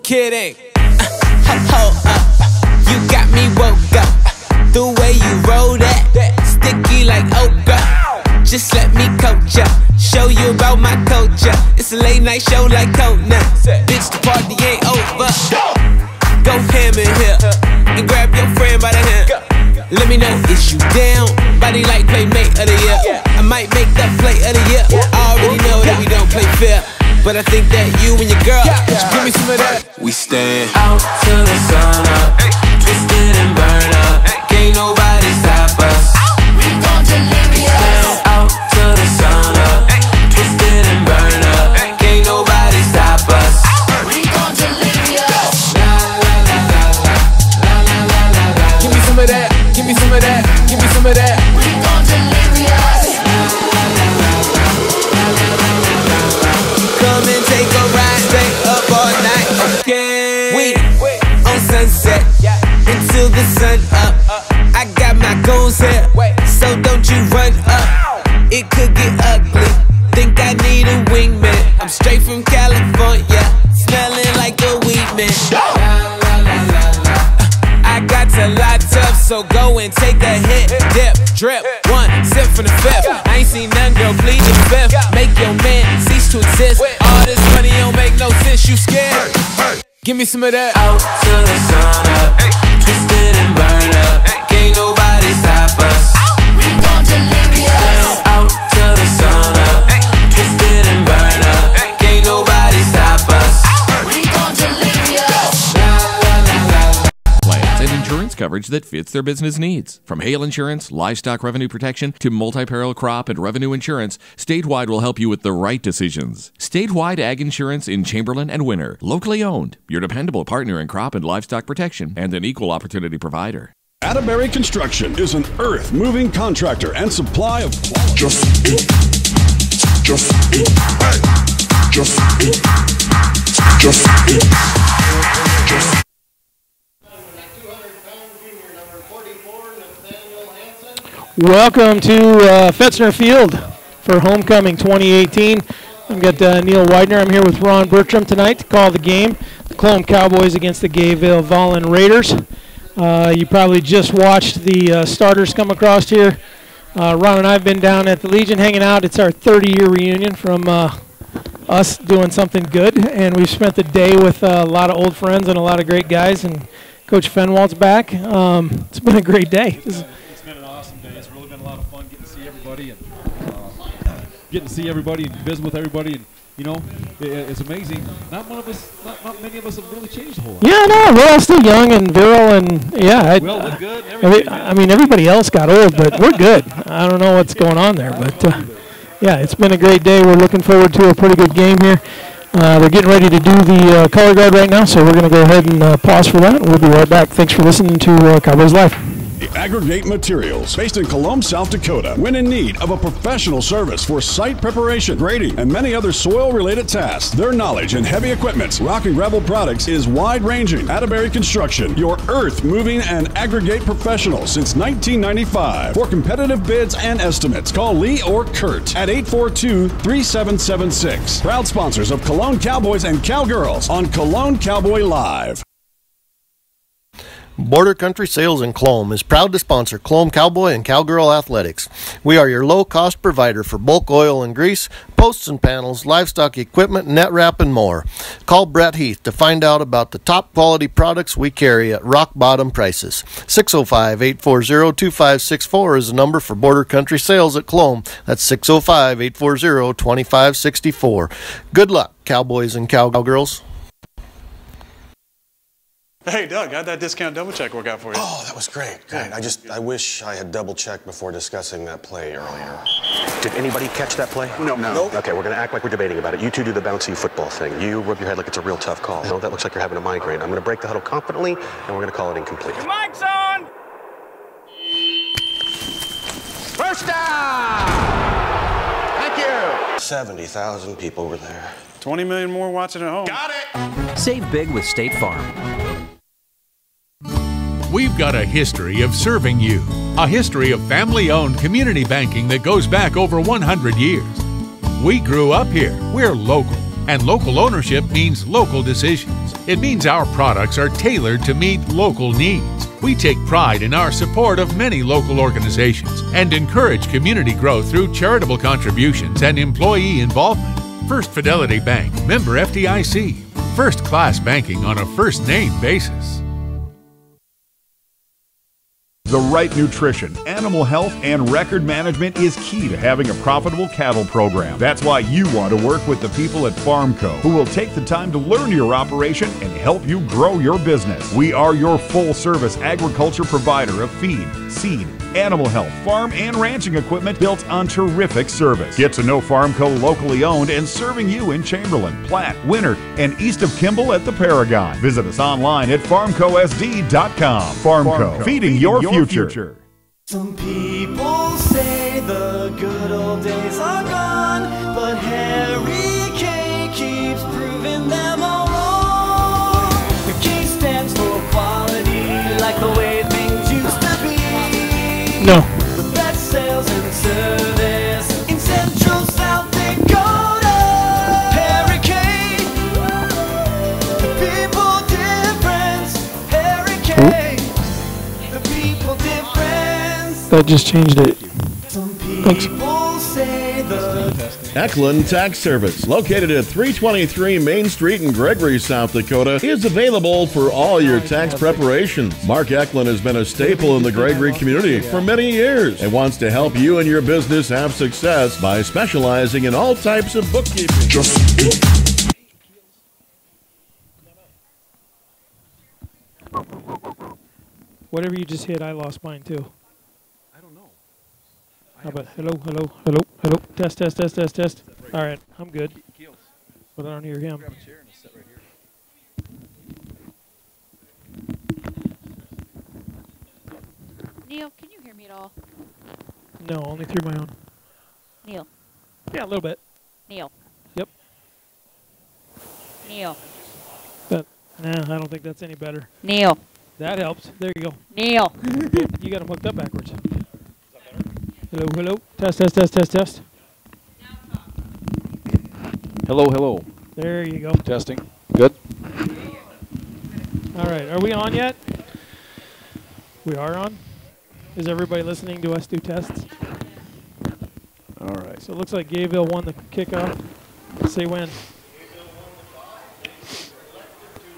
Kidding. Hold up. You got me woke up. The way you roll that, sticky like okra. Just let me coach ya, show you about my culture. It's a late night show like Conan. Bitch, the party ain't over. Go ham in here and grab your friend by the hand. Let me know, is you down? Body like playmate of the year. I might make that play of the year. I already know that we don't play fair, but I think that you and your girl should give me some of that. We stand out till the sun up, twisted and burn up. Can't nobody stop us. We gon' delirious. Stand out till the sun up, twisted and burn up. Can't nobody stop us. We gon' delirious. La la la la la la la la la. Give me some of that. Give me some of that. Give me some of that. We gon' delirious. Come and take a ride, stay up all night, okay? We on sunset until the sun up. I got my goals here, so don't you run up. It could get ugly. Think I need a wingman. I'm straight from California, smelling like a weed man. I got to lot up, so go and take a hit, dip, drip, one sip from the fifth. I ain't seen none, girl, plead the fifth. Make your man cease to exist. All this money don't make no sense, you scared? Give me some of that. Out till the sun up, twisted and burn up. Can't nobody stop us. We gon' delirious. Out till the sun up, twisted and burn up. Can't nobody stop us. We gon' delirious. Plans and insurance coverage that fits their business needs. From hail insurance, livestock revenue protection, to multi-peril crop and revenue insurance, Statewide will help you with the right decisions. Statewide Ag Insurance in Chamberlain and Winter. Locally owned, your dependable partner in crop and livestock protection, and an equal opportunity provider. Atterbury Construction is an earth-moving contractor and supply of Welcome to Fetzner Field for Homecoming 2018. I've got Neil Widener. I'm here with Ron Bertram tonight to call the game. The Colome Cowboys against the Gayville Volin Raiders. You probably just watched the starters come across here. Ron and I have been down at the Legion hanging out. It's our 30-year reunion from us doing something good, and we've spent the day with a lot of old friends and a lot of great guys, and Coach Fenwald's back. It's been a great day. It's been an awesome day. It's really been a lot of fun getting to see everybody and visit with everybody, and you know, it's amazing. Not many of us have really changed a whole lot. Yeah, no, we're all still young and virile, and yeah. Well, we're good. I mean, everybody else got old, but we're good. I don't know what's going on there, but yeah, it's been a great day. We're looking forward to a pretty good game here. They're getting ready to do the color guard right now, so we're going to go ahead and pause for that. We'll be right back. Thanks for listening to Cowboys Live. Aggregate Materials, based in Colome, South Dakota. When in need of a professional service for site preparation, grading, and many other soil-related tasks, their knowledge in heavy equipment, rock and gravel products is wide-ranging. Atterbury Construction, your earth-moving and aggregate professional since 1995. For competitive bids and estimates, call Lee or Kurt at 842-3776. Proud sponsors of Colome Cowboys and Cowgirls on Colome Cowboy Live. Border Country Sales in Colome is proud to sponsor Colome Cowboy and Cowgirl Athletics. We are your low-cost provider for bulk oil and grease, posts and panels, livestock equipment, net wrap, and more. Call Brett Heath to find out about the top quality products we carry at rock-bottom prices. 605-840-2564 is the number for Border Country Sales at Colome. That's 605-840-2564. Good luck, Cowboys and Cowgirls. Hey, Doug, how'd that discount double check work out for you? Oh, that was great. Great. I wish I had double checked before discussing that play earlier. Did anybody catch that play? No. Okay, we're going to act like we're debating about it. You two do the bouncy football thing. You rub your head like it's a real tough call. No, that looks like you're having a migraine. I'm going to break the huddle confidently, and we're going to call it incomplete. Your mic's on! First down! Thank you! 70,000 people were there. 20 million more watching at home. Got it! Save big with State Farm. We've got a history of serving you, a history of family-owned community banking that goes back over 100 years. We grew up here. We're local. And local ownership means local decisions. It means our products are tailored to meet local needs. We take pride in our support of many local organizations and encourage community growth through charitable contributions and employee involvement. First Fidelity Bank, member FDIC. First-class banking on a first-name basis. The right nutrition, animal health, and record management is key to having a profitable cattle program. That's why you want to work with the people at Farmco, who will take the time to learn your operation and help you grow your business. We are your full-service agriculture provider of feed, seed, animal health, farm, and ranching equipment built on terrific service. Get to know Farmco locally owned and serving you in Chamberlain, Platte, Winter, and east of Kimball at the Paragon. Visit us online at farmcosd.com. Farmco, feeding your future. Some people say the good old days are gone, but Harry K keeps proving them all wrong. The K stands for quality, like the way things used to be. No. The best sales and service in Central South Dakota. Harry K, the people difference. Harry K, the people difference. That just changed it. Thanks. Eklund Tax Service, located at 323 Main Street in Gregory, South Dakota, is available for all your tax preparations. Mark Eklund has been a staple in the Gregory community for many years and wants to help you and your business have success by specializing in all types of bookkeeping. Whatever you just hit, I lost mine too. I don't know. How about hello? Test. All right, I'm good. But I don't hear him. Neil, can you hear me at all? No, only through my own. Neil. Yeah, a little bit. Neil. Yep. Neil. But nah, I don't think that's any better. Neil. That helps. There you go. Neil. You got them hooked up backwards. Hello. Test. Hello. There you go. Testing. Good. All right. Are we on yet? We are on. Is everybody listening to us do tests? All right. So it looks like Gayville won the kickoff. Say when.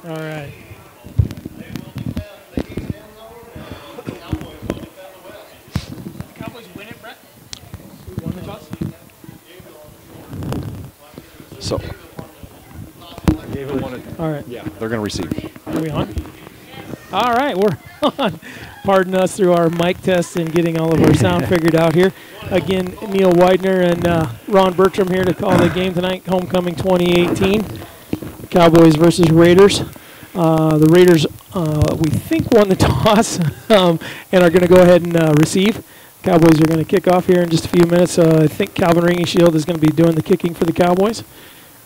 All right. So, all right. Yeah, they're going to receive. Are we on? All right, we're on. Pardon us through our mic tests and getting all of our sound figured out here. Again, Neil Widener and Ron Bertram here to call the game tonight. Homecoming 2018. Cowboys versus Raiders. The Raiders, we think, won the toss and are going to go ahead and receive. Cowboys are going to kick off here in just a few minutes. I think Calvin Ringieshield is going to be doing the kicking for the Cowboys.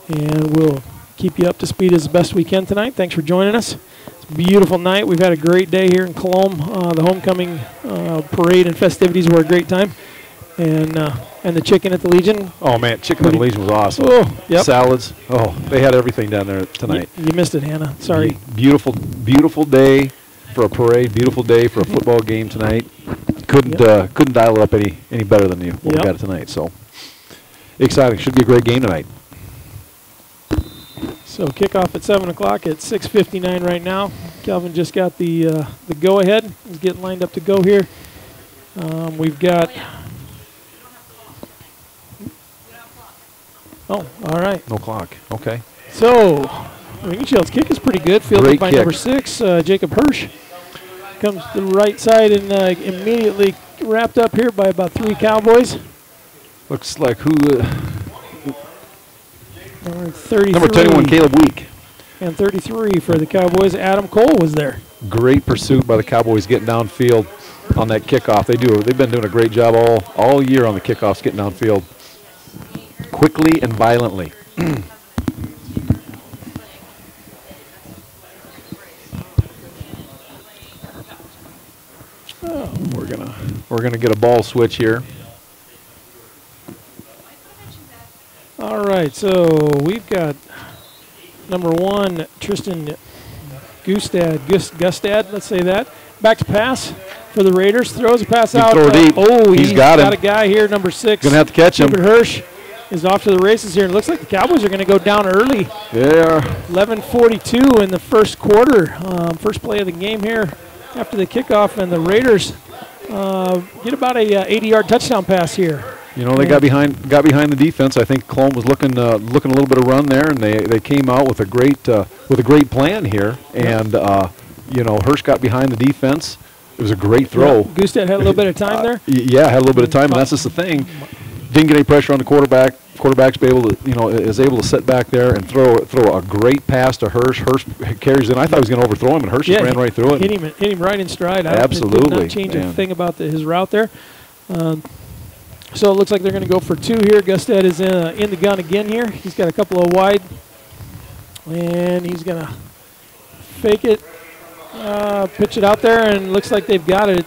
And we'll keep you up to speed as best we can tonight. Thanks for joining us. It's a beautiful night. We've had a great day here in Colome. The homecoming parade and festivities were a great time. And the chicken at the Legion. Oh, man, chicken at the Legion was awesome. Oh, yep. Salads. Oh, they had everything down there tonight. You missed it, Hannah. Sorry. Beautiful day for a parade. Beautiful day for a football game tonight. Couldn't dial it up any better than what we got tonight. So exciting. Should be a great game tonight. So kickoff at 7 o'clock at 6:59 right now. Calvin just got the go-ahead. He's getting lined up to go here. We've got... Oh, all right. No clock. Okay. So Ringshield's kick is pretty good. Fielded by number 6, Jacob Hirsch. Comes to the right side and immediately wrapped up here by about 3 Cowboys. Looks like who... Number 33. Number 21, Caleb Week. And 33 for the Cowboys. Adam Cole was there. Great pursuit by the Cowboys getting downfield on that kickoff. They've been doing a great job all year on the kickoffs, getting downfield quickly and violently. We're going to get a ball switch here. All right, so we've got number 1, Tristan Gustad, let's say that. Back to pass for the Raiders. Throws a pass out. Throw deep. He's got him. A guy here, number 6. Going to have to catch him. Hubert Hirsch is off to the races here. It looks like the Cowboys are going to go down early. They are. 11:42 in the first quarter. First play of the game here after the kickoff, and the Raiders get about a 80-yard touchdown pass here. You know, they got behind the defense. I think Colome was looking a little bit of run there, and they came out with a great plan here. And you know, Hirsch got behind the defense. It was a great throw. Yeah, Gustad had a little bit of time there. Yeah, had a little bit of time, and that's just the thing. Didn't get any pressure on the quarterback. Quarterback's is able to sit back there and throw a great pass to Hirsch. Hirsch carries in. I thought he was going to overthrow him, and Hirsch just ran right through it. Hit him right in stride. Absolutely. Did not change a thing about his route there. So it looks like they're going to go for 2 here. Gustad is in the gun again here. He's got a couple of wide, and he's going to fake it, pitch it out there, and looks like they've got it.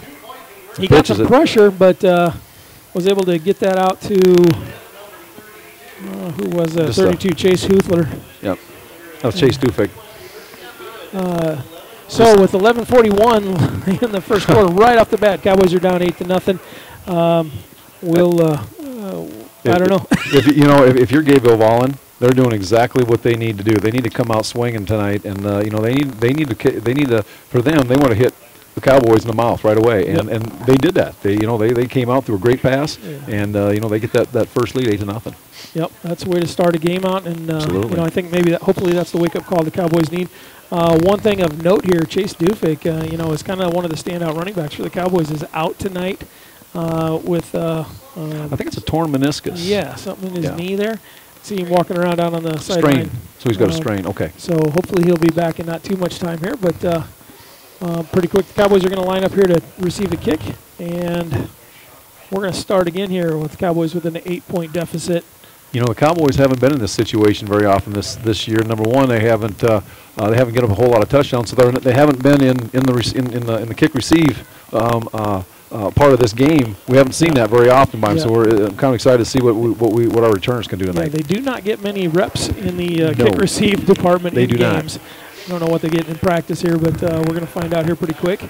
He got some pressure, but was able to get that out to, who was 32, Chase Huthler. Yep, that was Chase Dufik. So with 11:41 in the first quarter, right off the bat, Cowboys are down 8-0. I don't know. If you're Gayville Volin, they're doing exactly what they need to do. They need to come out swinging tonight, and they need to for them, they want to hit the Cowboys in the mouth right away, and they did that. They came out through a great pass, and they get that first lead 8-0. Yep, that's the way to start a game out, and Absolutely. I think maybe hopefully that's the wake up call the Cowboys need. One thing of note here, Chase Dufik, is kind of one of the standout running backs for the Cowboys, is out tonight with I think it's a torn meniscus. Yeah, something in his knee there. See him walking around out on the sideline. So he's got a strain. Okay. So hopefully he'll be back in not too much time here, but pretty quick. The Cowboys are going to line up here to receive the kick, and we're going to start again here with the Cowboys with an 8-point deficit. The Cowboys haven't been in this situation very often this year. Number one, they haven't given up a whole lot of touchdowns, so they haven't been in the kick receive part of this game. We haven't seen that very often by them, so we're kind of excited to see what our returners can do tonight. Yeah, they do not get many reps in the kick receive department in games. I don't know what they get in practice here, but we're going to find out here pretty quick.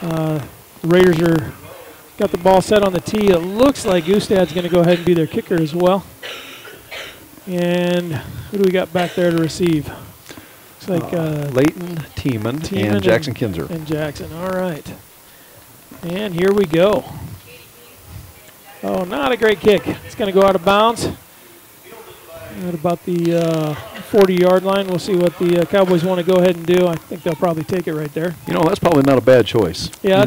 The Raiders got the ball set on the tee. It looks like Gustad's going to go ahead and be their kicker as well. And who do we got back there to receive? Looks like Leighton, Tiemann, and Jackson Kinzer. And Jackson, all right. And here we go. Oh, not a great kick. It's going to go out of bounds at about the 40-yard line. We'll see what the Cowboys want to go ahead and do. I think they'll probably take it right there. That's probably not a bad choice. Yeah, I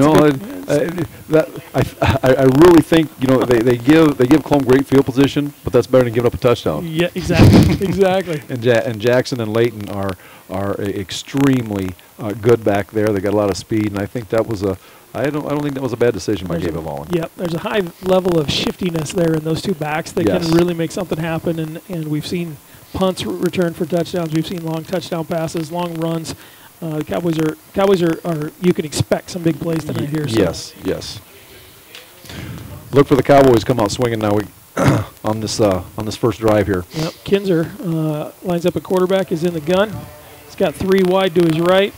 really think they give Colome great field position, but that's better than giving up a touchdown. Yeah, exactly, exactly. And Jackson and Leighton are extremely good back there. They got a lot of speed, and I think that was I don't think that was a bad decision by Gayville Volin. Yep, there's a high level of shiftiness there in those two backs. They can really make something happen, and we've seen punts return for touchdowns. We've seen long touchdown passes, long runs. The Cowboys are you can expect some big plays tonight here. So. Yes. Look for the Cowboys to come out swinging now on this first drive here. Yep, Kinzer lines up a quarterback, is in the gun. He's got 3 wide to his right.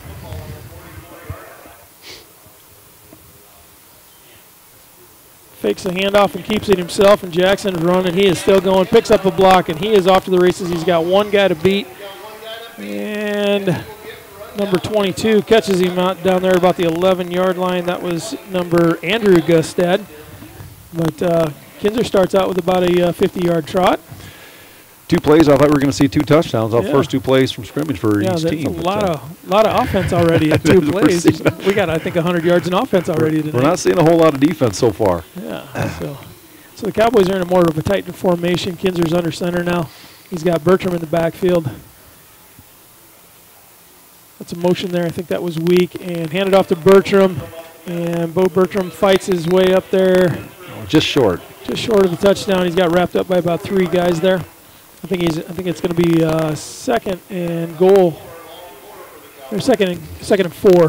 Fakes the handoff and keeps it himself, and Jackson is running. He is still going, picks up a block, and he is off to the races. He's got one guy to beat. And number 22 catches him out down there about the 11-yard line. That was number Andrew Gustad. But Kinzer starts out with about a 50-yard trot. 2 plays. I thought we were going to see 2 touchdowns off first 2 plays from scrimmage for each team. Yeah, that's a lot of offense already in 2 plays. We got, I think, 100 yards in offense already tonight. We're not seeing a whole lot of defense so far. Yeah, so the Cowboys are in more of a tight formation. Kinzer's under center now. He's got Bertram in the backfield. That's a motion there. I think that was weak. And handed off to Bertram. And Bo Bertram fights his way up there. Just short. Just short of the touchdown. He's got wrapped up by about 3 guys there. I think it's going to be second and goal. Or second and 4.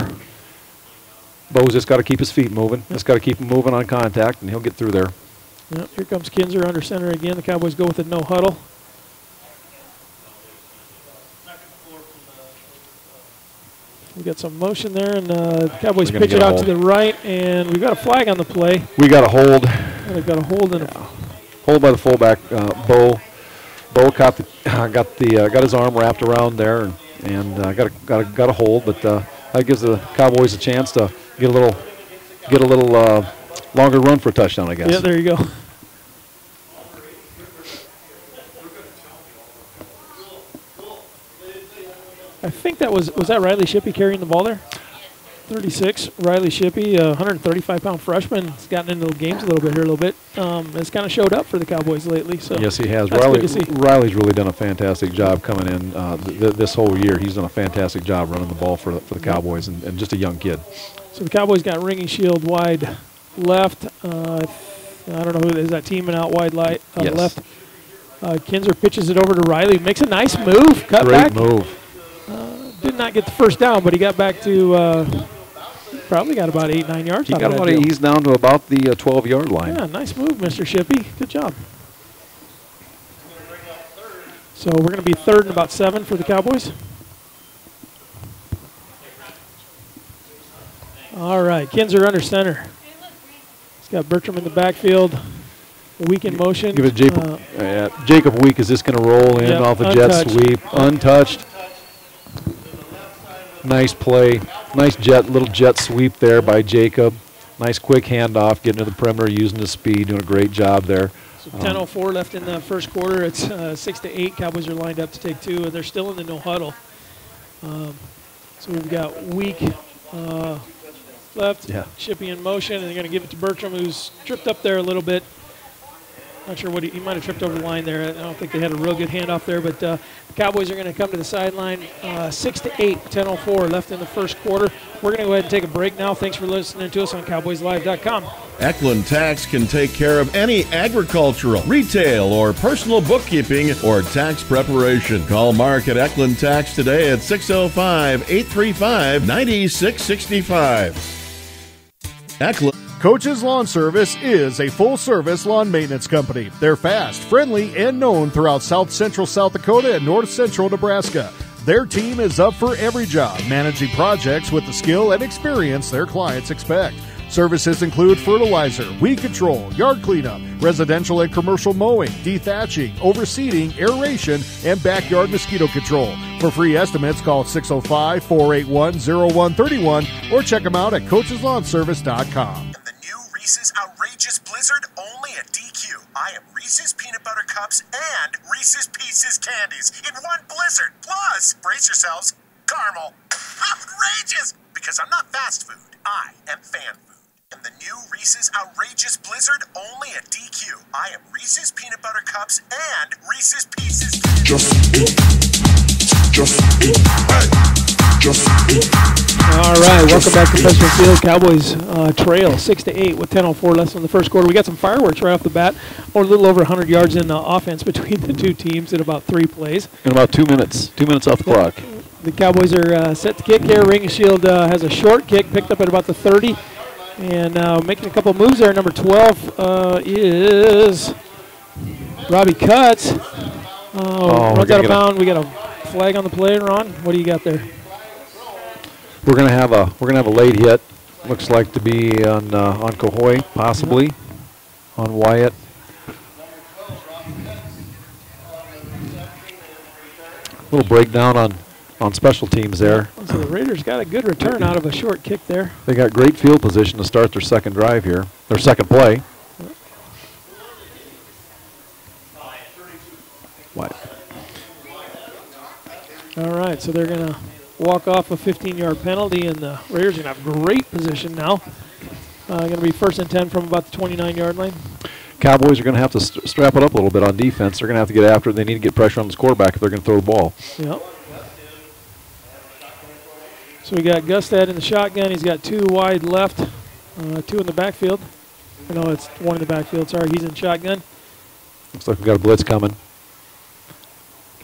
Bo's just got to keep his feet moving. Just got to keep him moving on contact, and he'll get through there. Yep, here comes Kinzer under center again. The Cowboys go with a no huddle. We got some motion there, and the Cowboys pitch it out to the right, and we've got a flag on the play. We got a hold. They've got a hold and hold by the fullback, Bo. Bo got his arm wrapped around there, and got a hold, but that gives the Cowboys a chance to get a little longer run for a touchdown, I guess. Yeah, there you go. I think that was that Riley Shippey carrying the ball there? 36, Riley Shippey, 135-pound freshman. He's gotten into the games a little bit. Has kind of showed up for the Cowboys lately. So yes, he has. Riley's really done a fantastic job coming in this whole year. He's done a fantastic job running the ball for the Cowboys, and just a young kid. So the Cowboys got ringing shield wide left. I don't know who is that teaming out wide yes. left. Kinzer pitches it over to Riley. Makes a nice move. Cut back. Great move. Did not get the first down, but he got back to probably got about 8-9 yards. He's down to about the 12-yard line. Yeah, nice move, Mr. Shippey. Good job. So we're going to be 3rd and about 7 for the Cowboys. All right, Kinzer under center. He's got Bertram in the backfield. Weak in motion. Give it Jacob Weak is just going to roll in off a jet sweep. Untouched. Nice play. Nice little jet sweep there by Jacob. Nice quick handoff, getting to the perimeter, using his speed, doing a great job there. So 10:04 left in the first quarter. It's 6-8. Cowboys are lined up to take 2, and they're still in the no huddle. So we've got Weak left, Shippey in motion, and they're going to give it to Bertram, who's tripped up there a little bit. Not sure what he might have tripped over the line there. I don't think they had a real good handoff there, but the Cowboys are going to come to the sideline. 6-8, 10:04 left in the first quarter. We're going to go ahead and take a break now. Thanks for listening to us on CowboysLive.com. Eklund Tax can take care of any agricultural, retail, or personal bookkeeping or tax preparation. Call Mark at Eklund Tax today at 605-835-9665. Eklund. Coach's Lawn Service is a full-service lawn maintenance company. They're fast, friendly, and known throughout South Central South Dakota and North Central Nebraska. Their team is up for every job, managing projects with the skill and experience their clients expect. Services include fertilizer, weed control, yard cleanup, residential and commercial mowing, dethatching, overseeding, aeration, and backyard mosquito control. For free estimates, call 605-481-0131 or check them out at coacheslawnservice.com. The new Reese's Outrageous Blizzard only at DQ. I am Reese's Peanut Butter Cups and Reese's Pieces Candies in one blizzard. Plus, brace yourselves, caramel. Outrageous! Because I'm not fast food. I am fan food. And the new Reese's Outrageous Blizzard only at DQ. I am Reese's Peanut Butter Cups and Reese's Pieces. Just eat. Hey. Just eat. All right, welcome back to President Field. Cowboys trail 6-8 with 10:04 left in the first quarter. We got some fireworks right off the bat, or a little over 100 yards in offense between the two teams in about 3 plays. In about 2 minutes. 2 minutes off the clock. The Cowboys are set to kick here. Ring Shield has a short kick, picked up at about the 30. And making a couple moves there. Number 12 is Robbie Cutts. Runs out of bounds. We got a flag on the play, Ron. What do you got there? We're gonna have a late hit. Looks like to be on Cahoy, possibly on Wyatt. A little breakdown on special teams there. So the Raiders got a good return out of a short kick there. They got great field position to start their second drive here, their second play. What? All right, so they're going to walk off a 15-yard penalty, and the Raiders are going to have great position now. Going to be 1st and 10 from about the 29-yard line. Cowboys are going to have to strap it up a little bit on defense. They're going to have to get after it. They need to get pressure on this quarterback if they're going to throw the ball. Yep. So we got Gustad in the shotgun. He's got 2 wide left, 2 in the backfield. No, it's 1 in the backfield. Sorry, he's in shotgun. Looks like we got a blitz coming.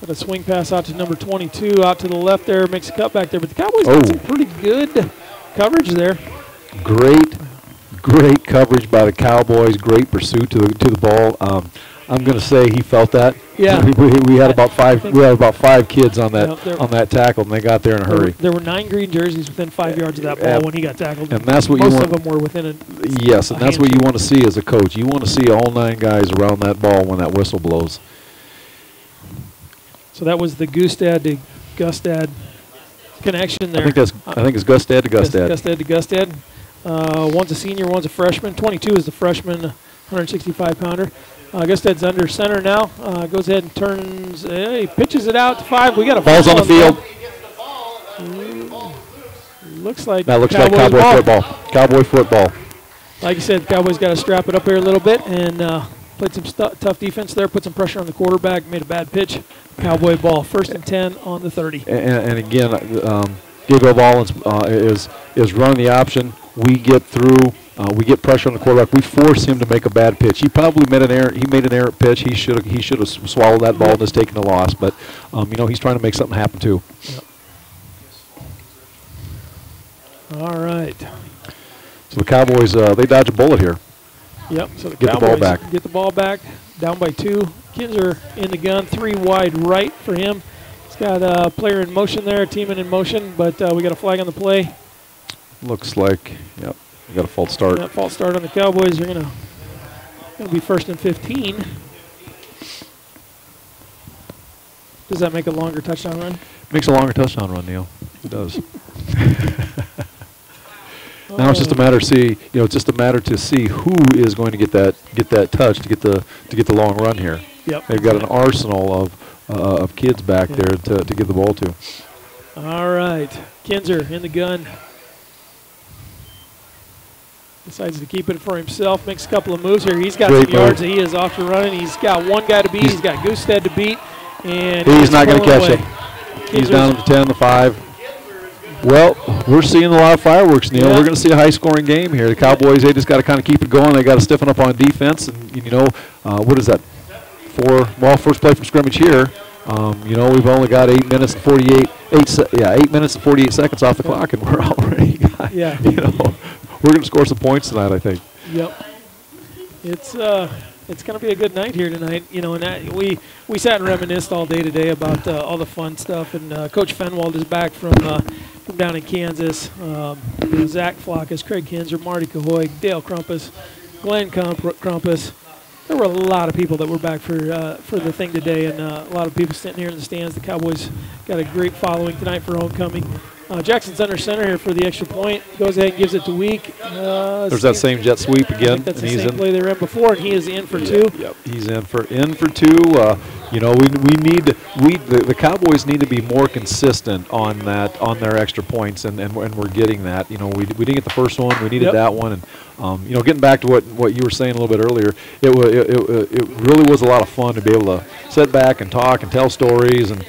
Got a swing pass out to number 22, out to the left there, makes a cutback there. But the Cowboys got some pretty good coverage there. Great coverage by the Cowboys. Great pursuit to the ball. I'm going to say he felt that. Yeah. We had about five kids on that tackle, and they got there in a hurry. There were 9 green jerseys within 5 yards of that ball when he got tackled. And that's what most you want. of them were within a Yes, and that's what you want to see as a coach. You want to see all 9 guys around that ball when that whistle blows. So that was the Gustad to Gustad connection there. I think it's Gustad to Gustad. Gustad to Gustad. One's a senior, one's a freshman. 22 is the freshman, 165-pounder. Gustad's under center now. Goes ahead and turns. He pitches it out to 5. We got a ball's on the field. Looks like that looks like Cowboy football. Cowboy football. Like you said, Cowboys got to strap it up here a little bit and played some tough defense there. Put some pressure on the quarterback. Made a bad pitch. Cowboy ball. 1st and 10 on the 30. And again, Gayville Volin is running the option. We get through. We get pressure on the quarterback. We force him to make a bad pitch. He probably made an error. He made an errant pitch. He should have swallowed that ball and just taken the loss. But he's trying to make something happen too. Yep. All right. So the Cowboys they dodge a bullet here. Yep. So the Cowboys get the ball back. Down by 2. Kinzer in the gun. 3 wide right for him. He's got a player in motion there, teaming in motion, but we got a flag on the play. Looks like, yep, we got a false start. Yeah, false start on the Cowboys. They're gonna be 1st and 15. Does that make a longer touchdown run? Makes a longer touchdown run, Neil. It does. Now it's just a matter to see who is going to get that touch to get the long run here. Yep. They've got an arsenal of kids back there to give the ball to. All right, Kinzer in the gun. Decides to keep it for himself. Makes a couple of moves here. He's got some yards. He is off to running. He's got 1 guy to beat. He's got Gustad to beat, and he's not going to catch him. He's down to 10, to 5. Well, we're seeing a lot of fireworks, Neil. Yeah. We're going to see a high-scoring game here. The Cowboys, they just got to kind of keep it going. They got to stiffen up on defense, and what is that? 4. Well, first play from scrimmage here. We've only got 8 minutes and 8 minutes and 48 seconds off the clock, and we're already got, we're going to score some points tonight, I think. Yep. It's going to be a good night here tonight. And we sat and reminisced all day today about all the fun stuff. And Coach Fenwald is back from down in Kansas. Zach Flockus, Craig Kinzer, Marty Cahoy, Dale Crumpus, Glenn Crumpus. There were a lot of people that were back for the thing today, and a lot of people sitting here in the stands. The Cowboys got a great following tonight for homecoming. Jackson's under center here for the extra point. Goes ahead and gives it to Week. There's that same jet sweep again. That's the same play they were in before, and he is in for 2. Yep, he's in for 2. The Cowboys need to be more consistent on their extra points, and we're getting that. We didn't get the first one. We needed that one, and getting back to what you were saying a little bit earlier, it really was a lot of fun to be able to sit back and talk and tell stories, and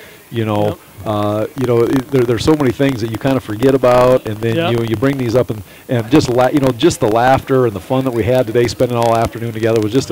there's so many things that you kind of forget about, and then you bring these up, and just the laughter and the fun that we had today, spending all afternoon together was just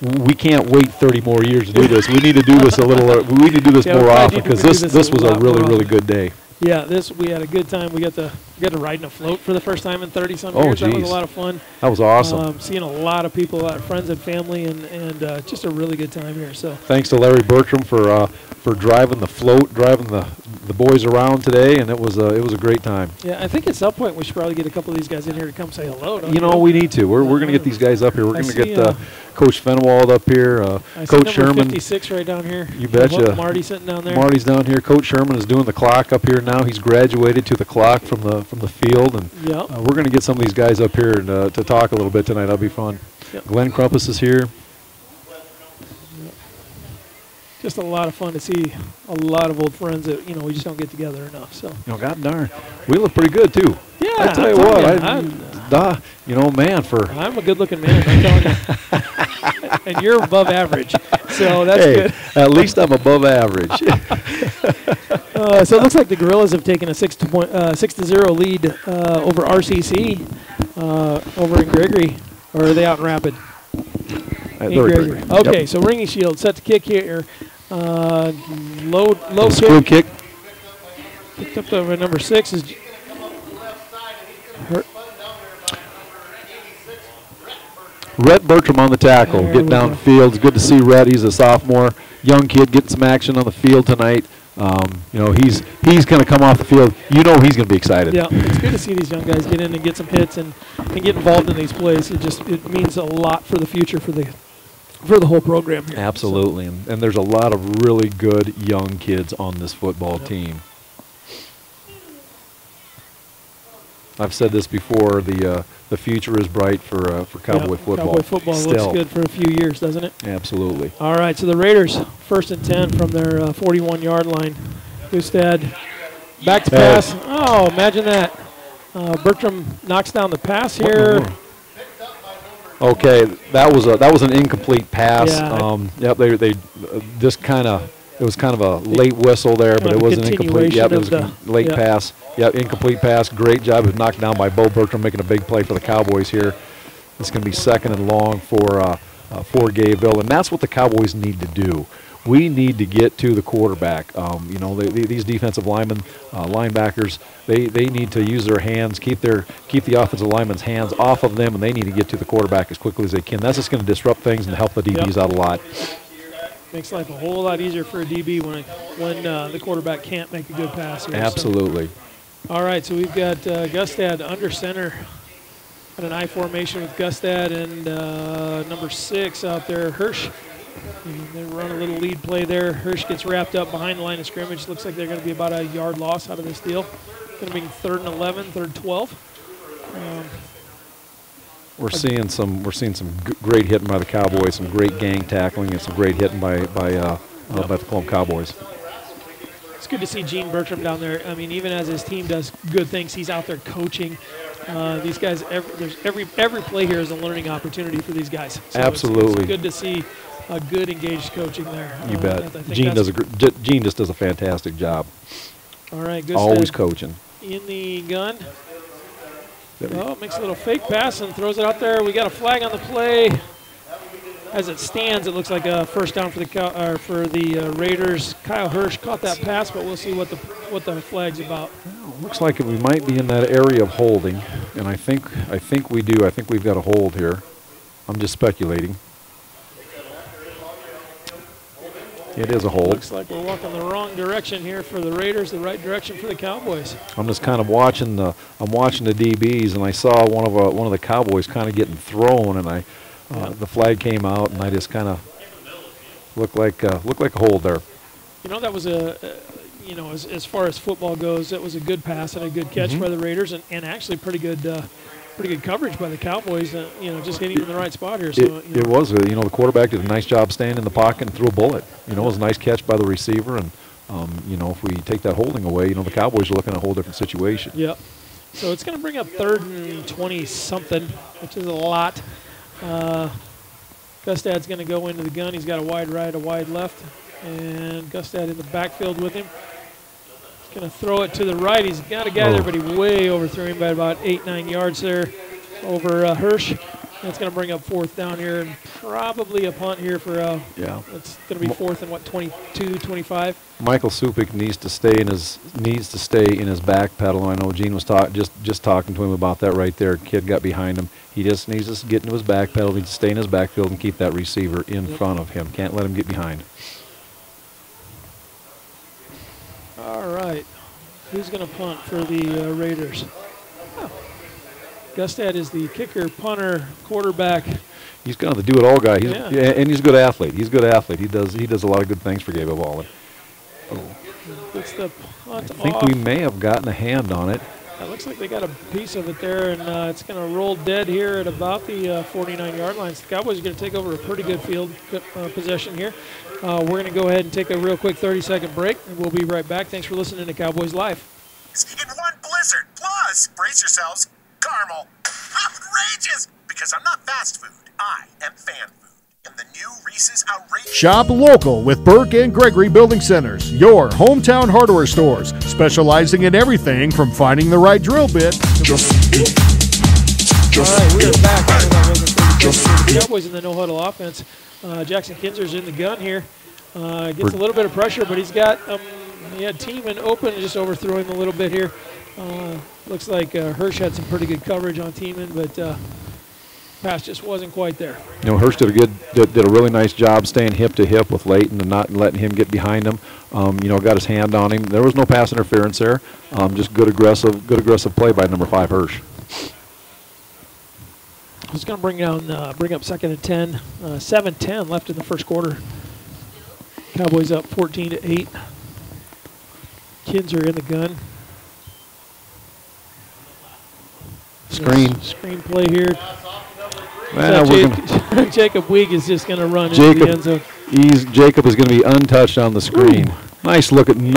we can't wait 30 more years to do this. We need to do this we need to do this more often, because this was a really good day. Yeah, we had a good time. We got to ride in a float for the first time in 30-some years. That was a lot of fun. That was awesome. Seeing a lot of people, a lot of friends and family, and just a really good time here. So thanks to Larry Bertram for driving the float, driving the boys around today, and it was a great time. Yeah, I think at some point we should probably get a couple of these guys in here to come say hello. We need to. We're going to get these guys up here. We're going to get Coach Fenwald up here. Coach Sherman. 56 right down here. You betcha. Marty sitting down there. Marty's down here. Coach Sherman is doing the clock up here now. He's graduated to the clock from the field, and we're going to get some of these guys up here and, to talk a little bit tonight. That'll be fun. Yep. Glenn Crumpus is here. Just a lot of fun to see a lot of old friends that we just don't get together enough. So God darn, we look pretty good too. Yeah, I tell you what, I'm a good-looking man. I'm telling you, and you're above average, so that's good. At least I'm above average. So it looks like the Gorillas have taken a 6-0 lead over RCC over in Gregory, or are they out in Rapid? Gregory. Okay, yep. So Ringy Shield set to kick here. Low screw kick. Picked up over number 6 is Rhett Bertram on the tackle, getting downfield. It's good to see Rhett. He's a sophomore, young kid, getting some action on the field tonight. You know, he's going to come off the field. You know he's going to be excited. Yeah, it's good to see these young guys get in and get some hits and get involved in these plays. It means a lot for the future for the whole program here. Absolutely, and there's a lot of really good young kids on this football team. I've said this before, the future is bright for Cowboy football. Cowboy football looks good for a few years, doesn't it? Absolutely. All right, so the Raiders, 1st and 10 from their 41-yard line. Gustad back to pass. Oh, imagine that. Bertram knocks down the pass here. Okay, that was an incomplete pass. Yeah. They just kind of. It was kind of a late whistle there, but it wasn't incomplete. Yep, it was a late pass. Yep, incomplete pass. Great job. It was knocked down by Bo Bertram, making a big play for the Cowboys here. It's going to be 2nd and long for Gayville, and that's what the Cowboys need to do. We need to get to the quarterback. You know, these defensive linemen, linebackers, they need to use their hands, keep the offensive linemen's hands off of them, and they need to get to the quarterback as quickly as they can. That's just going to disrupt things and help the DBs out a lot. Makes life a whole lot easier for a DB when the quarterback can't make a good pass here. Absolutely. So. All right, so we've got Gustad under center at an I formation with Gustad and number 6 out there, Hirsch. And they run a little lead play there. Hirsch gets wrapped up behind the line of scrimmage. Looks like they're going to be about a yard loss out of this deal. Going to be 3rd and 11, 3rd and 12. We're seeing some great hitting by the Cowboys, some great gang tackling, and some great hitting by the Colome Cowboys. It's good to see Gene Bertram down there. I mean, even as his team does good things, he's out there coaching. These guys, every play here is a learning opportunity for these guys. So absolutely, it's good to see a good engaged coaching there. You bet. Gene just does a fantastic job. All right, good. Always coaching. In the gun. Oh, makes a little fake pass and throws it out there. We got a flag on the play. As it stands, it looks like a first down for the Raiders. Kyle Hirsch caught that pass, but we'll see what the flag's about. Well, looks like we might be in that area of holding, and I think we do. I think we've got a hold here. I'm just speculating. It is a hold. Looks like we're walking the wrong direction here for the Raiders, the right direction for the Cowboys. I'm just kind of watching the DBs, and I saw one of the Cowboys kind of getting thrown, and the flag came out, and I just kind of looked like a hold there. You know, that was as far as football goes, it was a good pass and a good catch by the Raiders, and actually pretty good coverage by the Cowboys. Just hitting in the right spot here. So it was. The quarterback did a nice job staying in the pocket and threw a bullet. It was a nice catch by the receiver, and if we take that holding away, the Cowboys are looking at a whole different situation. Yep. So it's going to bring up 3rd and 20-something, which is a lot. Gustad's going to go into the gun. He's got a wide right, a wide left, and Gustad in the backfield with him. He's going to throw it to the right. He's got a guy there, but he way overthrew him by about 8-9 yards there over Hirsch. That's going to bring up 4th down here, and probably a punt here for it's going to be 4th and 22, 25. Michael Supik needs to stay in his back pedal. I know Gene was just talking to him about that right there. Kid got behind him. He just needs to get into his back pedal. He needs to stay in his backfield and keep that receiver in front of him. Can't let him get behind. All right, who's going to punt for the Raiders? Gustad is the kicker, punter, quarterback. He's kind of the do-it-all guy. And he's a good athlete. He does a lot of good things for Gayville Volin. Gets the punt I think we may have gotten a hand on it. It looks like they got a piece of it there, and it's going to roll dead here at about the 49-yard line. So the Cowboys are going to take over a pretty good field possession here. We're going to go ahead and take a real quick 30-second break, and we'll be right back. Thanks for listening to Cowboys Live. In one blizzard. Plus, brace yourselves, caramel. Outrageous! Because I'm not fast food. I am fan food. In the new Reese's Outrageous. Shop local with Burke and Gregory Building Centers, your hometown hardware stores, specializing in everything from finding the right drill bit. All right, we are back. The Cowboys in the no-huddle offense. Jackson Kinzer's in the gun here. Gets a little bit of pressure, but he's got he had Tiemann open and just overthrew him a little bit here. Looks like Hirsch had some pretty good coverage on Tiemann, but pass just wasn't quite there. You know, Hirsch did a really nice job staying hip to hip with Layton and not letting him get behind him. You know, got his hand on him. There was no pass interference there. Just good aggressive play by number 5 Hirsch. He's going to bring up 2nd and 10. 7:10 left in the first quarter. Cowboys up 14-8. Kids are in the gun. Screen play here. Well, Jacob Weig is just going to run into the end zone. Jacob is going to be untouched on the screen. Ooh. Nice looking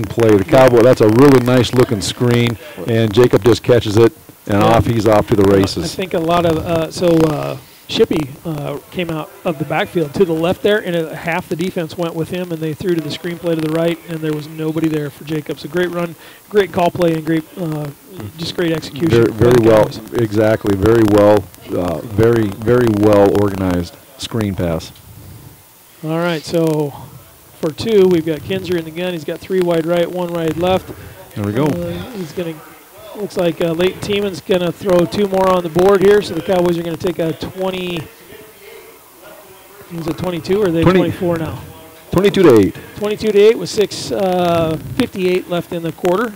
play. The Cowboy. That's a really nice looking screen, and Jacob just catches it, and he's off to the races. I think a lot of Shippey came out of the backfield to the left there, and half the defense went with him, and they threw to the screenplay to the right, and there was nobody there for Jacobs. A great run, great call play, and great, just great execution. Very well, exactly. Very well, very well organized screen pass. All right, so for 2, we've got Kinzer in the gun. He's got 3 wide right, 1 wide left. There we go. He's going to. Looks like Leighton Tieman's going to throw 2 more on the board here, so the Cowboys are going to take a 20. Is it 22 or are they 24 now? 22-8. 22-8 with 6:58 left in the quarter.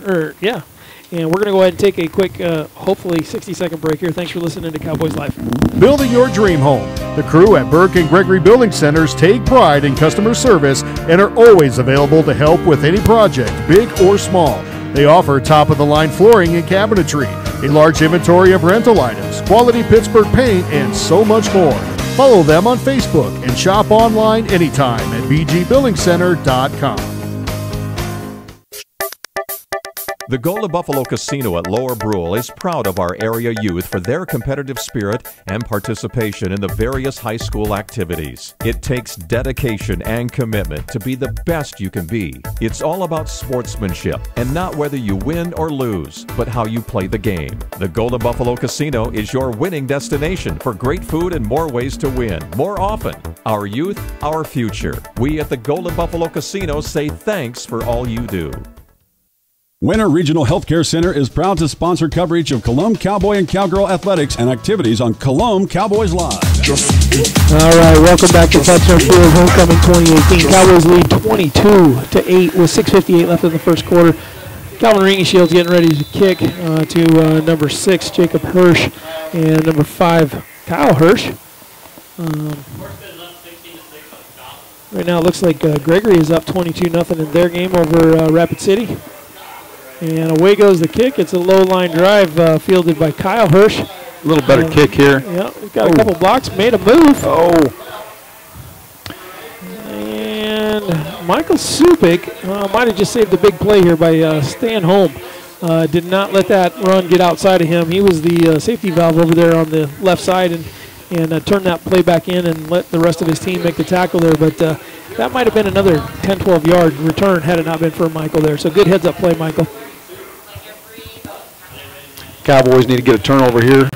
And we're going to go ahead and take a quick, hopefully 60-second break here. Thanks for listening to Cowboys Live. Building your dream home. The crew at Burke and Gregory Building Centers take pride in customer service and are always available to help with any project, big or small. They offer top-of-the-line flooring and cabinetry, a large inventory of rental items, quality Pittsburgh paint, and so much more. Follow them on Facebook and shop online anytime at bgbuildingcenter.com. The Golden Buffalo Casino at Lower Brule is proud of our area youth for their competitive spirit and participation in the various high school activities. It takes dedication and commitment to be the best you can be. It's all about sportsmanship and not whether you win or lose, but how you play the game. The Golden Buffalo Casino is your winning destination for great food and more ways to win, more often. Our youth, our future. We at the Golden Buffalo Casino say thanks for all you do. Winter Regional Healthcare Center is proud to sponsor coverage of Colome Cowboy and Cowgirl athletics and activities on Colome Cowboys Live. All right, welcome back to Touchdown Field Homecoming 2018. Cowboys lead 22-8 with 6:58 left in the first quarter. Calvin Ringy-Shields getting ready to kick to number 6, Jacob Hirsch, and number 5, Kyle Hirsch. Right now it looks like Gregory is up 22-0 in their game over Rapid City. And away goes the kick. It's a low-line drive fielded by Kyle Hirsch. A little better kick here. Yeah, he's got a couple blocks, made a move. And Michael Supik might have just saved the big play here by staying home. Did not let that run get outside of him. He was the safety valve over there on the left side and turned that play back in and let the rest of his team make the tackle there. But that might have been another 10, 12-yard return had it not been for Michael there. So good heads-up play, Michael. Cowboys need to get a turnover here.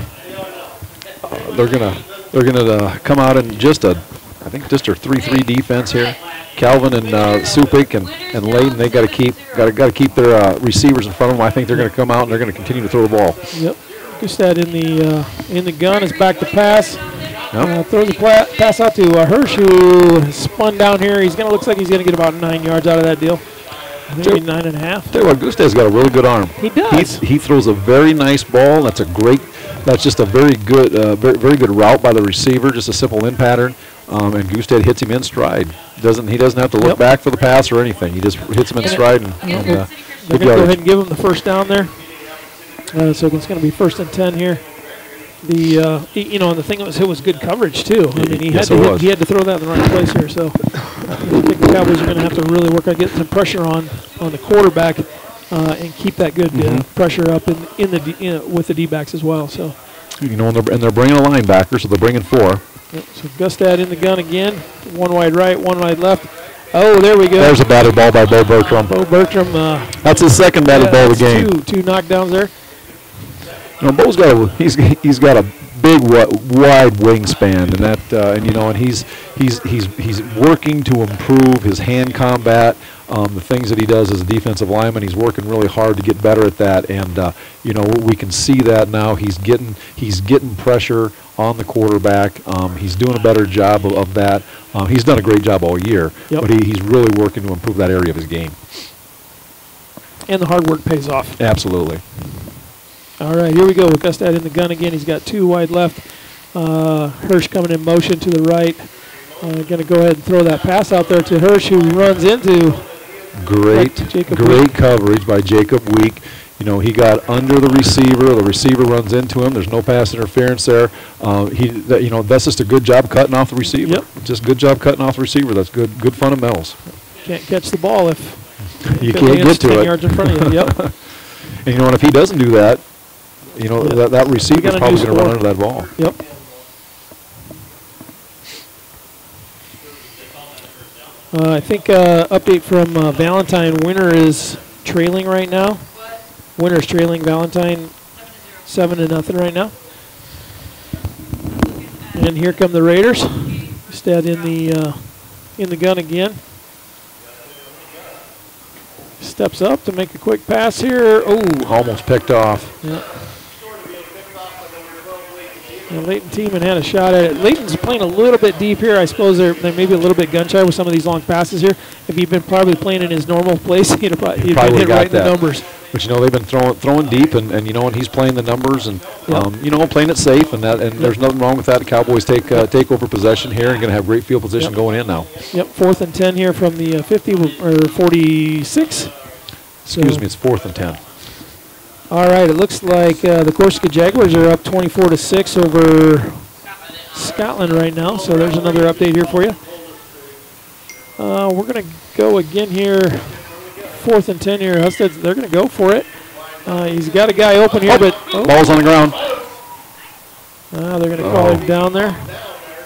They're gonna come out in just a 3-3 defense here. Calvin and Supik and Layden, they got to keep their receivers in front of them. I think they're going to come out and they're going to continue to throw the ball. Yep. Gustad in the gun is back to pass. Yep. Throws a pass out to Hirsch, who spun down here. Looks like he's going to get about 9 yards out of that deal. Maybe 9.5. Tell you what, Gustad's got a really good arm. He does. He throws a very nice ball. That's just a very good, very good route by the receiver. Just a simple in pattern, and Gustad hits him in stride. He doesn't have to look back for the pass or anything. He just hits him in stride. They're going to go ahead and give him the first down there. So it's going to be 1st and 10 here. And the thing was good coverage too. I mean, he had to throw that in the right place here. So I think the Cowboys are going to have to really work on getting some pressure on the quarterback and keep that good pressure up with the D-backs as well. So and they're bringing a linebacker, so they're bringing 4. Yep, so Gustad in the gun again. 1 wide right, 1 wide left. Oh, there we go. There's a batted ball by Bo Bertram. Bo Bertram. That's his second batted ball of the game. Two knockdowns there. Bo's got a big, wide wingspan, and that, and he's working to improve his hand combat, the things that he does as a defensive lineman. He's working really hard to get better at that, and we can see that now. He's getting pressure on the quarterback. He's doing a better job of that. He's done a great job all year, but he's really working to improve that area of his game. And the hard work pays off. Absolutely. All right, here we go with Gustad in the gun again. He's got 2 wide left. Hirsch coming in motion to the right. Going to go ahead and throw that pass out there to Hirsch, who runs into great coverage by Jacob Week. He got under the receiver. The receiver runs into him. There's no pass interference there. That's just a good job cutting off the receiver. Yep. Just good job cutting off the receiver. That's good fundamentals. Can't catch the ball if you can't get to 10 it. yards in front of you. Yep. And if he doesn't do that, that receiver's probably going to run into that ball. Yep. I think update from Valentine. Winner is trailing right now. Winner's trailing Valentine 7-0 right now. And here come the Raiders. Gustad in the gun again. Steps up to make a quick pass here. Oh, almost picked off. Yeah. Leighton Tiemann had a shot at it. Leighton's playing a little bit deep here. I suppose they're maybe a little bit gun shy with some of these long passes here. If he'd been probably playing in his normal place, he'd been hit right in the numbers. But they've been throwing deep, and he's playing the numbers, and playing it safe, and there's nothing wrong with that. The Cowboys take over possession here and going to have great field position going in now. Yep, 4th and 10 here from the 50 or 46. Excuse me, it's 4th and 10. All right, it looks like the Corsica Jaguars are up 24-6 over Scotland right now. So there's another update here for you. We're going to go again here. 4th and 10 here. They're going to go for it. He's got a guy open here, but ball's on the ground. They're going to call him down there.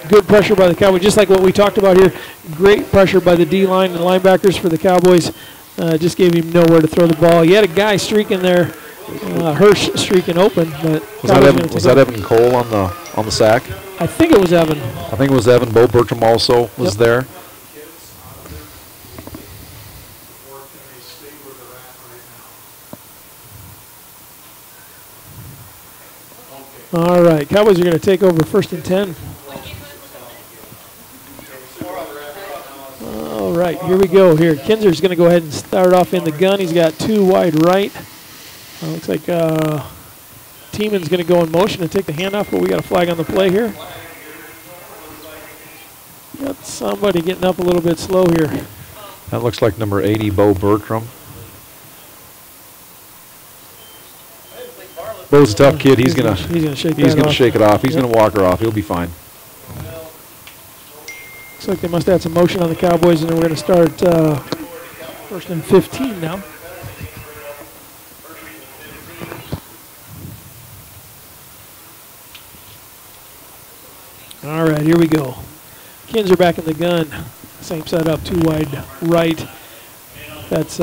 Good pressure by the Cowboys, just like what we talked about here. Great pressure by the D-line and linebackers for the Cowboys. Just gave him nowhere to throw the ball. He had a guy streaking there. Hirsch streaking open, but was that Evan Cole on the sack? I think it was Evan. I think it was Evan. Bo Bertram also was there. All right, Cowboys are going to take over 1st and 10. All right, here we go. Here, Kinzer's going to go ahead and start off in the gun. He's got 2 wide right. Looks like Tiemann's going to go in motion and take the handoff, but we got a flag on the play here. Got somebody getting up a little bit slow here. That looks like number 80, Bo Bertram. Bo's a tough kid. He's gonna shake it off. He's gonna walk her off. He'll be fine. Looks like they must have had some motion on the Cowboys, and then we're going to start 1st and 15 now. All right, here we go. Kinzer back in the gun. Same setup, 2 wide right. That's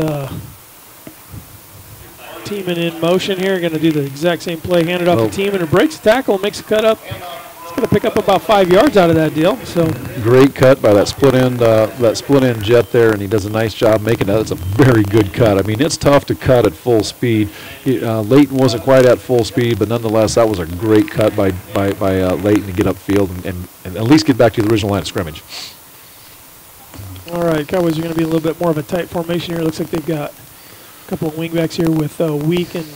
Tiemann in motion here. Going to do the exact same play. Hand it off to Tiemann, who breaks the tackle, makes a cut up. It's going to pick up about 5 yards out of that deal. So great cut by that split end jet there, and he does a nice job making that. It's a very good cut. I mean, it's tough to cut at full speed. Leighton wasn't quite at full speed, but nonetheless, that was a great cut by Leighton to get upfield and at least get back to the original line of scrimmage. All right, Cowboys are going to be a little bit more of a tight formation here. Looks like they've got a couple of wingbacks here with Week and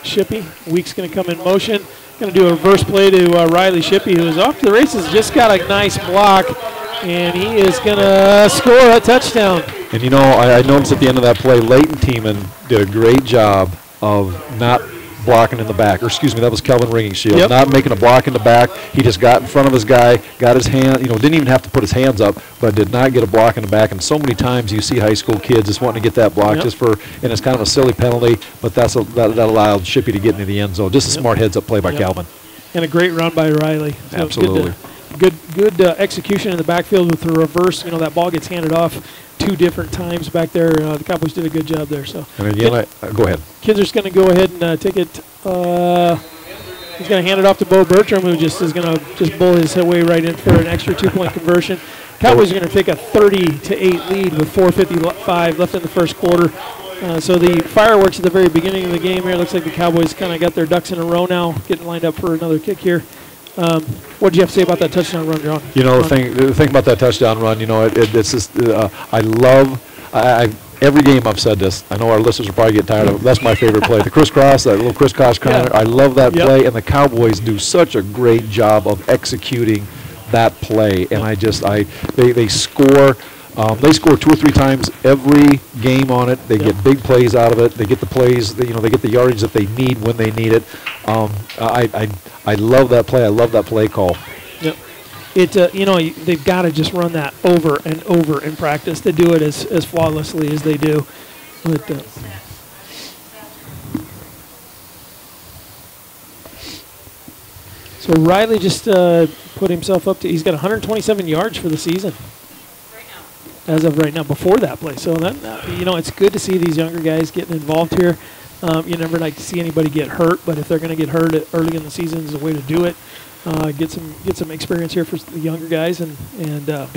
Shippey. Week's going to come in motion. Going to do a reverse play to Riley Shippey, who is off to the races. Just got a nice block, and he is going to score a touchdown. And I noticed at the end of that play, Leighton Tiemann did a great job of not blocking in the back. Or excuse me, that was Kelvin Ringingshield. Not making a block in the back. He just got in front of his guy, got his hand, didn't even have to put his hands up, but did not get a block in the back. And so many times you see high school kids just wanting to get that block and it's kind of a silly penalty, but that allowed Shippey to get into the end zone. Just a smart heads-up play by Calvin. And a great run by Riley. So absolutely. Good execution in the backfield with the reverse. That ball gets handed off 2 different times back there. The Cowboys did a good job there. So. And again, go ahead. Kinzer's going to go ahead and take it He's going to hand it off to Bo Bertram, who just is going to just bull his way right in for an extra 2-point conversion. Cowboys are going to take a 30-8 lead with 4:55 left in the first quarter. So the fireworks at the very beginning of the game here. Looks like the Cowboys kind of got their ducks in a row now, getting lined up for another kick here. What did you have to say about that touchdown run, John? You know, the thing about that touchdown run, you know, it's just I love. Every game I've said this. I know our listeners will probably get tired of it. That's my favorite play. The crisscross, that little crisscross corner. I love that play, and the Cowboys do such a great job of executing that play. And they score. They score 2 or 3 times every game on it. They get big plays out of it. They get the plays. They get the yardage that they need when they need it. I love that play. I love that play call. Yep. They've got to just run that over and over in practice to do it as flawlessly as they do. But, so Riley just put himself up to, he's got 127 yards for the season. As of right now, before that play. So, it's good to see these younger guys getting involved here. You never like to see anybody get hurt, but if they're going to get hurt early in the season is a way to do it. Get some experience here for the younger guys, and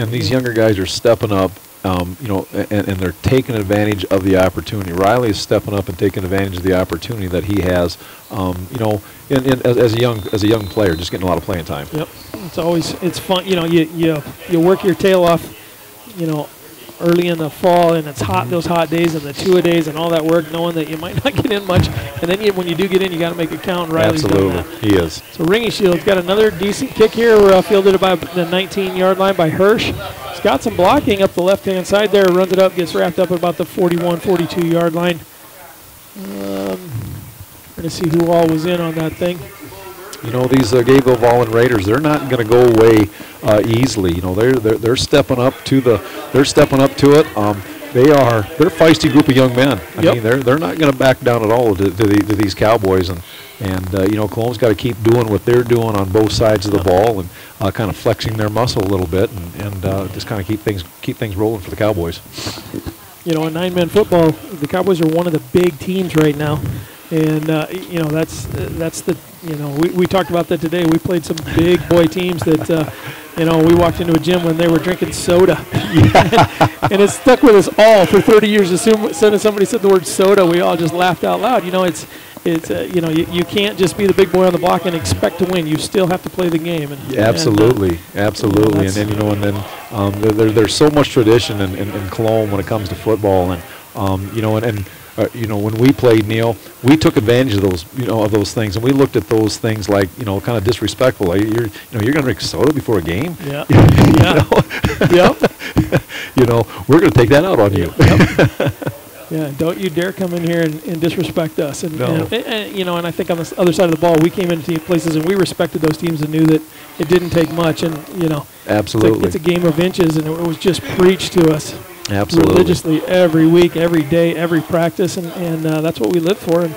these younger guys are stepping up, and they're taking advantage of the opportunity. Riley is stepping up and taking advantage of the opportunity that he has, as a young player, just getting a lot of playing time. Yep, it's fun. You work your tail off, early in the fall, and it's hot, those hot days and the two-a-days and all that work, knowing that you might not get in much. And then when you do get in, you got to make it count. And Riley's done that. He is. So Ringy Shield's got another decent kick here. Fielded about the 19-yard line by Hirsch. He's got some blocking up the left-hand side there. Runs it up, gets wrapped up at about the 41, 42-yard line. Going to see who all was in on that thing. These Gayville Volin Raiders, they're not going to go away easily. They're stepping up to it. They're a feisty group of young men. I mean, they're not going to back down at all to these Cowboys, and Colome's got to keep doing what they're doing on both sides of the ball and kind of flexing their muscle a little bit and just kind of keep things rolling for the Cowboys. In 9-man football, the Cowboys are one of the big teams right now. And, that's the, we talked about that today. We played some big boy teams that, we walked into a gym when they were drinking soda. And it stuck with us all for 30 years. As soon as somebody said the word soda, we all just laughed out loud. You can't just be the big boy on the block and expect to win. You still have to play the game. Absolutely. And then, there's so much tradition in Colome when it comes to football. And, when we played, Neil, we took advantage of those things, and we looked at those things like, kind of disrespectful. Like you're going to drink soda before a game. Yeah. We're going to take that out on you. Yeah, don't you dare come in here and disrespect us. And I think on the other side of the ball, we came into places and we respected those teams and knew that it didn't take much. And absolutely, it's a game of inches, and it was just preached to us. Absolutely. Religiously every week, every day, every practice, and that's what we live for.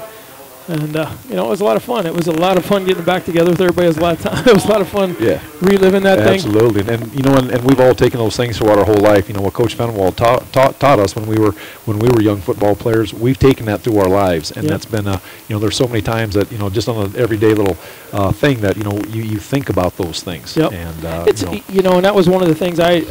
And it was a lot of fun. It was a lot of fun getting back together with everybody. It was a lot of time. It was a lot of fun reliving that thing. Absolutely. And we've all taken those things throughout our whole life. What Coach Fenwell taught us when we were young football players, we've taken that through our lives. And that's been there's so many times that just on an everyday little thing that you think about those things. Yep. And and that was one of the things that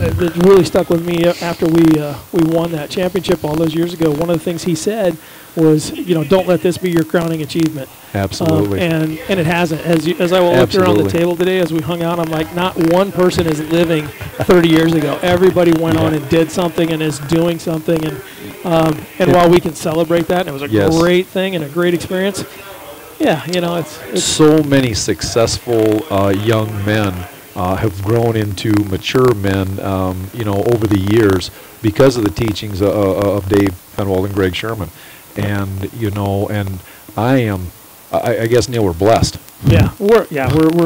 really stuck with me after we won that championship all those years ago. One of the things he said was, don't let this be your crowning achievement. Absolutely. And it hasn't. As I looked around the table today, as we hung out, I'm like, not one person is living 30 years ago. Everybody went on and did something and is doing something. And while we can celebrate that, and it was a great thing and a great experience, it's so many successful young men have grown into mature men, over the years because of the teachings of Dave Fenwell and Greg Sherman. And I guess, Neil, we're blessed. Yeah, we're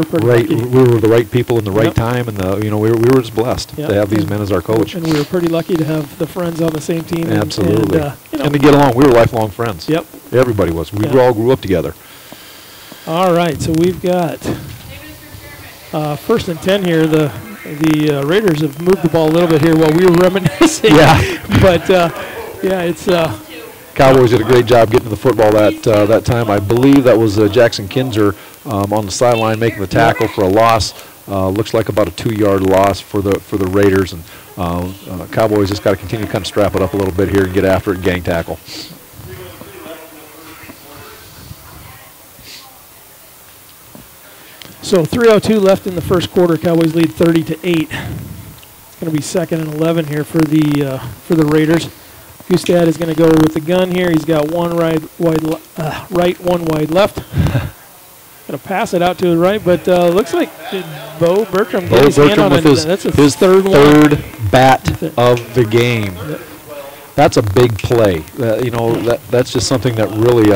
pretty lucky. We were the right people in the right time, and we were just blessed to have these men as our coach. And we were pretty lucky to have the friends on the same team. Absolutely, and to get along. We were lifelong friends. Yep, everybody was. We all grew up together. All right, so we've got 1st and 10 here. The Raiders have moved the ball a little bit here while we were reminiscing. Yeah, but it's. Cowboys did a great job getting to the football that time. I believe that was Jackson Kinzer on the sideline making the tackle for a loss. Looks like about a 2-yard loss for the Raiders, and Cowboys just got to continue to kind of strap it up a little bit here and get after it and gang tackle. So 3:02 left in the first quarter. Cowboys lead 30-8. It's going to be 2nd and 11 here for the Raiders. Gustad is going to go with the gun here. He's got one right, one wide left. Going to pass it out to the right, but looks like Bo Bertram get his hand on it. That's his third bat of the game. That's a big play. That's just something that really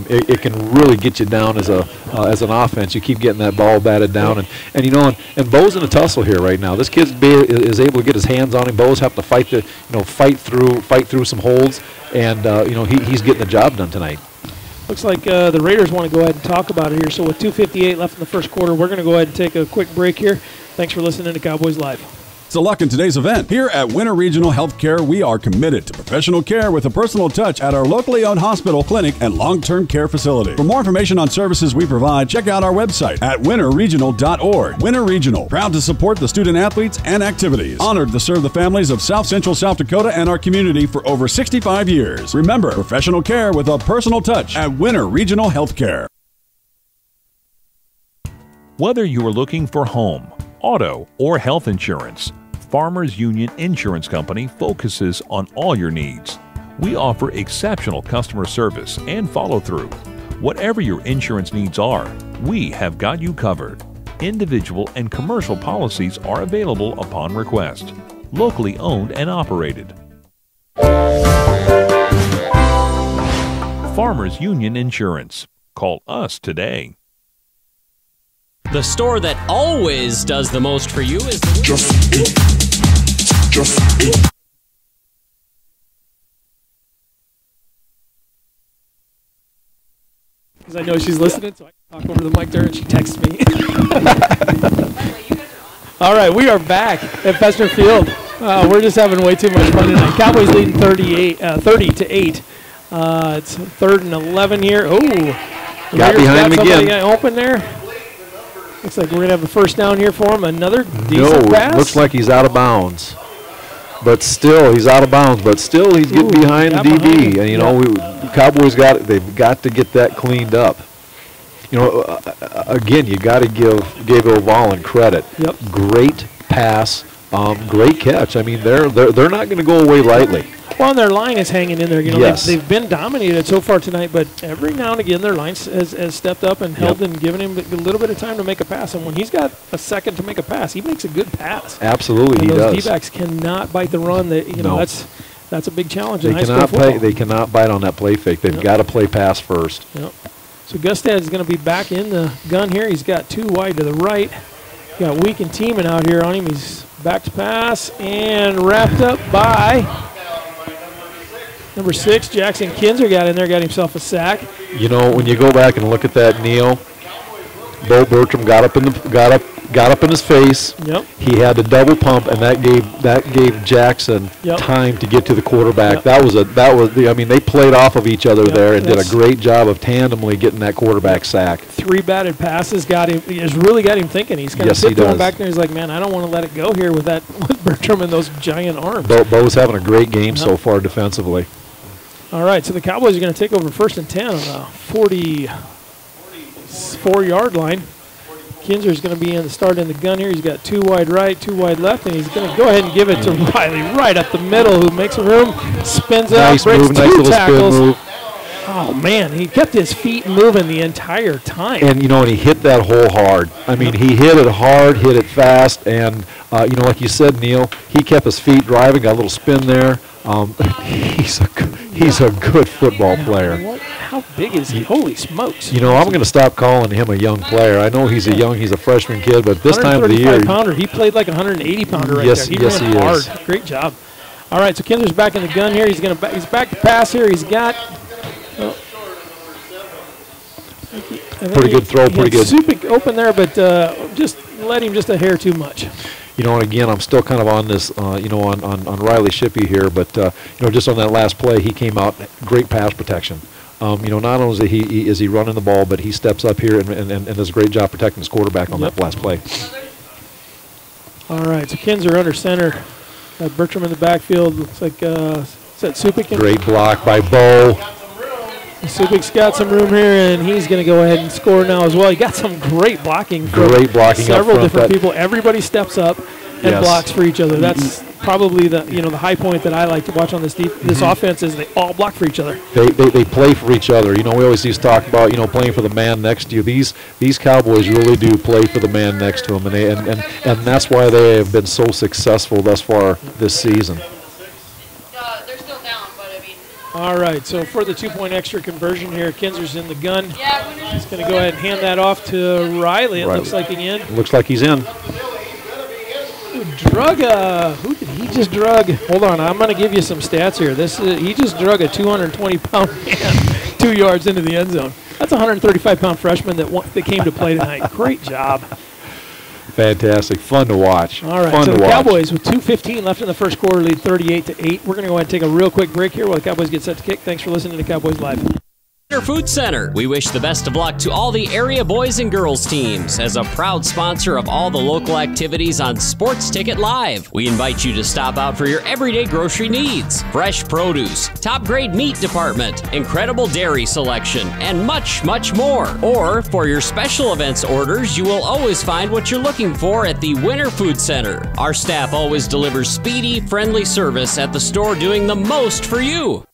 it can really get you down as an offense. You keep getting that ball batted down, and Bo's in a tussle here right now. This kid is able to get his hands on him. Bo's have to fight through some holds, and he's getting the job done tonight. Looks like the Raiders want to go ahead and talk about it here. So with 2:58 left in the first quarter, we're going to go ahead and take a quick break here. Thanks for listening to Cowboys Live. So luck in today's event. Here at Winter Regional Healthcare, we are committed to professional care with a personal touch at our locally owned hospital, clinic, and long-term care facility. For more information on services we provide, check out our website at winterregional.org. Winter Regional, proud to support the student athletes and activities. Honored to serve the families of South Central South Dakota and our community for over 65 years. Remember, professional care with a personal touch at Winter Regional Healthcare. Whether you are looking for home, auto, or health insurance, Farmers Union Insurance Company focuses on all your needs. We offer exceptional customer service and follow-through. Whatever your insurance needs are, we have got you covered. Individual and commercial policies are available upon request. Locally owned and operated. Farmers Union Insurance. Call us today. The store that always does the most for you is Just Eat. Because I know she's listening, so I can talk over the mic to her, and she texts me. All right, we are back at Fester Field. We're just having way too much fun tonight. Cowboys leading 30-8. It's 3rd and 11 here. Oh, got behind him again. Open there. Looks like we're going to have a first down here for him. Another decent pass. Looks like he's out of bounds. But still, he's out of bounds. But still, he's getting behind the DB. And, Cowboys they've got to get that cleaned up. Again, you got to give Gayville Volin credit. Yep. Great pass, great catch. I mean, they're not going to go away lightly. Well, and their line is hanging in there. Yes. They've been dominated so far tonight, but every now and again their line has stepped up and held and given him a little bit of time to make a pass. And when he's got a second to make a pass, he makes a good pass. Absolutely, he does. Those D-backs cannot bite the run. That's a big challenge in high school cannot football. They cannot bite on that play fake. They've got to play pass first. Yep. So Gustad is going to be back in the gun here. He's got 2 wide to the right. Got Week and Teeman out here on him. He's back to pass and wrapped up by number 6, Jackson Kinzer got in there, got himself a sack. When you go back and look at that, Neil, Bo Bertram got up in his face. Yep. He had to double pump, and that gave Jackson time to get to the quarterback. Yep. They played off of each other there and did a great job of tandemly getting that quarterback sack. 3 batted passes has really got him thinking. He's kind of going back there. He's like, man, I don't want to let it go here with Bertram and those giant arms. Bo's having a great game so far defensively. All right, so the Cowboys are going to take over 1st and 10 on the 44-yard line. Kinzer's going to be in the start in the gun here. He's got 2 wide right, 2 wide left, and he's going to go ahead and give it to Riley right up the middle, who makes room, spins out, breaks 2 tackles. Oh, man, he kept his feet moving the entire time. And, he hit that hole hard. I mean, he hit it hard, hit it fast, and, like you said, Neil, he kept his feet driving, got a little spin there. He's a good football player. How big is he? Holy smokes. I'm going to stop calling him a young player. I know he's a freshman kid, but this time of the year. 135-pounder. He played like a 180-pounder right there. He ran hard. Great job. All right, so Kinzer's back in the gun here. He's back to pass here. He's got pretty good throw, pretty good. Super open there, but just let him just a hair too much. And again, I'm still kind of on this, on Riley Shippey here, but, just on that last play, he came out, great pass protection. not only is he running the ball, but he steps up here and does a great job protecting his quarterback on that last play. All right, so Kinzer under center. Bertram in the backfield. Looks like is that Supik? Great block by Bo. Supik's got some room here, and he's going to go ahead and score now as well. He got some great blocking. Great blocking. Several different people. Everybody steps up and blocks for each other. That's probably the the high point that I like to watch on this offense is they all block for each other. They play for each other. We always used to talk about playing for the man next to you. These Cowboys really do play for the man next to them, and that's why they have been so successful thus far this season. They're still down, but I mean. All right, so for the 2-point extra conversion here, Kinzer's in the gun. He's going to go ahead and hand that off to Riley. It looks like again. Looks like he's in. Who did he just drug? Hold on, I'm going to give you some stats here. He just drug a 220-pound man 2 yards into the end zone. That's a 135-pound freshman that came to play tonight. Great job. Fantastic. Fun to watch. All right, so the Cowboys with 2:15 left in the first quarter lead 38-8. We're going to go ahead and take a real quick break here while the Cowboys get set to kick. Thanks for listening to Cowboys Live. Food Center. We wish the best of luck to all the area boys and girls teams. As a proud sponsor of all the local activities on Sports Ticket Live, we invite you to stop out for your everyday grocery needs. Fresh produce, top grade meat department, incredible dairy selection, and much, much more. Or for your special events orders, you will always find what you're looking for at the Winter Food Center. Our staff always delivers speedy, friendly service at the store, doing the most for you.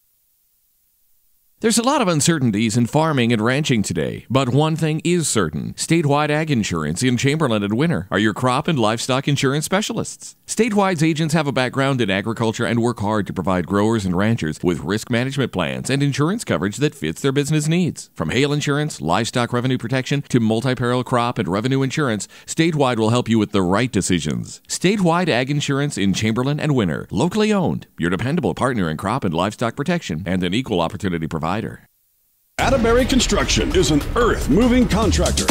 There's a lot of uncertainties in farming and ranching today, but one thing is certain. Statewide Ag Insurance in Chamberlain and Winter are your crop and livestock insurance specialists. Statewide's agents have a background in agriculture and work hard to provide growers and ranchers with risk management plans and insurance coverage that fits their business needs. From hail insurance, livestock revenue protection, to multi-peril crop and revenue insurance, Statewide will help you with the right decisions. Statewide Ag Insurance in Chamberlain and Winter, locally owned, your dependable partner in crop and livestock protection, and an equal opportunity provider. Atterbury Construction is an earth-moving contractor.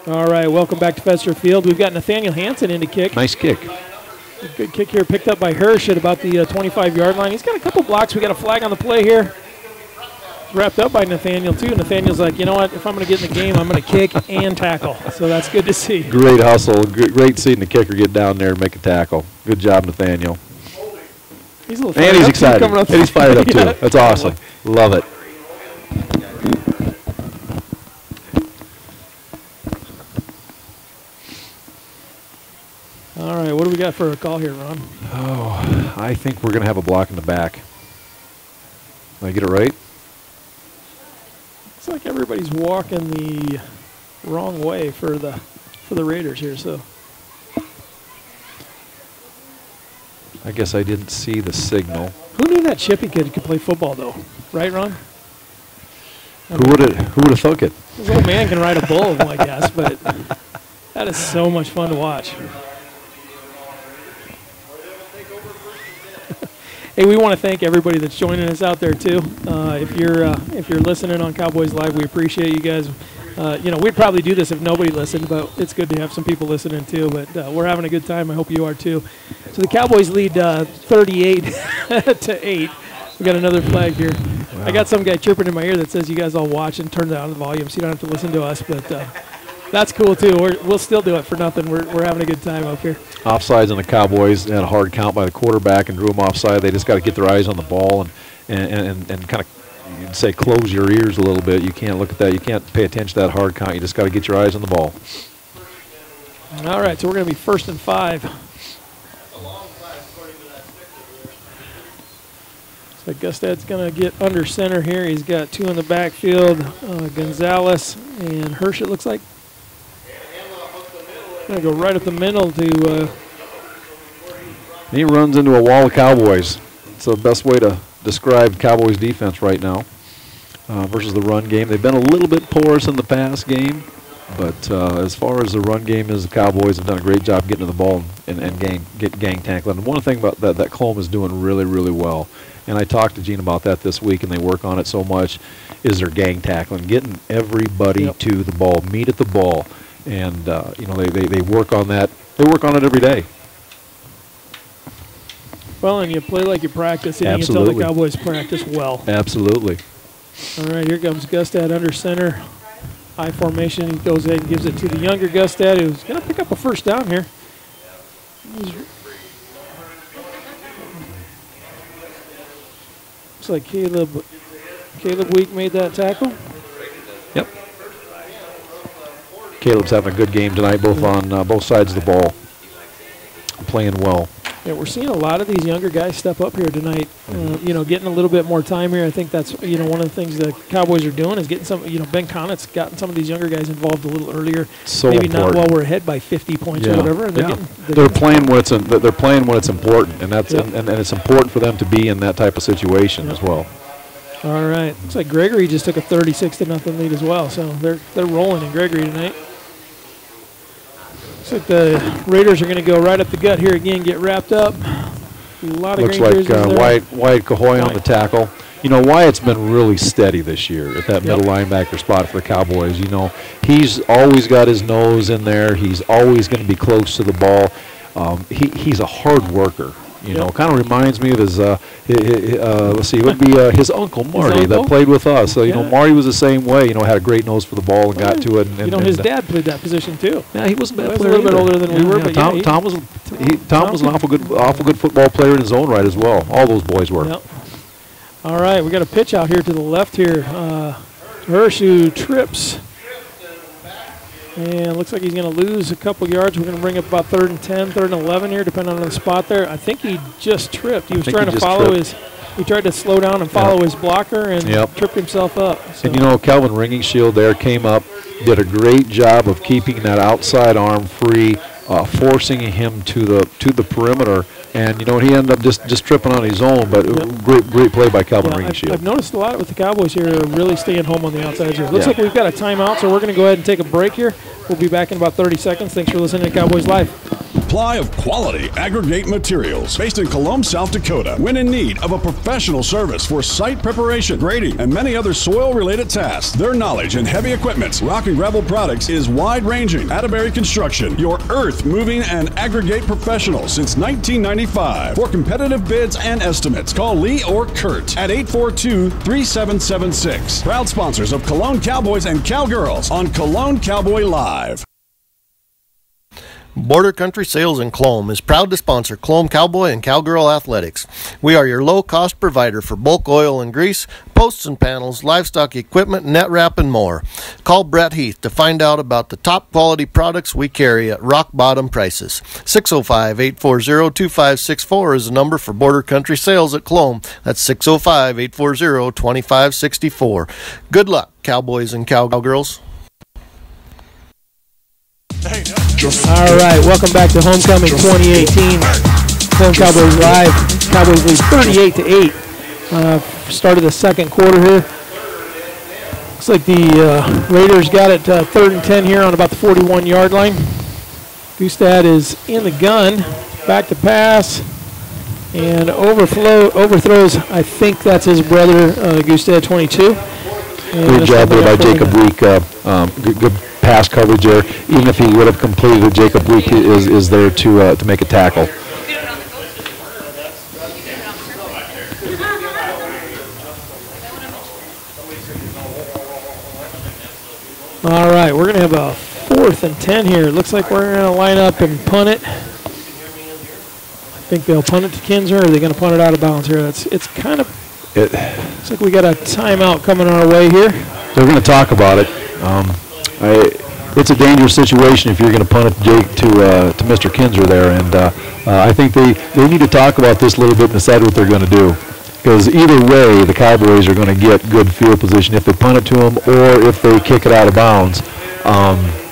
All right, welcome back to Fester Field. We've got Nathaniel Hansen in to kick. Nice kick. A good kick here, picked up by Hirsch at about the 25-yard line. He's got a couple blocks. We got a flag on the play here. Wrapped up by Nathaniel, too. Nathaniel's like, you know what, if I'm going to get in the game, I'm going to kick and tackle. So that's good to see. Great hustle. Great seeing the kicker get down there and make a tackle. Good job, Nathaniel. He's a little and he's excited. And he's fired up, too. That's awesome. Love it. All right, what do we got for a call here, Ron? Oh, I think we're going to have a block in the back. Did I get it right? Looks like everybody's walking the wrong way for the Raiders here, so. I guess I didn't see the signal. Who knew that Chippy kid could play football, though? Right, Ron? Who would have thunk it? This old man can ride a bull, I guess, but that is so much fun to watch. Hey, we want to thank everybody that's joining us out there too. If you're listening on Cowboys Live, we appreciate you guys. We'd probably do this if nobody listened, but it's good to have some people listening too. But we're having a good time. I hope you are too. So the Cowboys lead 38-8. We got another flag here. Wow. I got some guy chirping in my ear that says you guys all watch and turn down the volume so you don't have to listen to us. But that's cool too. We'll still do it for nothing. We're having a good time up here. Offsides on the Cowboys. Had a hard count by the quarterback and drew them offside. They just got to get their eyes on the ball and kind of, you'd say, close your ears a little bit. You can't look at that. You can't pay attention to that hard count. You just got to get your eyes on the ball. All right, so we're going to be 1st and 5. So Gustad's going to get under center here. He's got 2 in the backfield, Gonzalez and Hirsch, it looks like. Going to go right up the middle to... He runs into a wall of Cowboys. It's the best way to describe Cowboys defense right now versus the run game. They've been a little bit porous in the pass game, but as far as the run game is, the Cowboys have done a great job getting to the ball and gang tackling. And one thing about that Colome is doing really, really well, and I talked to Gene about that this week, and they work on it so much, is their gang tackling, getting everybody to the ball, meet at the ball, and they work on that. They work on it every day. Well, and you play like you practice, and you can tell the Cowboys practice well. Absolutely. All right, here comes Gustad under center. High formation. He goes ahead and gives it to the younger Gustad, who's going to pick up a first down here. Looks like Caleb Week made that tackle. Yep. Caleb's having a good game tonight, both on both sides of the ball, playing well. Yeah, we're seeing a lot of these younger guys step up here tonight. You know, getting a little bit more time here. I think that's one of the things the Cowboys are doing is getting some. Ben Connett's gotten some of these younger guys involved a little earlier. So maybe important. not while we're ahead by 50 points or whatever. And they're playing when it's important, and that's and it's important for them to be in that type of situation as well. All right, looks like Gregory just took a 36-0 lead as well. So they're rolling in Gregory tonight. Looks like the Raiders are going to go right up the gut here again, get wrapped up. A lot of looks green like Wyatt Cahoy on the tackle. You know, Wyatt's been really steady this year at that middle linebacker spot for the Cowboys. You know, he's always got his nose in there. He's always going to be close to the ball. He's a hard worker. You know, kind of reminds me of his, let's see, it would be his uncle, Marty, that played with us. So, you know, Marty was the same way, you know, had a great nose for the ball and got to it. And his dad played that position, too. Yeah, he wasn't a bad player. He was a little bit older than we were, but Tom was an awful good football player in his own right as well. All those boys were. Yep. All right, we got a pitch out here to the left here. Hirsch, who trips. And looks like he's going to lose a couple yards. We're going to bring up about 3rd and 10, 3rd and 11 here, depending on the spot there. I think he just tripped. He was trying to follow he tried to slow down and follow his blocker and tripped himself up. So. And, you know, Calvin Ringingshield there came up, did a great job of keeping that outside arm free, forcing him to the perimeter. And, you know, he ended up just tripping on his own, but great play by Calvin Ringingshield. I've noticed a lot with the Cowboys here really staying home on the outside here. Looks like we've got a timeout, so we're going to go ahead and take a break here. We'll be back in about 30 seconds. Thanks for listening to Cowboys Live. Supply of quality aggregate materials based in Colome, South Dakota. When in need of a professional service for site preparation, grading, and many other soil-related tasks, their knowledge in heavy equipment, rock and gravel products is wide-ranging. Atterbury Construction, your earth-moving and aggregate professional since 1995. For competitive bids and estimates, call Lee or Kurt at 842-3776. Proud sponsors of Colome Cowboys and Cowgirls on Colome Cowboy Live. Border Country Sales in Colome is proud to sponsor Colome Cowboy and Cowgirl Athletics. We are your low-cost provider for bulk oil and grease, posts and panels, livestock equipment, net wrap, and more. Call Brett Heath to find out about the top quality products we carry at rock-bottom prices. 605-840-2564 is the number for Border Country Sales at Colome. That's 605-840-2564. Good luck, Cowboys and Cowgirls. All right, welcome back to Homecoming 2018. Colome Cowboys Live. Cowboys lead 38-8. Start of the second quarter here. Looks like the Raiders got it 3rd and 10 here on about the 41-yard line. Gustad is in the gun, back to pass, and overthrows. I think that's his brother, Gustad, 22. Good job there by Jacob Week. Good pass coverage there. Even if he would have completed it, Jacob Week is there to make a tackle. All right, we're going to have a 4th and 10 here. Looks like we're going to line up and punt it. I think they'll punt it to Kinzer, or are they going to punt it out of bounds here? It's kind of. Looks like we got a timeout coming our way here. They're going to talk about it. It's a dangerous situation if you're going to punt it to Mr. Kinzer there, and I think they need to talk about this a little bit and decide what they're going to do. Because either way, the Cowboys are going to get good field position if they punt it to them or if they kick it out of bounds.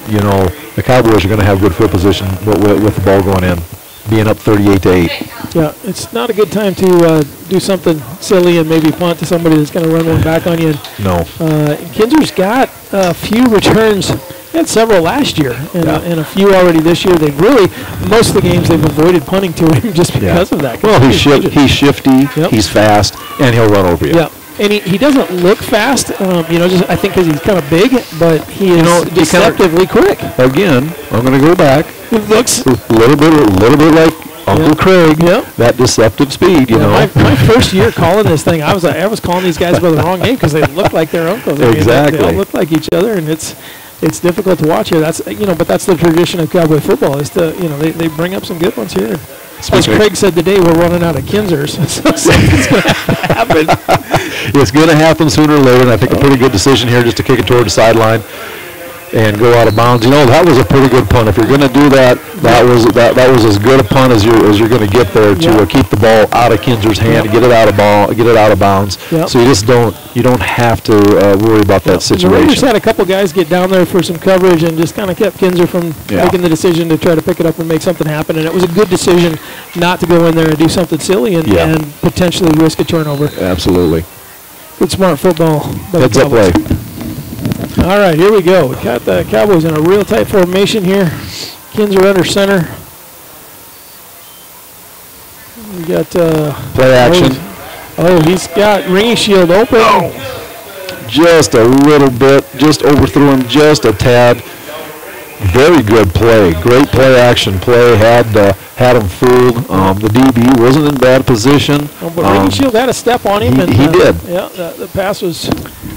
You know, the Cowboys are going to have good field position with the ball going in, being up 38-8. Yeah, it's not a good time to do something silly and maybe punt to somebody that's going to run one back on you. No. Kinzer's got a few returns. They had several last year and a few already this year. They've really, most of the games they've avoided punting to him just because of that. Well, he's shifty, he's fast, and he'll run over you. Yeah, and he doesn't look fast, you know, just I think because he's kind of big, but he is deceptively quick. Again, I'm going to go back. It looks a little bit like Uncle Craig, that deceptive speed, you know. My first year calling this thing, I was calling these guys by the wrong name because they look like their uncles. Exactly. They all look like each other, and it's difficult to watch here. That's but that's the tradition of Cowboy football. Is to they bring up some good ones here. As Craig said today, we're running out of Kinzers, so something's going to happen. It's going to happen sooner or later, and I think a pretty good decision here just to kick it toward the sideline and go out of bounds. You know, that was a pretty good punt. If you're going to do that, that was as good a punt as you're going to get there to keep the ball out of Kinzer's hand, get it out of bounds. So you don't have to worry about that situation. The Raiders had a couple guys get down there for some coverage and just kind of kept Kinzer from making the decision to try to pick it up and make something happen. And it was a good decision not to go in there and do something silly and potentially risk a turnover. Absolutely. Good smart football. Heads up play. All right, here we go. We got the Cowboys in a real tight formation here. Kinzer under center. We got play action. He's got Ringy Shield open. Just a little bit, just overthrew him just a tad. Very good play. Great play action play. Had him fooled. The DB wasn't in bad position. But Ringy Shield had a step on him. He did. Yeah, the pass was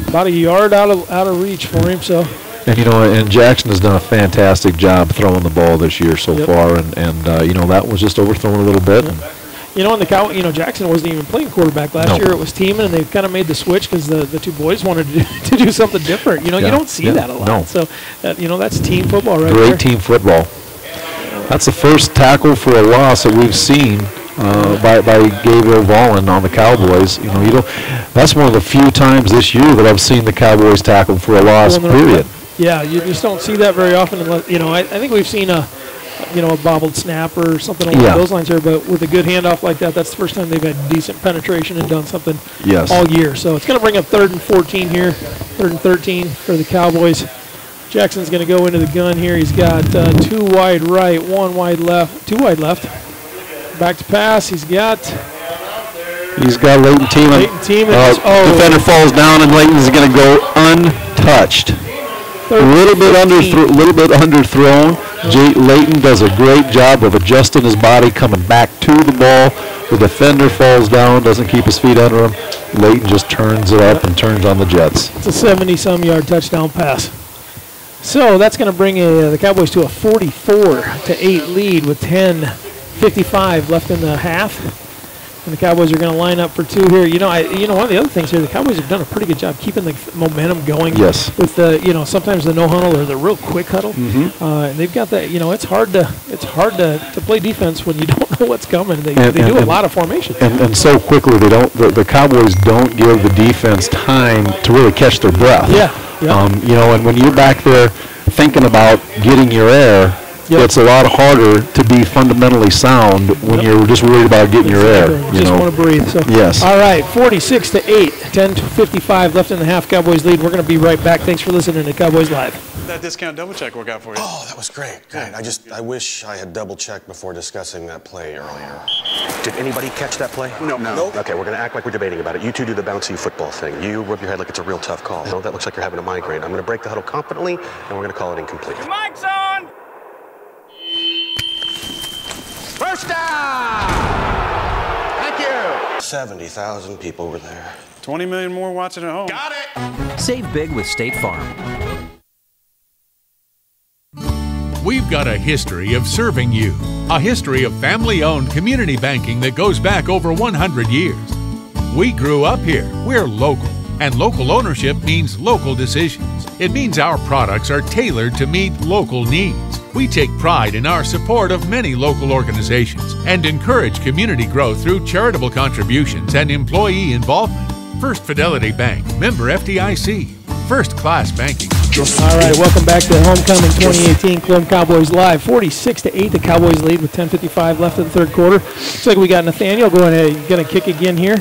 about a yard out of reach for him. So. And and Jackson has done a fantastic job throwing the ball this year so far, and that was just overthrown a little bit. And Jackson wasn't even playing quarterback last year. It was teaming, and they kind of made the switch because the two boys wanted to do something different. You don't see that a lot. No. So, that's team football right there. Great team football. That's the first tackle for a loss that we've seen by Gayville Volin on the Cowboys. That's one of the few times this year that I've seen the Cowboys tackle for a loss. Period. Yeah, you just don't see that very often. Unless, I think we've seen a bobbled snap or something along those lines here, but with a good handoff like that, that's the first time they've had decent penetration and done something all year. So it's going to bring up 3rd and 14 here, 3rd and 13 for the Cowboys. Jackson's going to go into the gun here. He's got 2 wide right, 1 wide left, 2 wide left. Back to pass. He's got Leighton teaming. Defender falls down, and Leighton's going to go untouched. A little bit underthrown. Leighton does a great job of adjusting his body, coming back to the ball. The defender falls down, doesn't keep his feet under him. Leighton just turns it up and turns on the Jets. It's a 70-some yard touchdown pass. So that's going to bring the Cowboys to a 44-8 lead with 10:55 left in the half. And the Cowboys are going to line up for 2 here. One of the other things here, the Cowboys have done a pretty good job keeping the momentum going. Yes. With the, sometimes the no huddle or the real quick huddle. And they've got that. It's hard to play defense when you don't know what's coming. They do a lot of formation. And so quickly the Cowboys don't give the defense time to really catch their breath. And when you're back there thinking about getting your air, it's a lot harder to be fundamentally sound when you're just worried about getting your air. Just want to breathe. So. Yes. All right, 46-8, 10:55 left in the half. Cowboys lead. We're going to be right back. Thanks for listening to Cowboys Live. That discount double check work out for you. Oh, that was great. I wish I had double checked before discussing that play earlier. Did anybody catch that play? No. Okay, we're going to act like we're debating about it. You two do the bouncy football thing. You rub your head like it's a real tough call. No, that looks like you're having a migraine. I'm going to break the huddle confidently, and we're going to call it incomplete. Your mic's on! First down! Thank you! 70,000 people were there. 20 million more watching at home. Got it! Save big with State Farm. We've got a history of serving you, a history of family-owned community banking that goes back over 100 years. We grew up here. We're local. And local ownership means local decisions. It means our products are tailored to meet local needs. We take pride in our support of many local organizations and encourage community growth through charitable contributions and employee involvement. First Fidelity Bank, member FDIC, first-class banking. All right, welcome back to Homecoming 2018 Colome Cowboys Live. 46-8, the Cowboys lead with 10:55 left in the third quarter. Looks like we got Nathaniel going to kick again here.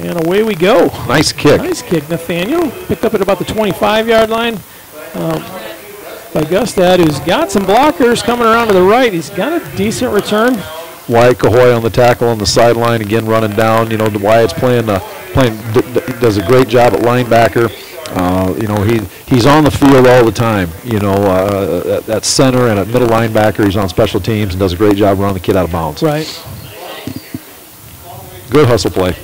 And away we go. Nice kick. Nice kick, Nathaniel. Picked up at about the 25-yard line by Gustad, who's got some blockers coming around to the right. He's got a decent return. Wyatt Cahoy on the tackle on the sideline, again running down. Wyatt's does a great job at linebacker. He's on the field all the time. At center and at middle linebacker, he's on special teams and does a great job running the kid out of bounds. Right. Good hustle play.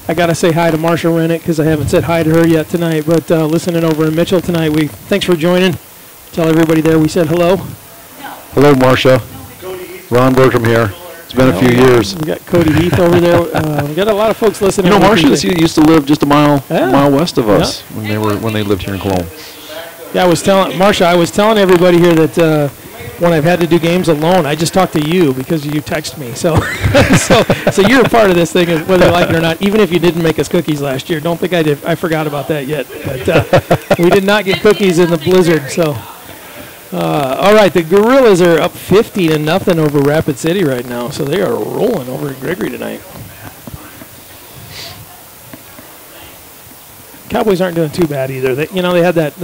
I got to say hi to Marsha Rennick because I haven't said hi to her yet tonight. But listening over in Mitchell tonight, thanks for joining. Tell everybody there we said hello. Hello, Marsha. Ron Bertram here. It's been a few years. We got Cody Heath over there. We got a lot of folks listening. Marsha used to live just a mile west of us when they lived here in Colome. Yeah, I was telling everybody here that when I've had to do games alone, I just talk to you because you text me. So so you're a part of this thing, whether you like it or not. Even if you didn't make us cookies last year, don't think I forgot about that yet. But we did not get cookies in the blizzard. So all right, the Gorillas are up 50-0 over Rapid City right now. So they are rolling over at Gregory tonight. Cowboys aren't doing too bad either. They had that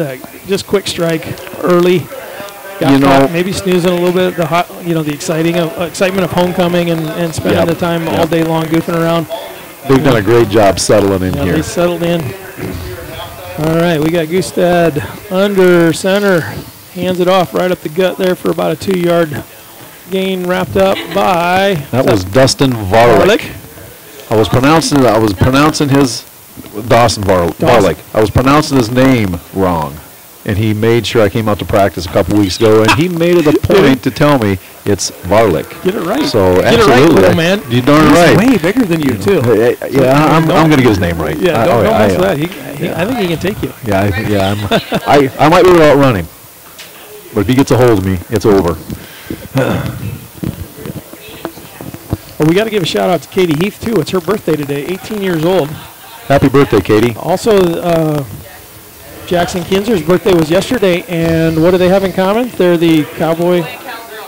just quick strike early. Got caught, maybe snoozing a little bit. The excitement of homecoming and spending the time all day long goofing around. They've done a great job settling in here. They settled in. All right, we got Gustad under center, hands it off right up the gut there for about a 2-yard gain, wrapped up by. That was Dustin Varlick. I was pronouncing his. Dawson Varlick. I was pronouncing his name wrong, and he made sure I came out to practice a couple weeks ago, and he made it a point to tell me it's Varlick. Get it right. So get absolutely, it right, little man. You're darn right. He's way bigger than you too. I'm going to get his name right. Yeah, don't mess with that. I think he can take you. I might be able to outrun him, but if he gets a hold of me, it's over. Well, we got to give a shout out to Katie Heath too. It's her birthday today, 18 years old. Happy birthday, Katie. Also, Jackson Kinzer's birthday was yesterday, and what do they have in common? They're the Cowboy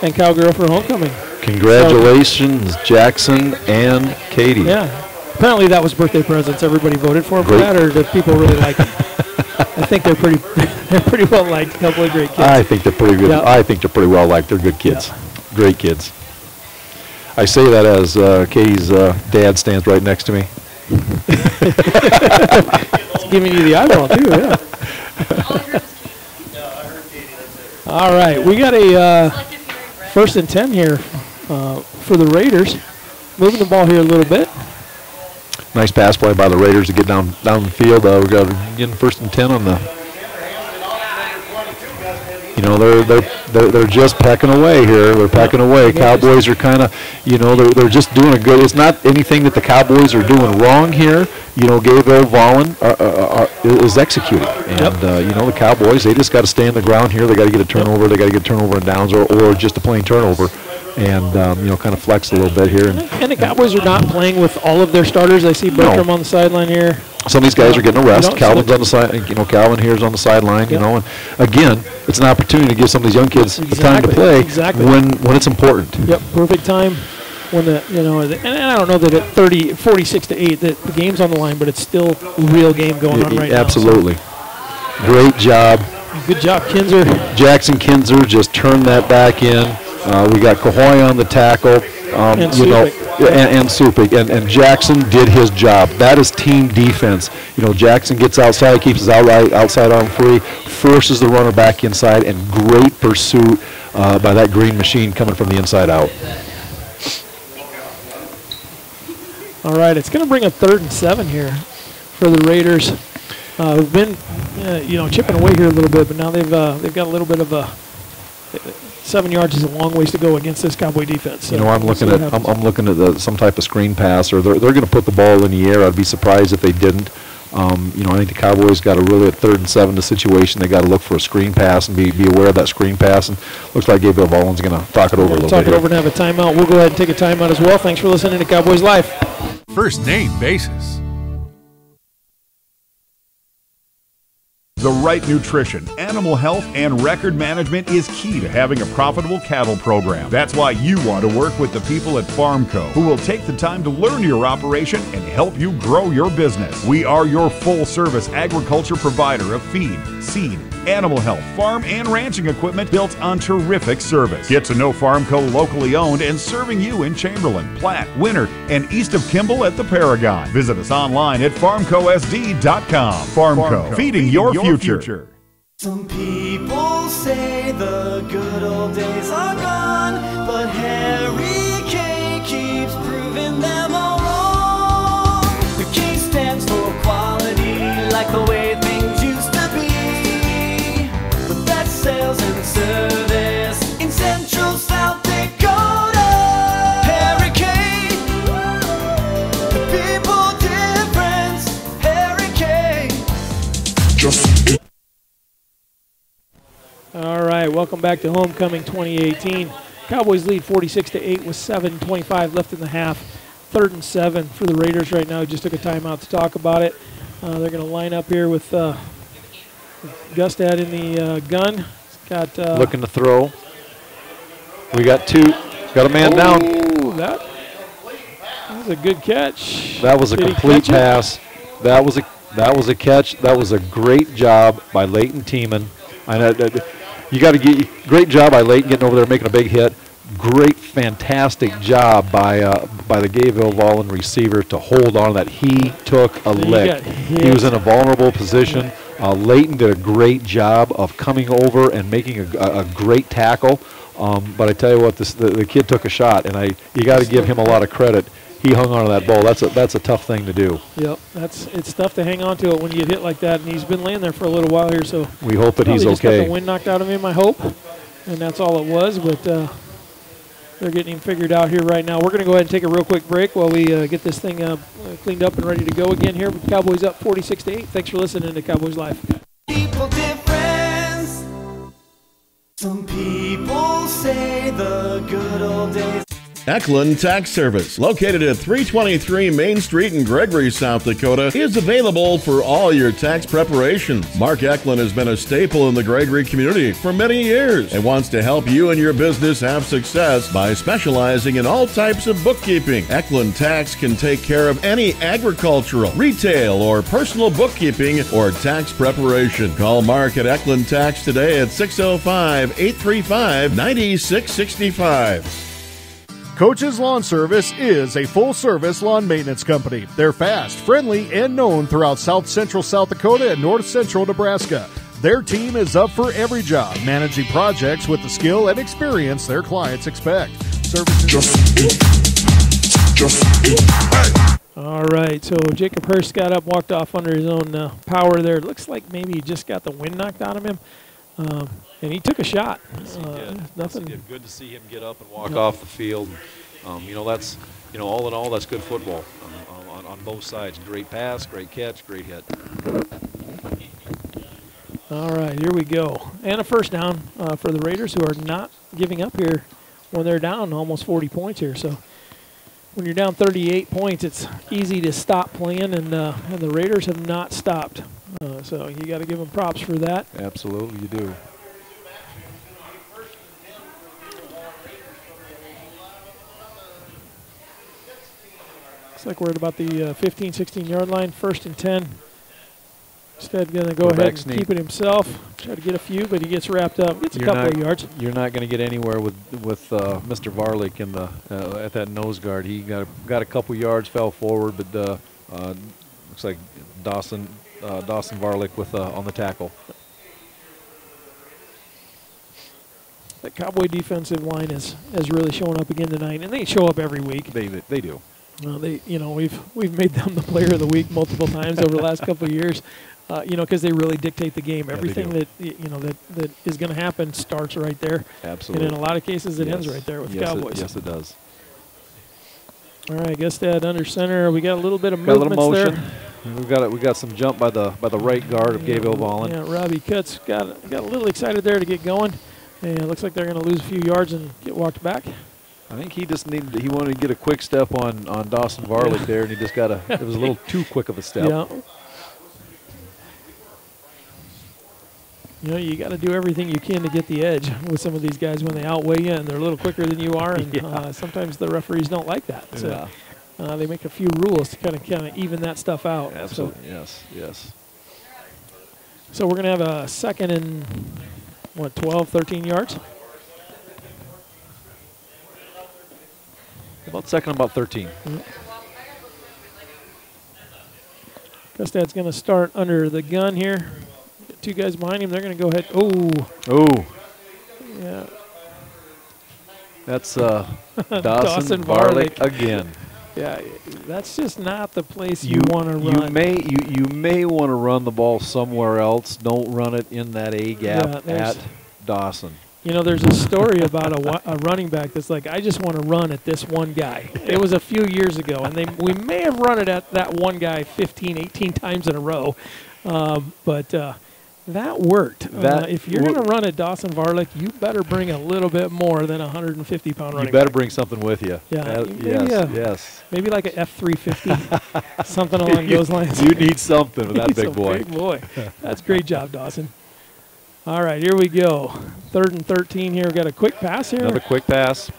and Cowgirl for homecoming. Congratulations, Jackson and Katie. Yeah. Apparently that was birthday presents. Everybody voted for them for that, or do people really like them? I think they're pretty well liked. A couple of great kids. I think they're pretty good. Yep. I think they're pretty well liked. They're good kids. Yep. Great kids. I say that as Katie's dad stands right next to me. It's giving you the eyeball too, yeah. All right, we got a 1st and 10 here for the Raiders. Moving the ball here a little bit. Nice pass play by the Raiders to get down the field. We got again 1st and 10 on the. They're just pecking away here. They're pecking away. Cowboys are kind of, they're just doing a good. It's not anything that the Cowboys are doing wrong here. Gayville, Volin is executing, and the Cowboys, they just got to stay on the ground here. They got to get a turnover. They got to get a turnover and downs, or just a plain turnover, and kind of flex a little bit here. And the Cowboys are not playing with all of their starters. I see Bertram on the sideline here. Some of these guys are getting a rest. Calvin's on the side. Calvin here's on the sideline. And again, it's an opportunity to give some of these young kids time to play when it's important. Yep, perfect time. When and I don't know that at 46-8 that the game's on the line, but it's still a real game going on right absolutely. Now. Absolutely. Great job. Good job, Kinzer. Jackson Kinzer just turned that back in. We got Cahoy on the tackle. And Supik. And Jackson did his job. That is team defense. Jackson gets outside, keeps his outside arm free, forces the runner back inside, and great pursuit by that green machine coming from the inside out. All right, it's going to bring a 3rd and 7 here for the Raiders. Who've been, chipping away here a little bit, but now they've got a little bit of a 7 yards is a long ways to go against this Cowboy defense. So I'm looking at some type of screen pass, or they're going to put the ball in the air. I'd be surprised if they didn't. I think the Cowboys got a really at 3rd and 7 situation. They got to look for a screen pass and be aware of that screen pass. And looks like Gayville Volin's going to talk it over a little bit. Talk it over and have a timeout. We'll go ahead and take a timeout as well. Thanks for listening to Cowboys Live. First name basis. The right nutrition, animal health, and record management is key to having a profitable cattle program. That's why you want to work with the people at FarmCo, who will take the time to learn your operation and help you grow your business. We are your full-service agriculture provider of feed, seed, animal health, farm and ranching equipment built on terrific service. Get to know Farmco, locally owned and serving you in Chamberlain, Platte, Winter, and east of Kimball at the Paragon. Visit us online at farmcosd.com. Farmco, feeding your future. Some people say the good old days are gone, but Harry K keeps proving them all wrong. The K stands for quality, like the way things used to be. The best sales and service in Central South Dakota. Harry K, the people difference. Harry K. All right, welcome back to Homecoming 2018. Cowboys lead 46-8 with 7:25 left in the half. 3rd and 7 for the Raiders right now. Just took a timeout to talk about it. They're going to line up here with Gustad in the gun. He's got looking to throw. We got two. Got a man down. That was a good catch. That was a complete pass. That was a catch. That was a great job by Leighton Tiemann. I know you got to get great job by Leighton getting over there making a big hit. Great, fantastic job by the Gayville Volin receiver to hold on to that. He took a lick. He was in a vulnerable position. Leighton did a great job of coming over and making a great tackle. But I tell you what, the kid took a shot, and you got to give him a lot of credit. He hung on to that ball. That's a tough thing to do. Yep, it's tough to hang on to it when you get hit like that, and he's been laying there for a little while here. So we hope that he's just okay. got the wind knocked out of him, I hope, and that's all it was. But they're getting him figured out here right now. We're going to go ahead and take a real quick break while we get this thing cleaned up and ready to go again here. Cowboys up 46-8. Thanks for listening to Cowboys Live. People difference. Some people say the good old days. Eklund Tax Service, located at 323 Main Street in Gregory, South Dakota, is available for all your tax preparations. Mark Eklund has been a staple in the Gregory community for many years and wants to help you and your business have success by specializing in all types of bookkeeping. Eklund Tax can take care of any agricultural, retail, or personal bookkeeping or tax preparation. Call Mark at Eklund Tax today at 605-835-9665. Coach's Lawn Service is a full-service lawn maintenance company. They're fast, friendly, and known throughout South Central South Dakota and North Central Nebraska. Their team is up for every job, managing projects with the skill and experience their clients expect. All right, so Jacob Hurst got up, walked off under his own power there. It looks like maybe he just got the wind knocked out of him. And he took a shot. Nothing. Good to see him get up and walk off the field. That's all in all, that's good football on both sides. Great pass, great catch, great hit. All right, here we go. And a first down for the Raiders, who are not giving up here when they're down almost 40 points here. So when you're down 38 points, it's easy to stop playing, and the Raiders have not stopped. So you got to give them props for that. Absolutely, you do. Looks like we're at about the 15, 16-yard line, 1st and 10. Instead, going to go ahead and keep it himself. Try to get a few, but he gets wrapped up. Gets a couple of yards. You're not going to get anywhere with Mr. Varlick in the at that nose guard. He got a couple yards, fell forward, but looks like Dawson Varlick with on the tackle. The Cowboy defensive line has really shown up again tonight, and they show up every week. They do. We've made them the player of the week multiple times over the last couple of years. Because they really dictate the game. Everything that is going to happen starts right there. Absolutely. And in a lot of cases, it ends right there with the Cowboys. Yes, it does. All right, Gustad under center. We got a little bit of movement there. We got some jump by the right guard of Gayville Volin. Yeah, Robbie Cutts got a little excited there to get going, and it looks like they're going to lose a few yards and get walked back. I think he wanted to get a quick step on Dawson Varlick there, and he just got it was a little too quick of a step. Yeah. You got to do everything you can to get the edge with some of these guys when they outweigh you and they're a little quicker than you are, and sometimes the referees don't like that. So they make a few rules to kind of even that stuff out. Absolutely, so. Yes. So we're going to have a second and, 12, 13 yards? About second, about 13. Gustad's going to start under the gun here. Got 2 guys behind him. They're going to go ahead. Oh. Yeah. That's Dawson Varlick again. Yeah, that's just not the place you want to run. You may want to run the ball somewhere else. Don't run it in that A gap at Dawson. You know, there's a story about a running back that's like, I just want to run at this one guy. It was a few years ago, and we may have run it at that one guy 15, 18 times in a row, but that worked. If you're going to run at Dawson Varlick, you better bring a little bit more than a 150-pound running You better back. bring something with you. Yeah, yes. Maybe like an F350, something along those lines. You need something with that big boy. Big boy. That's great job, Dawson. All right, here we go. 3rd and 13 here. We've got a quick pass here. Another quick pass.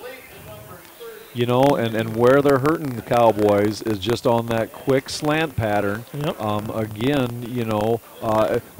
You know, and where they're hurting the Cowboys is just on that quick slant pattern. Yep. Again, you know,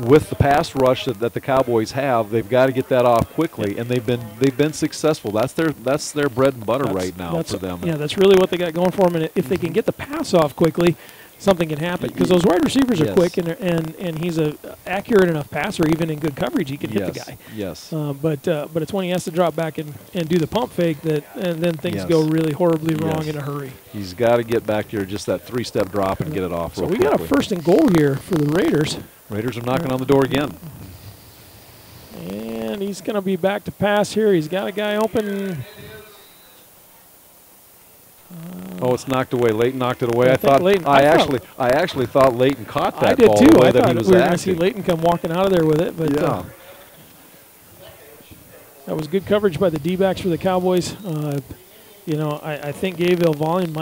with the pass rush that the Cowboys have, they've got to get that off quickly, and they've been successful. That's their bread and butter right now for them. Yeah, that's really what they got going for them. And if they can get the pass off quickly, something can happen, because those wide receivers are quick, and he's a accurate enough passer. Even in good coverage, he can hit the guy. Yes. But it's when he has to drop back and do the pump fake and then things go really horribly wrong in a hurry. He's got to get back here, just that 3-step drop and get it off. So we got a 1st and goal here for the Raiders. Raiders are knocking on the door again. And he's going to be back to pass here. He's got a guy open. Oh, it's knocked away. Leighton knocked it away. Yeah, I actually thought Leighton caught that I did ball too. the way I that thought he was we were going to acting. see Leighton come walking out of there with it, but that was good coverage by the D-backs for the Cowboys. You know, I think Gayville Volin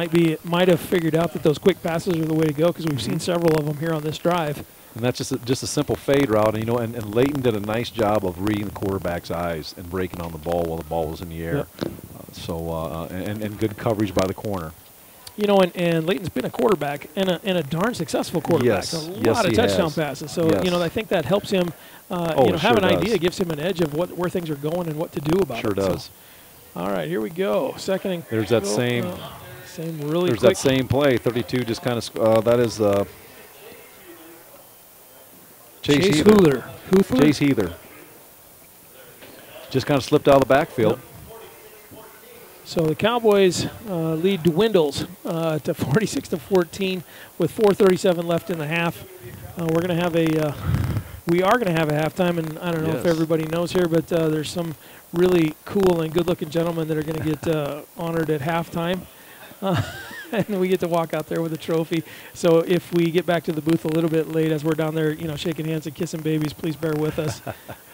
might have figured out that those quick passes are the way to go, because we've seen several of them here on this drive. And that's just a simple fade route, and, you know, and Leighton did a nice job of reading the quarterback's eyes and breaking on the ball while the ball was in the air. Yep. And good coverage by the corner. You know, and Leighton's been a quarterback and a darn successful quarterback. Yes. A lot of touchdown passes. So, you know, I think that helps him, have an idea, gives him an edge of where things are going and what to do about it. Sure does. So, all right, here we go. Second and there's that same really there's quick. that same play. 32 just kind of that is Chase Heather. Chase Heather. Just kind of slipped out of the backfield. Yep. So the Cowboys lead dwindles to 46-14 with 4:37 left in the half. We are going to have a halftime, and I don't know if everybody knows here, but there's some really cool and good-looking gentlemen that are going to get honored at halftime. And we get to walk out there with a trophy. So if we get back to the booth a little bit late as we're down there, you know, shaking hands and kissing babies, please bear with us.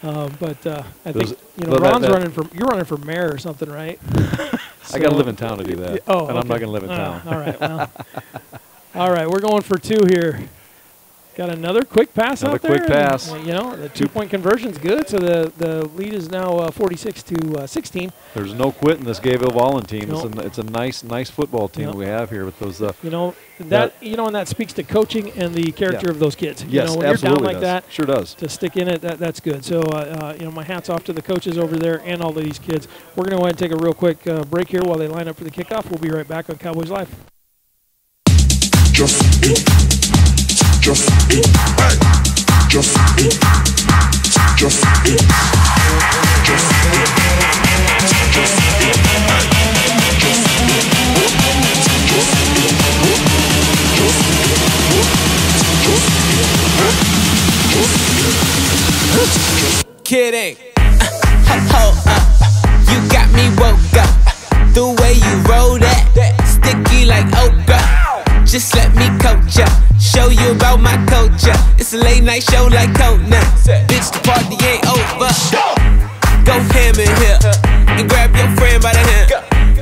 I think, you know, Ron's you're running for mayor or something, right? I got to live in town to do that. Oh, and I'm not going to live in town. All right. Well, all right, we're going for 2 here. Got another quick pass out there. Another quick pass. And, you know, the 2-point conversion's good, so the lead is now 46-16. There's no quitting this Gayville Volin team. Nope. It's a nice football team that we have here with those. You know and that speaks to coaching and the character of those kids. Yes, you know, when absolutely you're down like that, sure does. To stick in it, that's good. So you know, my hat's off to the coaches over there and all of these kids. We're going to go ahead and take a real quick break here while they line up for the kickoff. We'll be right back on Cowboys Live. Kidding. Hold up. You got me woke up. The way you roll that, sticky like okra. Just let me coach ya, show you about my culture. It's a late night show like Conan. Bitch, the party ain't over. Go ham in here and grab your friend by the hand.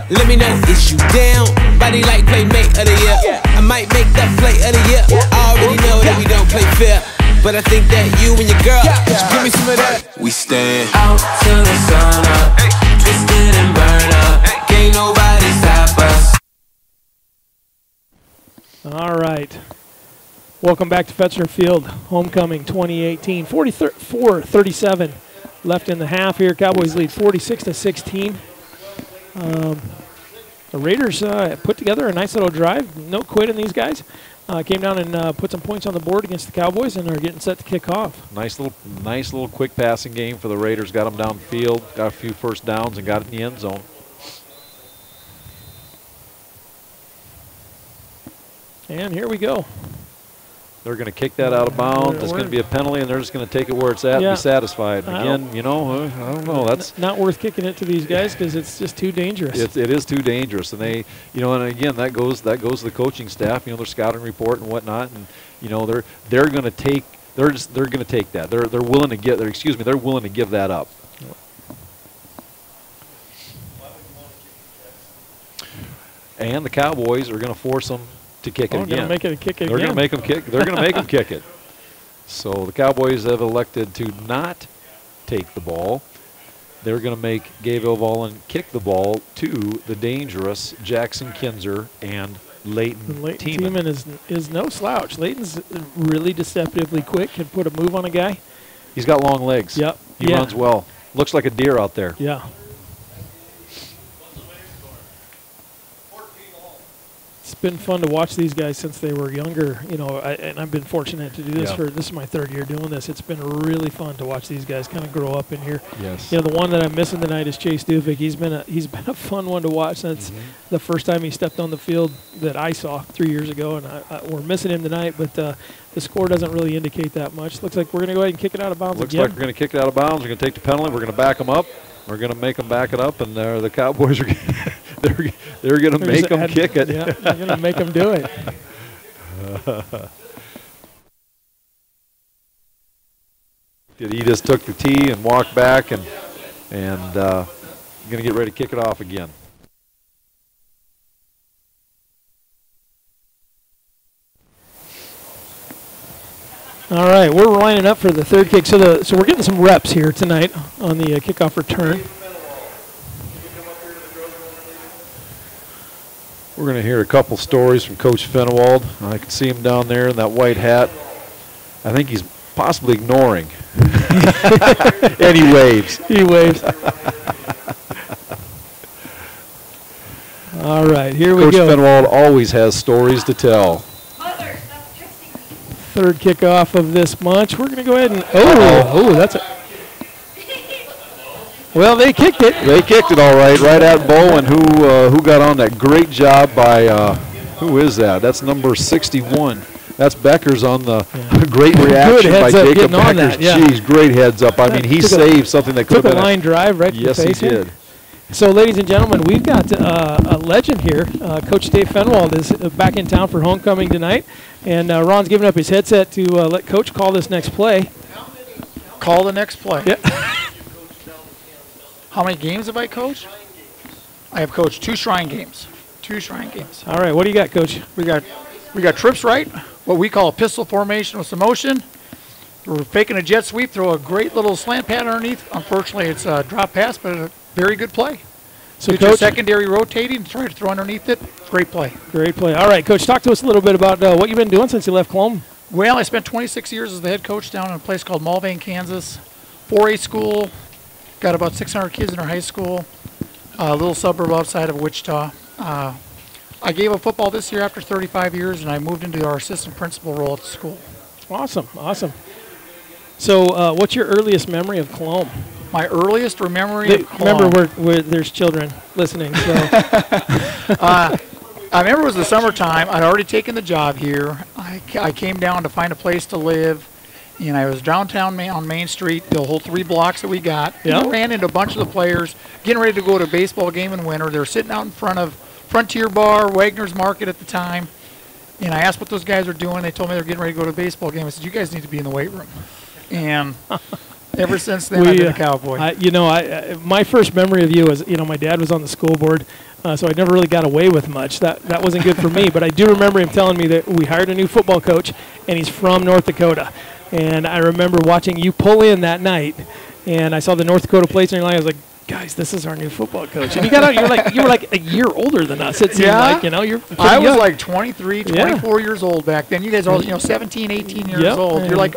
Let me know if you down. Body like playmate of the year. I might make that play of the year. I already know that we don't play fair, but I think that you and your girl should give me some of that. We stand out till the sun up, twisted and burn up. Can't nobody stop us. All right. Welcome back to Fetzner Field, homecoming 2018. 44-37 left in the half here. Cowboys lead 46-16. The Raiders put together a nice little drive. No quit in these guys. Came down and put some points on the board against the Cowboys and are getting set to kick off. Nice little quick passing game for the Raiders. Got them downfield, got a few first downs, and got it in the end zone. And here we go. They're going to kick that out of bounds. It's going to be a penalty, and they're just going to take it where it's at and be satisfied. And again, you know, I don't know. That's not worth kicking it to these guys because it's just too dangerous. It is too dangerous, and they, you know, and again that goes to the coaching staff. You know, their scouting report and whatnot, and you know they're going to take they're going to take that. They're willing to get they're willing to give that up. And the Cowboys are going to force them to kick it again. They're going to make it a kick it They're again. going to make them kick. They're going to make them kick it. So the Cowboys have elected to not take the ball. They're going to make Gayville Volin kick the ball to the dangerous Jackson Kinzer and Leighton Tiemann. is no slouch. Leighton's really deceptively quick. Can put a move on a guy. He's got long legs. Yep. He runs well. Looks like a deer out there. Yeah. It's been fun to watch these guys since they were younger, you know, and I've been fortunate to do this this is my third year doing this. It's been really fun to watch these guys kind of grow up in here. Yes. You know, the one that I'm missing tonight is Chase Duvik. He's been a fun one to watch since the first time he stepped on the field that I saw 3 years ago, and we're missing him tonight, but the score doesn't really indicate that much. Looks like we're going to go ahead and kick it out of bounds Looks again. like we're going to kick it out of bounds. We're going to take the penalty. We're going to back them up. We're going to make them back it up, and the Cowboys are they're going to make them kick it. Yeah, they're going to make them do it. He just took the tee and walked back, and going to get ready to kick it off again. All right, we're lining up for the third kick. So we're getting some reps here tonight on the kickoff return. We're going to hear a couple stories from Coach Fenewald. I can see him down there in that white hat. I think he's possibly ignoring. And he waves. He waves. All right, here we go. Coach Fenewald always has stories to tell. Third kickoff of this bunch. We're going to go ahead and that's a. Well, they kicked it. They kicked it all right at Bowen, who got on that great job by who is that? That's number 61. That's Becker's on the great reaction by Jacob Beckers. Jeez, great heads up. I mean, he saved something that could have been a line drive right to the face. Yes, he did. So, ladies and gentlemen, we've got a legend here. Coach Dave Fenewald is back in town for homecoming tonight, and Ron's giving up his headset to let Coach call this next play. Call the next play. Yeah. How many games have I coached? I have coached 2 Shrine games. 2 Shrine games. All right, what do you got, Coach? We got trips right, what we call a pistol formation with some motion. We're faking a jet sweep, throw a great little slant pad underneath. Unfortunately, it's a drop pass, but a very good play. So, Coach, your secondary rotating, try to throw underneath it. Great play. Great play. All right, Coach, talk to us a little bit about what you've been doing since you left Colome. Well, I spent 26 years as the head coach down in a place called Mulvane, Kansas. 4A school. Got about 600 kids in our high school, a little suburb outside of Wichita. I gave up football this year after 35 years, and I moved into our assistant principal role at the school. Awesome, awesome. So what's your earliest memory of Colome? My earliest memory of Colome. Remember, there's children listening. So. I remember it was the summertime. I'd already taken the job here. I came down to find a place to live. And I was downtown on Main Street, the whole 3 blocks that we got. Yeah. And I ran into a bunch of the players getting ready to go to a baseball game in winter. They were sitting out in front of Frontier Bar, Wagner's Market at the time. And I asked what those guys were doing. They told me they were getting ready to go to a baseball game. I said, you guys need to be in the weight room. And ever since then, I've been a Cowboy. My first memory of you is, my dad was on the school board, so I never really got away with much. That wasn't good for me. But I do remember him telling me that we hired a new football coach, and he's from North Dakota. And I remember watching you pull in that night, and I saw the North Dakota plates on your line. I was like, guys, this is our new football coach. And you got out, you were like a year older than us. It seemed like, you're I was young. like 23, 24 years old back then. You guys are all, 17, 18 years old. You're like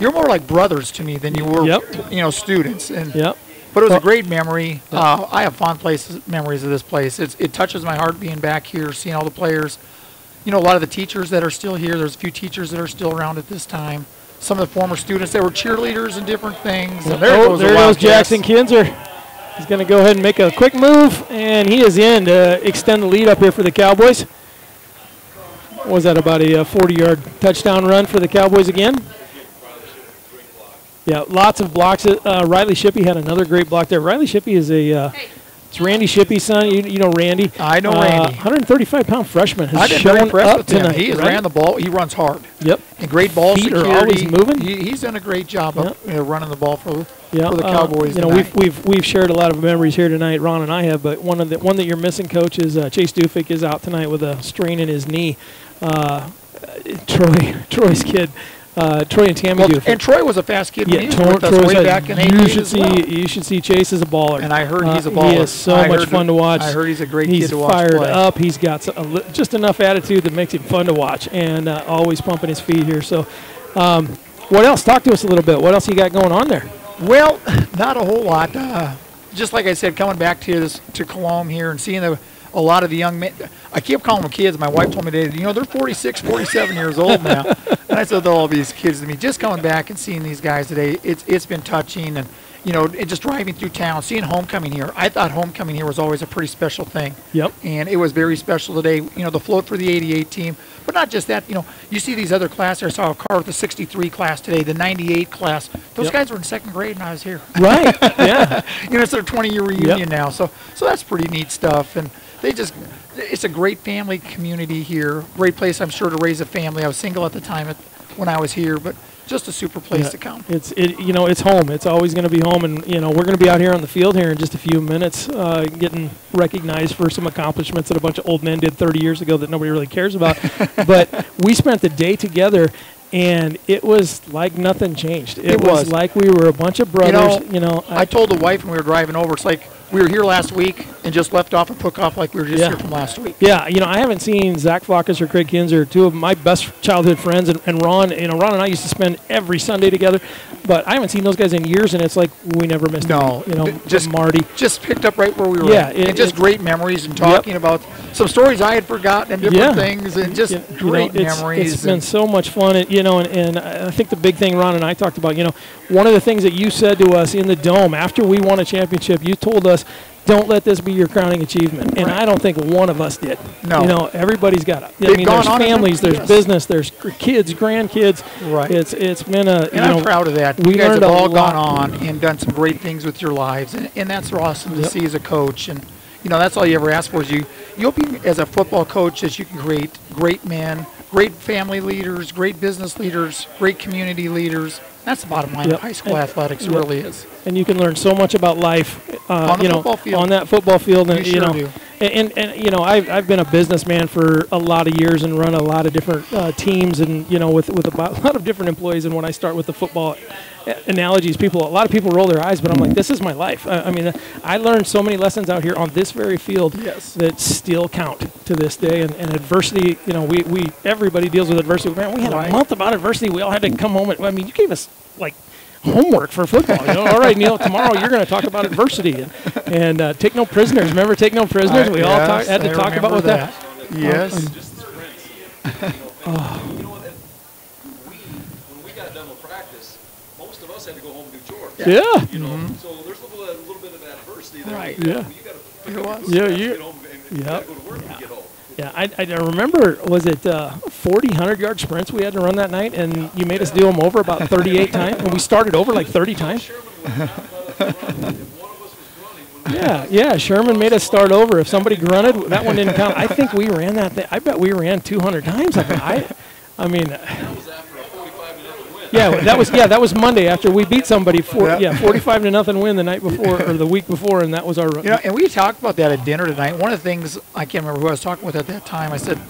you're more like brothers to me than you were, students. And but it was a great memory. I have fond memories of this place. It touches my heart being back here, seeing all the players. A lot of the teachers that are still here. There's a few teachers that are still around at this time. Some of the former students that were cheerleaders and different things. And there goes Jackson Kinzer. He's going to go ahead and make a quick move, and he is in to extend the lead up here for the Cowboys. What was that, about a 40-yard touchdown run for the Cowboys again? Yeah, lots of blocks. Riley Shippey had another great block there. Riley Shippey is it's Randy Shippey's son. You know Randy. I know Randy. 135-pound freshman has I've been very shown impressed up with him. tonight. He has ran the ball. He runs hard. Yep. And great ball Feet security. are always moving. He's done a great job of running the ball for the Cowboys. We've shared a lot of memories here tonight. Ron and I have, but one that you're missing, Coach, is Chase Dufik is out tonight with a strain in his knee. Troy's kid. Troy and Tammy Dufik. And Troy was a fast kid when he was with us way back in 88 as well. You should see Chase as a baller. And I heard he's a baller. He is so much fun to watch. I heard he's a great kid to watch He's fired play. up. He's got just enough attitude that makes him fun to watch, and always pumping his feet here. So what else? Talk to us a little bit. What else you got going on there? Well, not a whole lot. Just like I said, coming back to Colome here and seeing a lot of the young men. I keep calling them kids. My wife told me today, they're 46, 47 years old now. And I said, they'll all be kids to me. Just coming back and seeing these guys today, it's been touching. And, just driving through town, seeing homecoming here. I thought homecoming here was always a pretty special thing. Yep. And it was very special today. The float for the 88 team. But not just that, you see these other classes. I saw a car with the 63 class today, the 98 class. Those guys were in second grade when I was here. Right, yeah. It's their 20-year reunion now. So that's pretty neat stuff. And it's a great family community here. Great place, I'm sure, to raise a family. I was single at the time when I was here, but just a super place to come. It's home. It's always going to be home, and we're going to be out here on the field here in just a few minutes, getting recognized for some accomplishments that a bunch of old men did 30 years ago that nobody really cares about. But we spent the day together, and it was like nothing changed. It was like we were a bunch of brothers. I told the wife when we were driving over, it's like we were here last week and just left off and took off like we were just here from last week. Yeah, I haven't seen Zach Flockus or Craig Kinzer, two of my best childhood friends, and Ron. Ron and I used to spend every Sunday together, but I haven't seen those guys in years, and it's like we never missed it. Just Marty. Just picked up right where we were at. And just great memories and talking about some stories I had forgotten and different things, and just great memories. It's been so much fun, and I think the big thing Ron and I talked about, one of the things that you said to us in the Dome after we won a championship, you told us, don't let this be your crowning achievement. And I don't think one of us did. No. Everybody's got there's families, there's business, there's kids, grandkids. Right. It's been a, and I'm proud of that. You guys have all gone on and done some great things with your lives. And that's awesome to see as a coach. And, that's all you ever ask for is you'll be, as a football coach, that you can create great men, great family leaders, great business leaders, great community leaders. That's the bottom line of high school athletics. It really is. And you can learn so much about life on the football field. On that football field. And you sure do. And I've been a businessman for a lot of years and run a lot of different teams, and with a lot of different employees. And when I start with the football analogies, a lot of people roll their eyes, but I'm like, this is my life. I learned so many lessons out here on this very field that still count to this day. And adversity, everybody deals with adversity. Man, we had a month about adversity. We all had to come home. You gave us homework for football. All right, Neil, tomorrow you're going to talk about adversity and take no prisoners. Remember, take no prisoners? We all had to talk about that. Yes. When we got done with practice, most of us had to go home and do chores. Yeah. So there's a little bit of adversity there. Right. You got to pick up get home and go to work when you get home. Yeah, I remember, was it 40 100-yard sprints we had to run that night, and you made us do them over about 38 times, and we started over like 30 times? Yeah, Sherman made us start over. If somebody grunted, that one didn't count. I think we ran that thing. I bet we ran 200 times. That was Monday after we beat somebody 45-0 win the night before or the week before, and that was our. And we talked about that at dinner tonight. One of the things, I can't remember who I was talking with at that time. I said,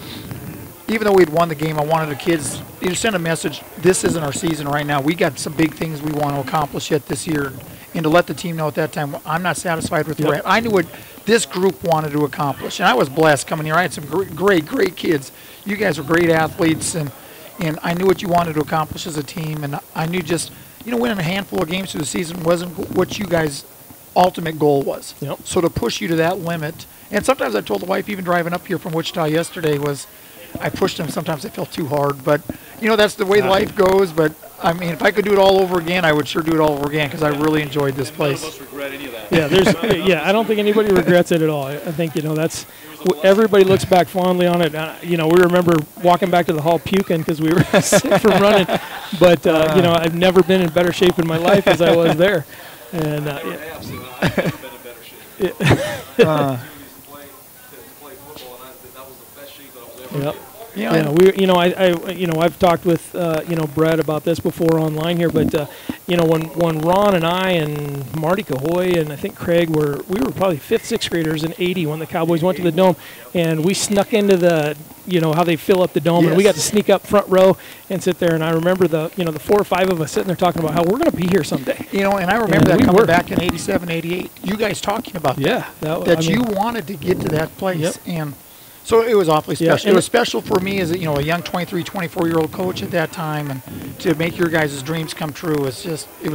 even though we'd won the game, I wanted the kids to send a message. This isn't our season right now. We got some big things we want to accomplish yet this year, and to let the team know at that time, I'm not satisfied with where we're at. I knew what this group wanted to accomplish, and I was blessed coming here. I had some great kids. You guys were great athletes, and I knew what you wanted to accomplish as a team, and I knew just, winning a handful of games through the season wasn't what you guys' ultimate goal was. Yep. So to push you to that limit, and sometimes I told the wife, even driving up here from Wichita yesterday, I pushed them. Sometimes I felt too hard, but that's the way life goes. But I mean, if I could do it all over again, I would sure do it all over again because I really enjoyed this place. None of us regret any of that. Yeah, I don't think anybody regrets it at all. I think that's everybody looks back fondly on it. We remember walking back to the hall puking because we were sick from running. But I've never been in better shape in my life as I was there. And I've never been in better shape. Yep. I've talked with Brett about this before online here, but when Ron and I and Marty Cahoy and I think Craig we were probably 5th, 6th graders in '80 when the Cowboys went to the Dome, and we snuck into the how they fill up the Dome, and we got to sneak up front row and sit there. And I remember the 4 or 5 of us sitting there talking about how we're going to be here someday. And I remember that coming back in '87, '88. You guys talking about that you wanted to get to that place, and. So it was awfully special. Yeah, it was special for me as a young 23, 24-year-old coach at that time, and to make your guys' dreams come true it was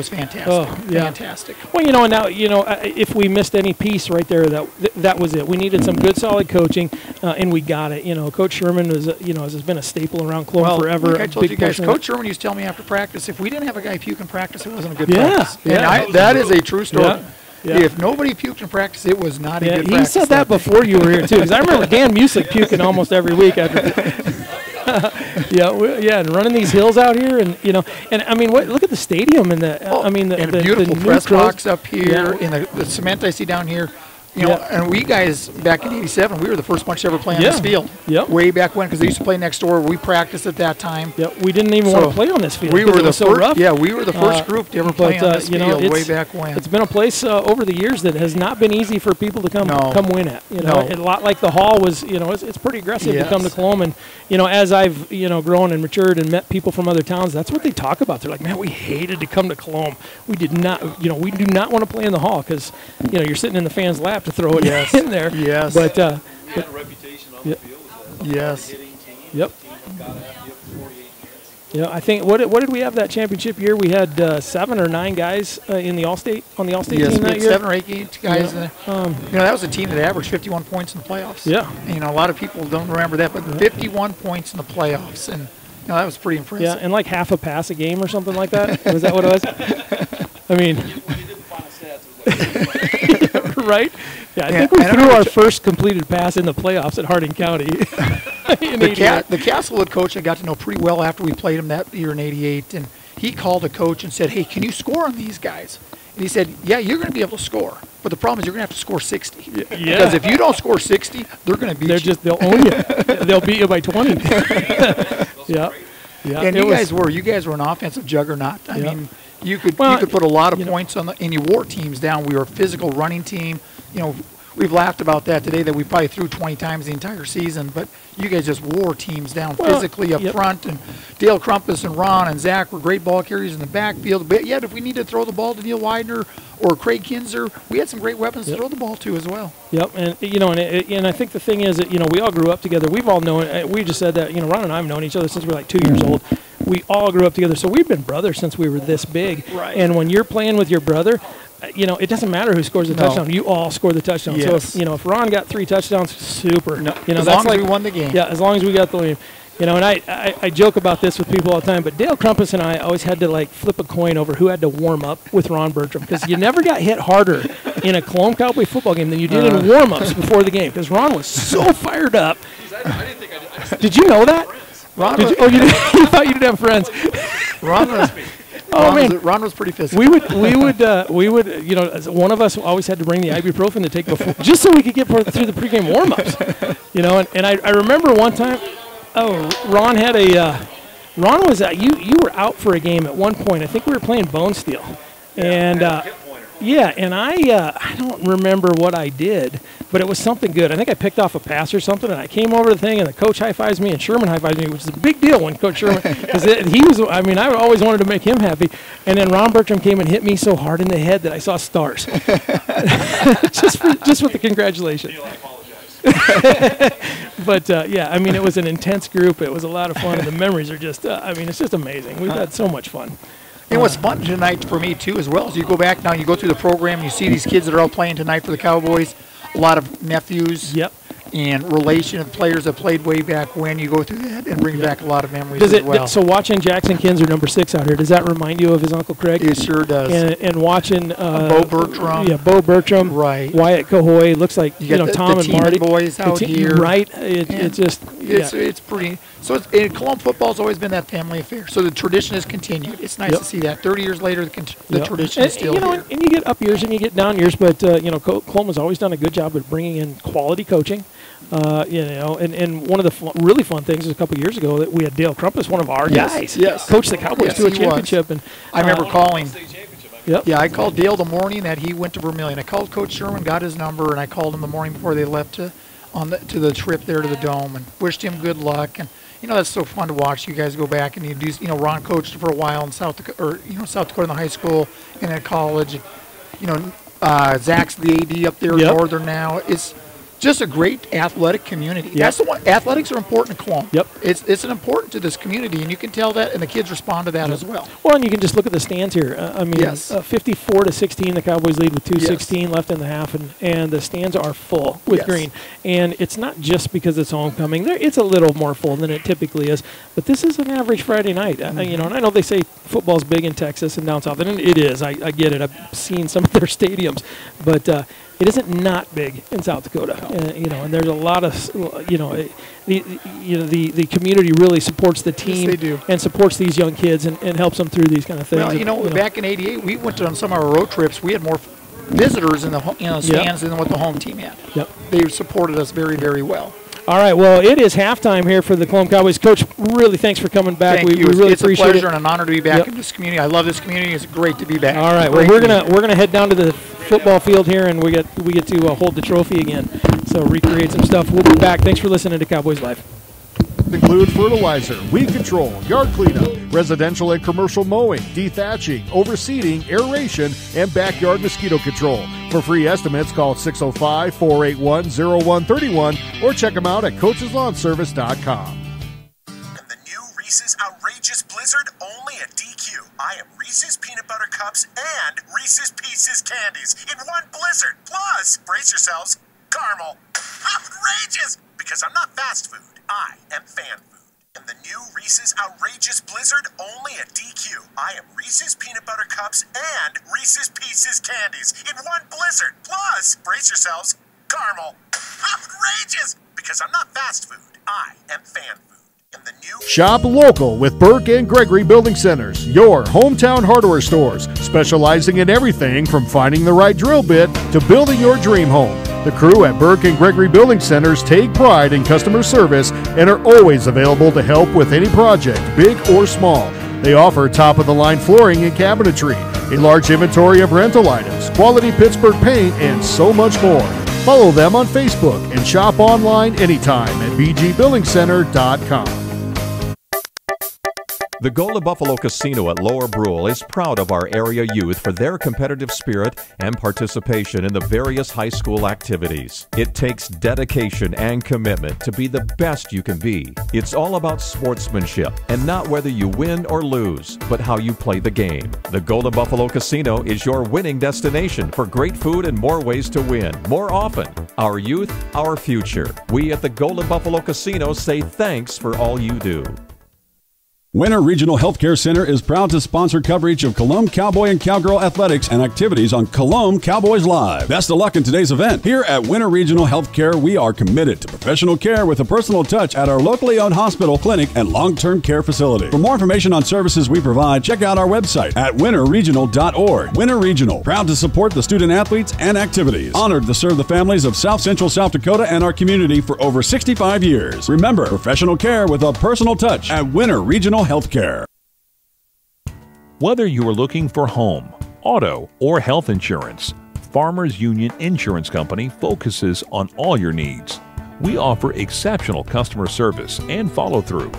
fantastic. Oh, yeah. Fantastic. Well, and now if we missed any piece right there, that was it. We needed some good, solid coaching, and we got it. Coach Sherman was has been a staple around Colome forever. Like I told you guys, Coach Sherman used to tell me after practice, if we didn't have a guy puke in practice, it wasn't a good practice. Yeah, that is a true story. Yeah. Yeah. If nobody puked in practice, it was not a good practice. He said that before you were here, too, because I remember Dan Musick puking almost every week. And running these hills out here, and I mean, look at the stadium and the beautiful press box up here, yeah. and the cement I see down here. And we guys back in '87, we were the first bunch to ever play on this field. Yep. Way back when, because they used to play next door. We practiced at that time. Yep. We didn't even want to play on this field. We were the so rough. Yeah, we were the first group to ever play on this field way back when. It's been a place over the years that has not been easy for people to come win at. A lot like the Hall was. It's pretty aggressive to come to Colome, and as I've grown and matured and met people from other towns, that's what they talk about. They're like, man, we hated to come to Colome. We did not. We do not want to play in the Hall because you're sitting in the fans' lap to throw it in there. Yes. But we had a reputation on the field. Yes. Yep. Yeah, I think what did we have that championship year? We had 7 or 9 guys in the All-State team that year. 7 or 8 guys. That was a team that averaged 51 points in the playoffs. Yeah. And, a lot of people don't remember that, but 51 points in the playoffs, and that was pretty impressive. Yeah, and like half a pass a game or something like that. Was that what it was? I mean, right? Yeah, I think we threw our first completed pass in the playoffs at Harding County. The Castlewood coach I got to know pretty well after we played him that year in '88, and he called a coach and said, "Hey, can you score on these guys?" And he said, "Yeah, you're going to be able to score, but the problem is you're going to have to score 60. Yeah. Because if you don't score 60, they're going to beat you. They'll own you. They'll beat you by 20." Yeah. And you guys were an offensive juggernaut. I mean, you could put a lot of points on and you wore teams down. We were a physical running team. We've laughed about that today, that we probably threw 20 times the entire season, but you guys just wore teams down physically up front. And Dale Crumpus and Ron and Zach were great ball carriers in the backfield. But yet, if we needed to throw the ball to Neil Widener or Craig Kinzer, we had some great weapons to throw the ball to as well. Yep, and and I think the thing is that we all grew up together. We've all known. We just said that Ron and I have known each other since we were like 2 years old. We all grew up together, so we've been brothers since we were this big. Right. And when you're playing with your brother, it doesn't matter who scores the touchdown. You all score the touchdown. Yes. So if Ron got 3 touchdowns, super. As long as we won the game. Yeah, as long as we got the lead. And I joke about this with people all the time, but Dale Crumpus and I always had to flip a coin over who had to warm up with Ron Bertram, because you never got hit harder in a Colome Cowboy football game than you did in warm-ups before the game, because Ron was so fired up. I didn't think I did. Did you know that? Ron you thought you didn't have friends. Ron was pretty physical. We would, one of us always had to bring the ibuprofen to take before, just so we could get through the pregame warm-ups. And I remember one time, Ron had Ron was you were out for a game at one point. I think we were playing Bone Steel, and Yeah, and I don't remember what I did, but it was something good. I think I picked off a pass or something, and I came over to the thing, and the coach high-fives me, and Sherman high-fives me, which is a big deal when Coach Sherman, because he was, I mean, I always wanted to make him happy. And then Ron Bertram came and hit me so hard in the head that I saw stars. just with the congratulations. But, yeah, I mean, it was an intense group. It was a lot of fun, and the memories are just, I mean, it's just amazing. We've had so much fun. And what's fun tonight for me, too, as well, is you go back now, you go through the program, you see these kids that are out playing tonight for the Cowboys, a lot of nephews. Yep. And relation of players that played way back when. You go through that and bring back a lot of memories as well. So watching Jackson Kinzer, number 6 out here, does that remind you of his Uncle Craig? It sure does. And watching Bo Bertram. Yeah, Bo Bertram. Right. Wyatt Cahoy. Looks like, you know, Tom the and Marty. boys out here. Right. It just, it's pretty. So Colome football's always been that family affair. So the tradition has continued. It's nice to see that. 30 years later, the tradition is still here. And you get up years and you get down years, but, Colome has always done a good job of bringing in quality coaching. And one of the really fun things was a couple of years ago that we had Dale Crumpus, one of our guys, coach the Cowboys to a championship. And I remember calling. Yep. Yeah, I called Dale the morning that he went to Vermilion. I called Coach Sherman, got his number, and I called him the morning before they left to the trip there to the Dome, and wished him good luck. And that's so fun to watch. You guys go back and you do. Ron coached for a while in South Dakota in the high school and at college. Zach's the AD up there in Northern now. It's just a great athletic community. Yep. That's the one. Athletics are important to Colome. Yep. It's important to this community, and you can tell that, and the kids respond to that as well. Well, and you can just look at the stands here. 54-16, the Cowboys lead with 2:16 left in the half, and the stands are full with green. And it's not just because it's homecoming. It's a little more full than it typically is, but this is an average Friday night. And I know they say football's big in Texas and down south, and it is. I get it. I've seen some of their stadiums, but it isn't not big in South Dakota, and there's a lot of, the community really supports the team and supports these young kids and helps them through these kind of things. Well, back in '88, we went on some of our road trips. We had more visitors in the stands than what the home team had. Yep. They supported us very, very well. All right, well, it is halftime here for the Colome Cowboys. Coach, really thanks for coming back. Thank you. We really it's appreciate a pleasure it. and an honor to be back in this community. I love this community. It's great to be back. All right, well, we're gonna head down to the football field here, and we get to hold the trophy again. So recreate some stuff. We'll be back. Thanks for listening to Cowboys Live. Include fertilizer, weed control, yard cleanup, residential and commercial mowing, dethatching, overseeding, aeration, and backyard mosquito control. For free estimates, call 605-481-0131 or check them out at coacheslawnservice.com. And the new Reese's Outrageous Blizzard only at DQ. I am Reese's Peanut Butter Cups and Reese's Pieces Candies in one blizzard. Plus, brace yourselves, caramel. Outrageous! Because I'm not fast food. I am fan food. And the new Reese's Outrageous Blizzard only at DQ. I am Reese's Peanut Butter Cups and Reese's Pieces Candies in one blizzard. Plus, brace yourselves, caramel. Outrageous! Because I'm not fast food. I am fan food. And the new Shop local with Burke and Gregory Building Centers, your hometown hardware stores, specializing in everything from finding the right drill bit to building your dream home. The crew at Burke and Gregory Building Centers take pride in customer service and are always available to help with any project, big or small. They offer top-of-the-line flooring and cabinetry, a large inventory of rental items, quality Pittsburgh paint, and so much more. Follow them on Facebook and shop online anytime at bgbuildingcenter.com. The Golden Buffalo Casino at Lower Brule is proud of our area youth for their competitive spirit and participation in the various high school activities. It takes dedication and commitment to be the best you can be. It's all about sportsmanship and not whether you win or lose, but how you play the game. The Golden Buffalo Casino is your winning destination for great food and more ways to win, more often. Our youth, our future. We at the Golden Buffalo Casino say thanks for all you do. Winter Regional Healthcare Center is proud to sponsor coverage of Colome Cowboy and Cowgirl athletics and activities on Colome Cowboys Live. Best of luck in today's event. Here at Winter Regional Healthcare, we are committed to professional care with a personal touch at our locally owned hospital, clinic, and long-term care facility. For more information on services we provide, check out our website at winterregional.org. Winter Regional, proud to support the student athletes and activities. Honored to serve the families of South Central South Dakota and our community for over 65 years. Remember, professional care with a personal touch at Winter Regional Healthcare. Whether you are looking for home, auto, or health insurance, Farmers Union Insurance Company focuses on all your needs. We offer exceptional customer service and follow-through.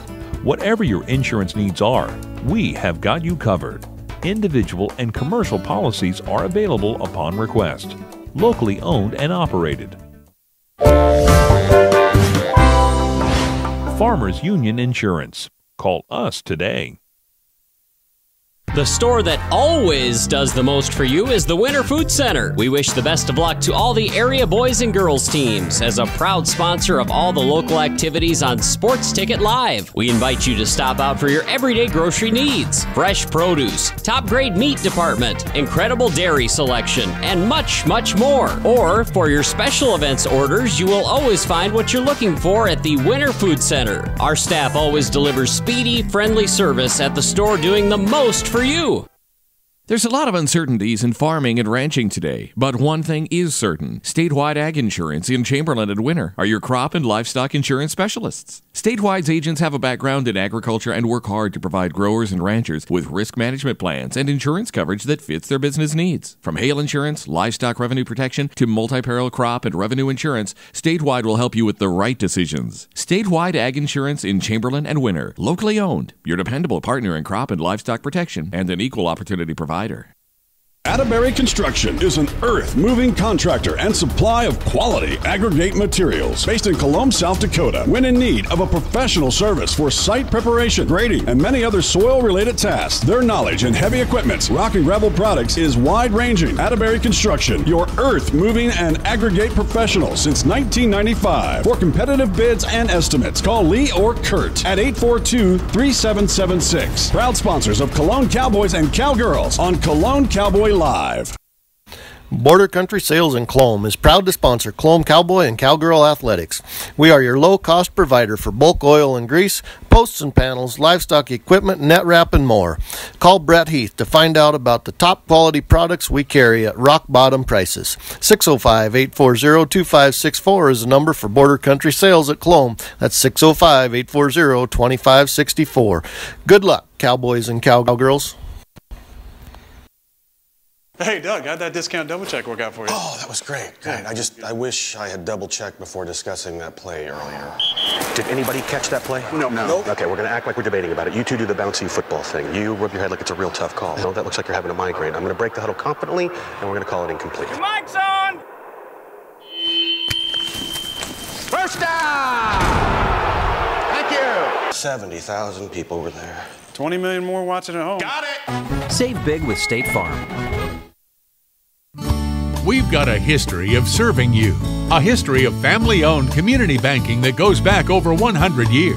Whatever your insurance needs are, we have got you covered. Individual and commercial policies are available upon request. Locally owned and operated. Farmers Union Insurance. Call us today. The store that always does the most for you is the Winter Food Center. We wish the best of luck to all the area boys and girls teams. As a proud sponsor of all the local activities on Sports Ticket Live, we invite you to stop out for your everyday grocery needs. Fresh produce, top grade meat department, incredible dairy selection, and much, much more. Or for your special events orders, you will always find what you're looking for at the Winter Food Center. Our staff always delivers speedy, friendly service at the store, doing the most for you. There's a lot of uncertainties in farming and ranching today, but one thing is certain. Statewide Ag Insurance in Chamberlain and Winter are your crop and livestock insurance specialists. Statewide's agents have a background in agriculture and work hard to provide growers and ranchers with risk management plans and insurance coverage that fits their business needs. From hail insurance, livestock revenue protection, to multi-peril crop and revenue insurance, Statewide will help you with the right decisions. Statewide Ag Insurance in Chamberlain and Winter, locally owned, your dependable partner in crop and livestock protection, and an equal opportunity provider. Atterbury Construction is an earth-moving contractor and supply of quality aggregate materials based in Colome, South Dakota. When in need of a professional service for site preparation, grading, and many other soil-related tasks, their knowledge in heavy equipment, rock and gravel products is wide-ranging. Atterbury Construction, your earth-moving and aggregate professional since 1995. For competitive bids and estimates, call Lee or Kurt at 842-3776. Proud sponsors of Colome Cowboys and Cowgirls on Colome Cowboy Live. Border Country Sales in Colome is proud to sponsor Colome Cowboy and Cowgirl Athletics. We are your low-cost provider for bulk oil and grease, posts and panels, livestock equipment, net wrap, and more. Call Brett Heath to find out about the top quality products we carry at rock-bottom prices. 605-840-2564 is the number for Border Country Sales at Colome. That's 605-840-2564. Good luck, Cowboys and Cowgirls. Hey, Doug, how'd that discount double check work out for you? Oh, that was great. Great. I wish I had double checked before discussing that play earlier. Did anybody catch that play? No. Okay, we're going to act like we're debating about it. You two do the bouncy football thing. You rub your head like it's a real tough call. No, that looks like you're having a migraine. I'm going to break the huddle confidently, and we're going to call it incomplete. Your mic's on! First down! Thank you! 70,000 people were there. 20 million more watching at home. Got it! Save big with State Farm. We've got a history of serving you, a history of family-owned community banking that goes back over 100 years.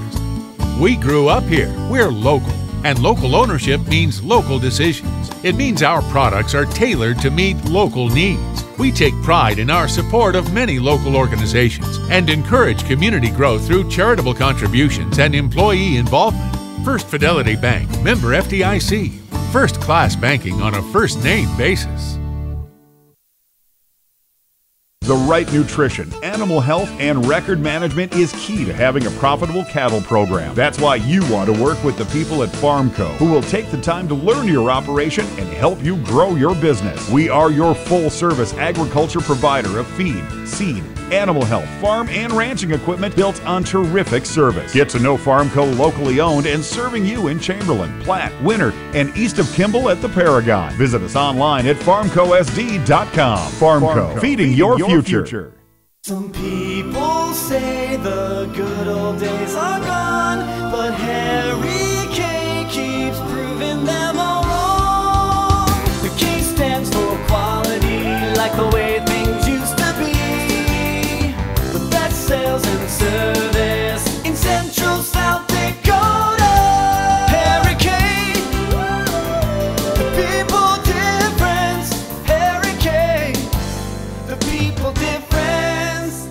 We grew up here, we're local, and local ownership means local decisions. It means our products are tailored to meet local needs. We take pride in our support of many local organizations and encourage community growth through charitable contributions and employee involvement. First Fidelity Bank, member FDIC, first-class banking on a first-name basis. The right nutrition, animal health, and record management is key to having a profitable cattle program. That's why you want to work with the people at Farmco, who will take the time to learn your operation and help you grow your business. We are your full-service agriculture provider of feed, seed, animal health, farm, and ranching equipment built on terrific service. Get to know Farmco, locally owned and serving you in Chamberlain, Platte, Winter, and east of Kimball at the Paragon. Visit us online at farmcosd.com. Farmco, feeding your future. Some people say the good old days are gone, but Harry K keeps proving them all wrong. The K stands for quality, like the way things used to be. The best sales and service in Central South Dakota. Harry K, the people difference. Harry K, the people difference.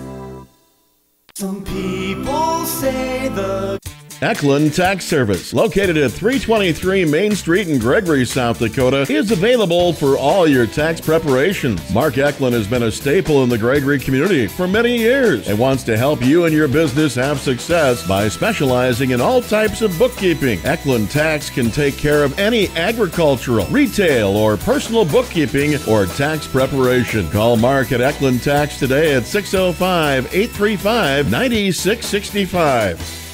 Some people say the Eklund Tax Service, located at 323 Main Street in Gregory, South Dakota, is available for all your tax preparations. Mark Eklund has been a staple in the Gregory community for many years and wants to help you and your business have success by specializing in all types of bookkeeping. Eklund Tax can take care of any agricultural, retail, or personal bookkeeping or tax preparation. Call Mark at Eklund Tax today at 605-835-9665.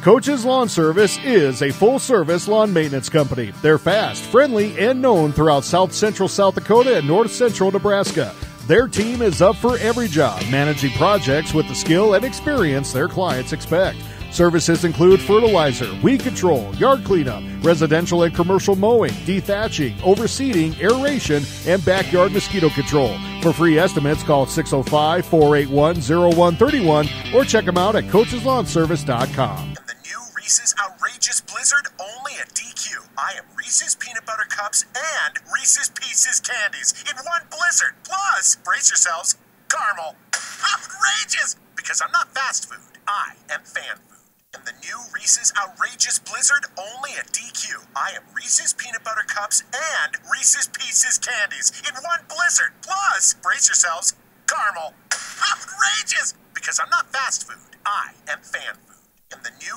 Coach's Lawn Service is a full-service lawn maintenance company. They're fast, friendly, and known throughout South Central South Dakota and North Central Nebraska. Their team is up for every job, managing projects with the skill and experience their clients expect. Services include fertilizer, weed control, yard cleanup, residential and commercial mowing, dethatching, overseeding, aeration, and backyard mosquito control. For free estimates, call 605-481-0131 or check them out at coacheslawnservice.com. Reese's Outrageous Blizzard only at DQ. I am Reese's Peanut Butter Cups and Reese's Pieces Candies in one blizzard. Plus, brace yourselves, caramel. Outrageous! Because I'm not fast food. I am fan food. And the new Reese's Outrageous Blizzard only at DQ. I am Reese's Peanut Butter Cups and Reese's Pieces Candies in one blizzard. Plus, brace yourselves, caramel. Outrageous! Because I'm not fast food. I am fan food.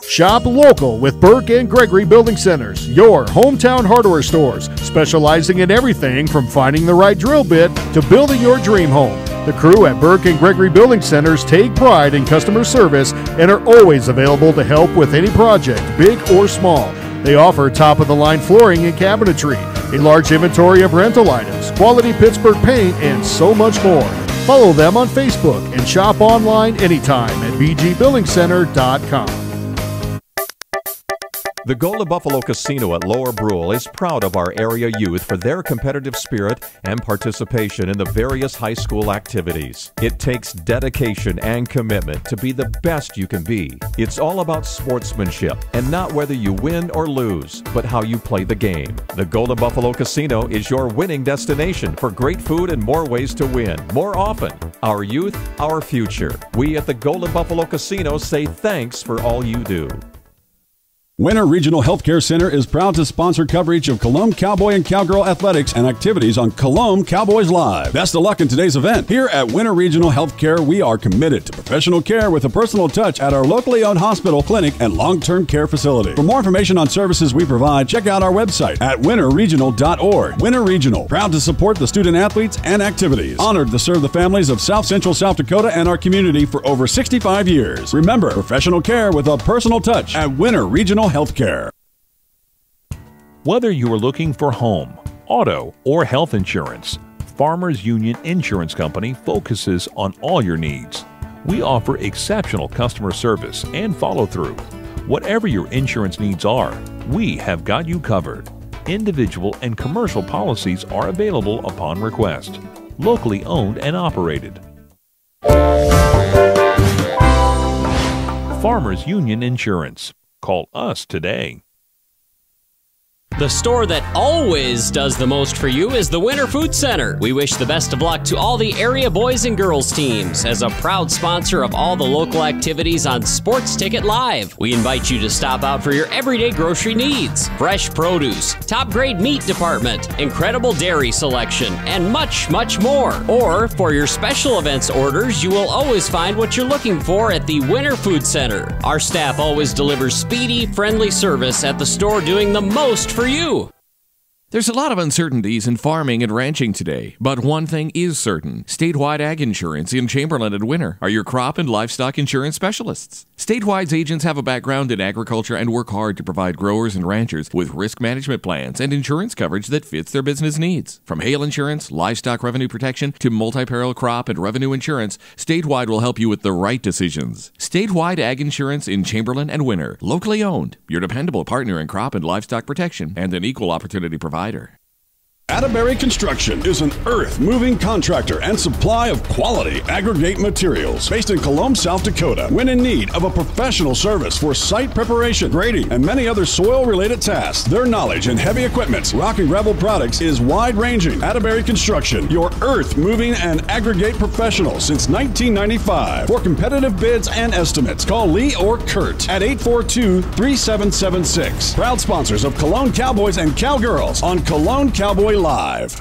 Shop local with Burke and Gregory Building Centers, your hometown hardware stores, specializing in everything from finding the right drill bit to building your dream home. The crew at Burke and Gregory Building Centers take pride in customer service and are always available to help with any project, big or small. They offer top-of-the-line flooring and cabinetry, a large inventory of rental items, quality Pittsburgh paint, and so much more. Follow them on Facebook and shop online anytime at bgbuildingcenter.com. The Golden Buffalo Casino at Lower Brule is proud of our area youth for their competitive spirit and participation in the various high school activities. It takes dedication and commitment to be the best you can be. It's all about sportsmanship and not whether you win or lose, but how you play the game. The Golden Buffalo Casino is your winning destination for great food and more ways to win, more often. Our youth, our future. We at the Golden Buffalo Casino say thanks for all you do. Winter Regional Healthcare Center is proud to sponsor coverage of Colome Cowboy and Cowgirl athletics and activities on Colome Cowboys Live. Best of luck in today's event. Here at Winter Regional Healthcare, we are committed to professional care with a personal touch at our locally owned hospital, clinic, and long-term care facility. For more information on services we provide, check out our website at winterregional.org. Winter Regional, proud to support the student athletes and activities. Honored to serve the families of South Central South Dakota and our community for over 65 years. Remember, professional care with a personal touch at Winter Regional Healthcare. Whether you are looking for home, auto, or health insurance, Farmers Union Insurance Company focuses on all your needs. We offer exceptional customer service and follow-through. Whatever your insurance needs are, we have got you covered. Individual and commercial policies are available upon request. Locally owned and operated. Farmers Union Insurance. Call us today. The store that always does the most for you is the Winter Food Center. We wish the best of luck to all the area boys and girls teams. As a proud sponsor of all the local activities on Sports Ticket Live, we invite you to stop out for your everyday grocery needs. Fresh produce, top grade meat department, incredible dairy selection, and much, much more. Or for your special events orders, you will always find what you're looking for at the Winter Food Center. Our staff always delivers speedy, friendly service at the store, doing the most for you. There's a lot of uncertainties in farming and ranching today, but one thing is certain. Statewide Ag Insurance in Chamberlain and Winter are your crop and livestock insurance specialists. Statewide's agents have a background in agriculture and work hard to provide growers and ranchers with risk management plans and insurance coverage that fits their business needs. From hail insurance, livestock revenue protection, to multi-peril crop and revenue insurance, Statewide will help you with the right decisions. Statewide Ag Insurance in Chamberlain and Winter, locally owned, your dependable partner in crop and livestock protection, and an equal opportunity provider. Atterbury Construction is an earth-moving contractor and supply of quality aggregate materials based in Colome, South Dakota. When in need of a professional service for site preparation, grading, and many other soil-related tasks, their knowledge in heavy equipment, rock and gravel products is wide-ranging. Atterbury Construction, your earth-moving and aggregate professional since 1995. For competitive bids and estimates, call Lee or Kurt at 842-3776. Proud sponsors of Colome Cowboys and Cowgirls on Colome Cowboy Live.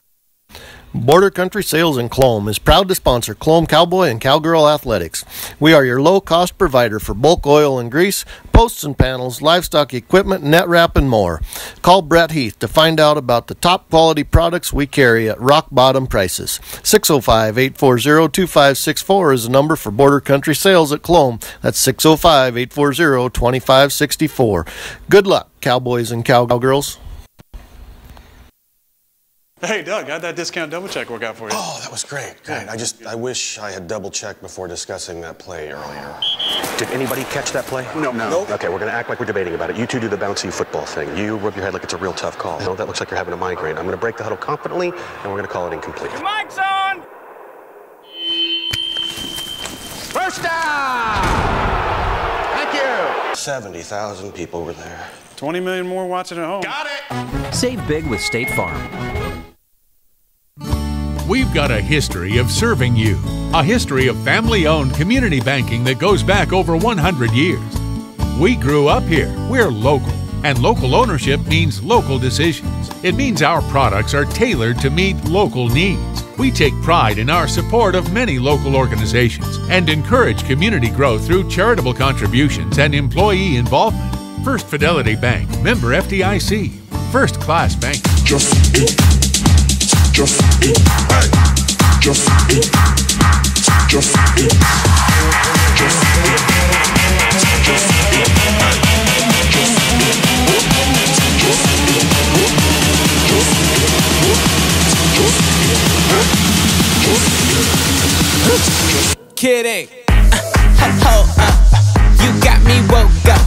Border Country Sales in Colome is proud to sponsor Colome Cowboy and Cowgirl Athletics. We are your low-cost provider for bulk oil and grease, posts and panels, livestock equipment, net wrap, and more. Call Brett Heath to find out about the top quality products we carry at rock-bottom prices. 605-840-2564 is the number for Border Country Sales at Colome. That's 605-840-2564. Good luck, Cowboys and Cowgirls. Hey, Doug, how'd that discount double check work out for you? Oh, that was great. Great. I wish I had double checked before discussing that play earlier. Did anybody catch that play? No. Okay, we're going to act like we're debating about it. You two do the bouncy football thing. You rub your head like it's a real tough call. No, that looks like you're having a migraine. I'm going to break the huddle confidently, and we're going to call it incomplete. Your mic's on! First down! Thank you! 70,000 people were there. 20 million more watching at home. Got it! Save big with State Farm. We've got a history of serving you, a history of family-owned community banking that goes back over 100 years. We grew up here. We're local, and local ownership means local decisions. It means our products are tailored to meet local needs. We take pride in our support of many local organizations and encourage community growth through charitable contributions and employee involvement. First Fidelity Bank, member FDIC, first-class bank. Just it. Just it. Hey. Just it. Just it. Just it. Just it. Hey. Just it. Just it. Just it. Kidding. Hold up. You got me woke up.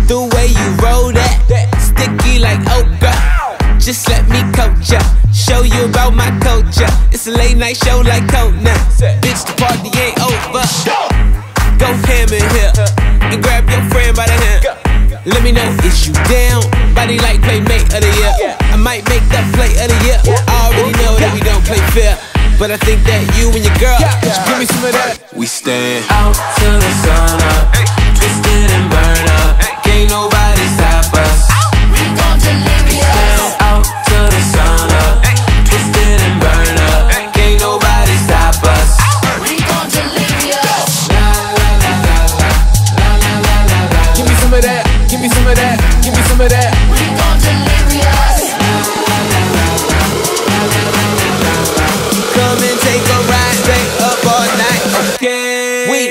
The way you roll that, sticky like okra. Just let me coach ya, show you about my culture. It's a late night show like Conan. Bitch, the party ain't over. Go ham in here and grab your friend by the hand. Let me know, is you down? Body like playmate of the year. I might make that play of the year. I already know that we don't play fair, but I think that you and your girl should give me some of that. We stand out till the sun up, twisted and burn up. Can't nobody stop us. We gon' deliver ya. Stand out till the sun up, twisted and burn up. Can't nobody stop us. We gon' deliver ya. La la la la la la la la la la. Give me some of that. Give me some of that. Give me some of that. We gon' deliver ya. Come and take a ride, stay up all night, okay? We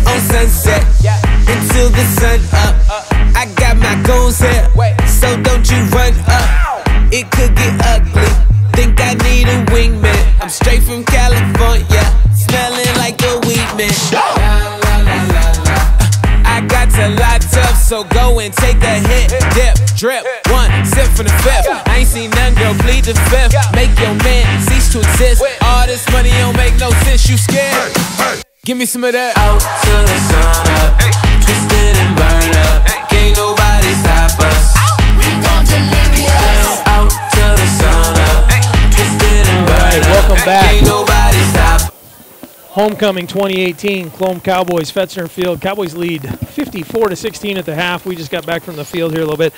on Sunset until the sun up. I got my goons here, so don't you run up. It could get ugly. Think I need a wingman. I'm straight from California, smelling like a weed man. I got to lot up, so go and take a hit, dip, drip, one sip from the fifth. I ain't seen none, girl, plead the fifth. Make your man cease to exist. All this money don't make no sense. You scared? Give me some of that. Out till the sun up, twisted and burn up. Can't nobody stop us. We gon' deliver ya. Out till the sun up, twisted and burn up. Welcome back. Can't nobody stop. Homecoming 2018, Colome Cowboys, Fetzner Field. Cowboys lead 54-16 at the half. We just got back from the field here a little bit.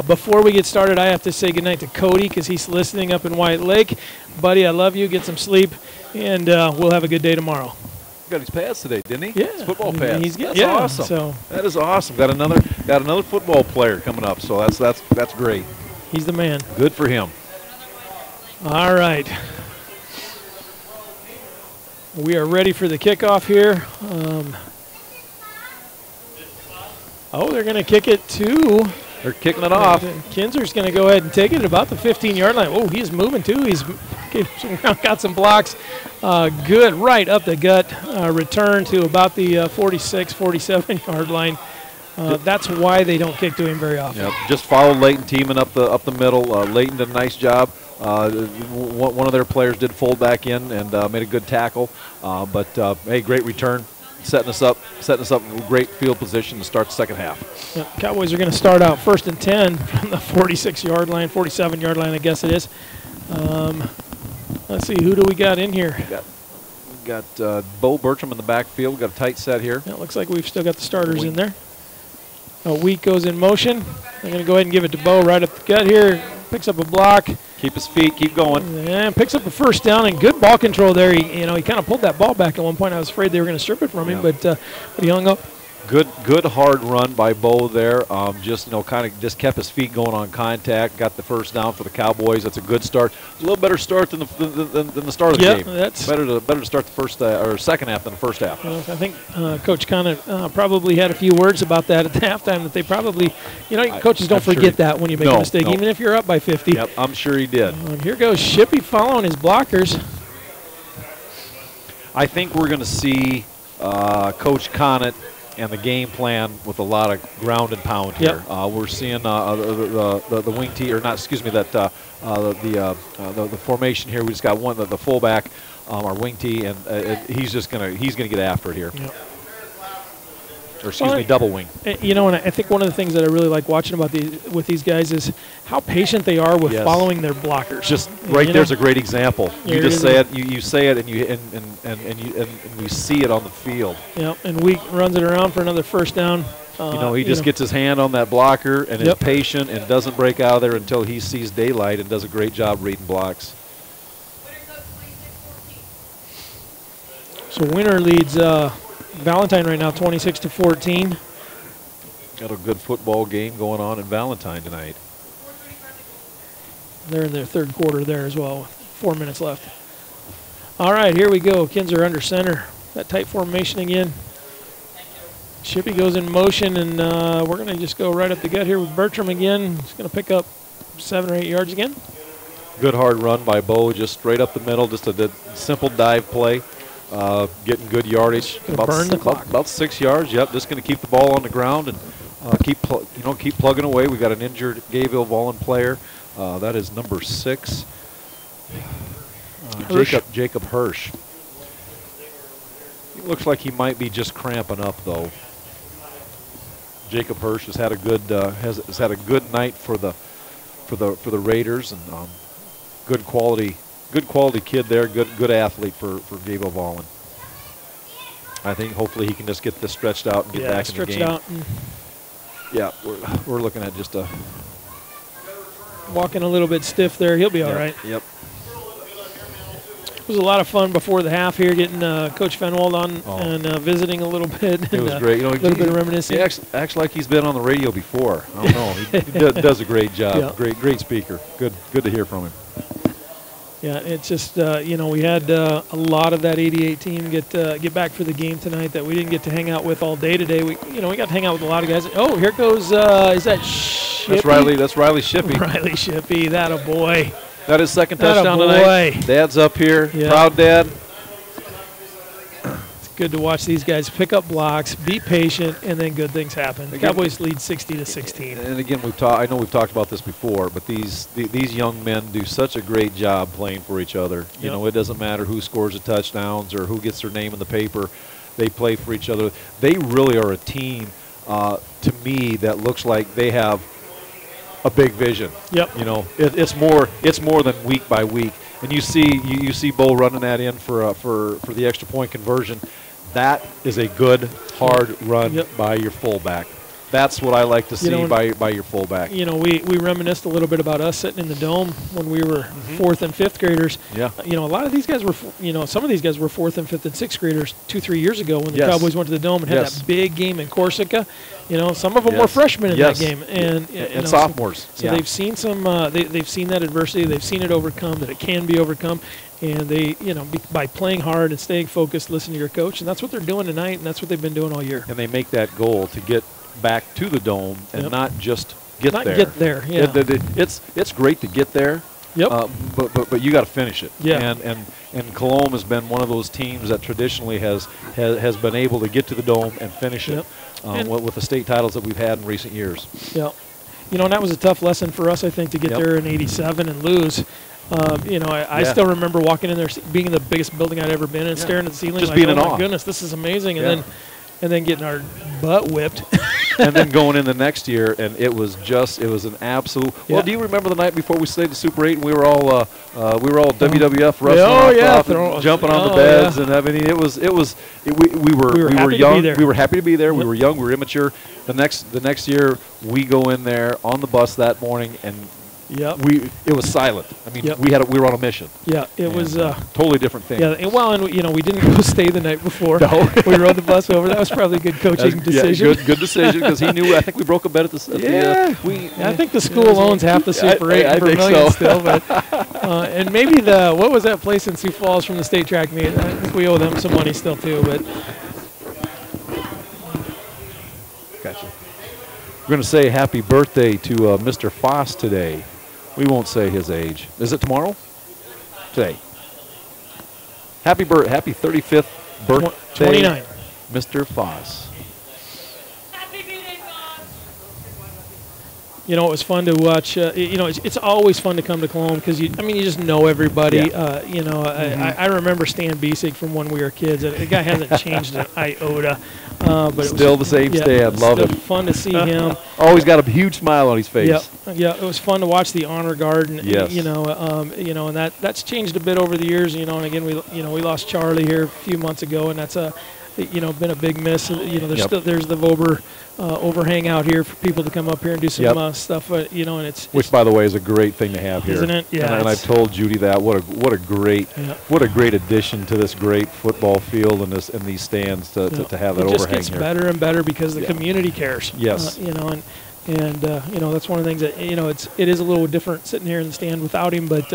Before we get started, I have to say goodnight to Cody because he's listening up in White Lake. Buddy, I love you. Get some sleep, and we'll have a good day tomorrow. Got his pads today, didn't he? Yeah, his football pads. That's awesome. So that is awesome. Got another football player coming up. So that's great. He's the man. Good for him. All right. We are ready for the kickoff here. They're going to kick it to. They're kicking it off. Kinzer's going to go ahead and take it at about the 15-yard line. Oh, he's moving too. He's got some blocks. Good, right up the gut. Return to about the 46, 47-yard line. That's why they don't kick to him very often. Yep. Just followed Leighton teaming up the middle. Leighton did a nice job One of their players did fold back in and made a good tackle. But hey, great return, setting us up in great field position to start the second half. Yep. Cowboys are going to start out 1st and 10 from the 46-yard line, 47-yard line, I guess it is. Let's see, who do we got in here? We got Bo Bertram in the backfield. Got a tight set here. Yeah, it looks like we've still got the starters in there. Wheat goes in motion. They're going to go ahead and give it to Bo right up the gut here. Picks up a block. Keep his feet, keep going. And picks up a first down and good ball control there. He kind of pulled that ball back at one point. I was afraid they were going to strip it from him, but he hung up. Good hard run by Bo there. Kind of just kept his feet going on contact. Got the first down for the Cowboys. That's a good start. A little better start than the start of the game. That's better to start the first or second half than the first half. I think Coach kind of probably had a few words about that at the halftime. That they probably, coaches don't forget that when you make a mistake, even if you're up by 50. Yep, I'm sure he did. Here goes Shippey following his blockers. I think we're going to see Coach Connett and the game plan with a lot of ground and pound here. Yep. We're seeing the wing tee, or not, excuse me, that the formation here. We just got one, the fullback, our wing tee, and he's gonna get after it here. Yep. Or excuse me, double wing. And I think one of the things that I really like watching about these guys is how patient they are with following their blockers. Just right there's a great example. You just say it, you say it, and we see it on the field. Yeah, and Week runs it around for another first down. He just gets his hand on that blocker and is patient and doesn't break out of there until he sees daylight and does a great job reading blocks. So Winter leads Valentine right now, 26-14. Got a good football game going on in Valentine tonight. They're in their third quarter there as well, with 4 minutes left. All right, here we go. Kinzer under center. That tight formation again. Shippey goes in motion, and we're going to just go right up the gut here with Bertram again. He's going to pick up 7 or 8 yards again. Good hard run by Bo, just straight up the middle, just a simple dive play. Getting good yardage. About 6 yards. Yep, just going to keep the ball on the ground and keep plugging away. We got an injured Gayville Volin player. That is number 6, Jacob Hirsch. He looks like he might be just cramping up though. Jacob Hirsch has had a good has had a good night for the Raiders, and good quality kid there, good athlete for Gayville Volin. I think hopefully he can just get this stretched out and get back in the game. Out. Yeah, we're looking at just a walking a little bit stiff there. He'll be all right. Yep. It was a lot of fun before the half here, getting Coach Fenwald on and visiting a little bit. It was great. A little bit of reminiscing. He acts like he's been on the radio before. I don't know. He does a great job. Yeah. Great speaker. Good to hear from him. Yeah, it's just we had a lot of that 88 team get back for the game tonight that we didn't get to hang out with all day today. We got to hang out with a lot of guys. Oh, here goes is that Shippey? That's Riley Shippey. Riley Shippey, that a boy. That is second touchdown tonight. Dad's up here. Yeah. Proud dad. It's good to watch these guys pick up blocks, be patient, and then good things happen. The Cowboys lead 60-16. And again, I know we've talked about this before, but these young men do such a great job playing for each other. You know, it doesn't matter who scores the touchdowns or who gets their name in the paper. They play for each other. They really are a team, to me, that looks like they have a big vision. Yep. It's more than week by week. And you see Bo running that in for the extra point conversion. That is a good hard run by your fullback. That's what I like to see by your fullback. We reminisced a little bit about us sitting in the dome when we were 4th and 5th graders. Yeah. A lot of these guys were, some of these guys were 4th and 5th and 6th graders 2-3 years ago when the Cowboys went to the dome and had that big game in Corsica. Some of them were freshmen in that game, and sophomores. So they've seen some. They've seen that adversity. They've seen it overcome. That it can be overcome. And they, by playing hard and staying focused, listen to your coach, and that's what they're doing tonight, and that's what they've been doing all year. And they make that goal to get back to the dome and not just get there. Not get there. Yeah. It's great to get there. Yep. But you got to finish it. Yeah. And Colome has been one of those teams that traditionally has been able to get to the dome and finish it with the state titles that we've had in recent years. Yeah. And that was a tough lesson for us, I think, to get there in '87 and lose. I still remember walking in there, being in the biggest building I'd ever been in, staring at the ceiling, just like, being oh in my awe. goodness, this is amazing, and then getting our butt whipped. And then going in the next year, and it was an absolute. Well, do you remember the night before we stayed at Super 8 and we were all WWF wrestling off and jumping on the beds and everything? We were young. We were happy to be there. We were young. We were immature. The next year we go in there on the bus that morning and. It was silent. I mean, we were on a mission. Yeah, it was totally different thing. Yeah, and we didn't go stay the night before. No. We rode the bus over. That was probably a good coaching decision. Yeah, good decision because he knew. I think we broke a bed at the. I think the school owns half the Super 8 for Vermillion still, but and maybe what was that place in Sioux Falls from the state track meet? I think we owe them some money still too, but. Gotcha. We're going to say happy birthday to Mr. Foss today. We won't say his age. Is it tomorrow? Today. Happy 35th birthday, 29. Mr. Foss. It was fun to watch. It's always fun to come to Colome because you just know everybody. Yeah. I remember Stan Biesig from when we were kids. The guy hasn't changed an iota. But still the same Stan. Love it. Fun to see him. Always got a huge smile on his face. Yeah. It was fun to watch the honor guard, and and that's changed a bit over the years. And again, we lost Charlie here a few months ago, and that's been a big miss. There's the Vober overhang out here for people to come up here and do some stuff. And it's which, by the way, is a great thing to have here, isn't it? Yeah. And I've told Judy that what a great addition to this great football field and these stands to have that overhang here. It just gets better and better because the community cares. Yes. And that's one of the things that it is a little different sitting here in the stand without him, but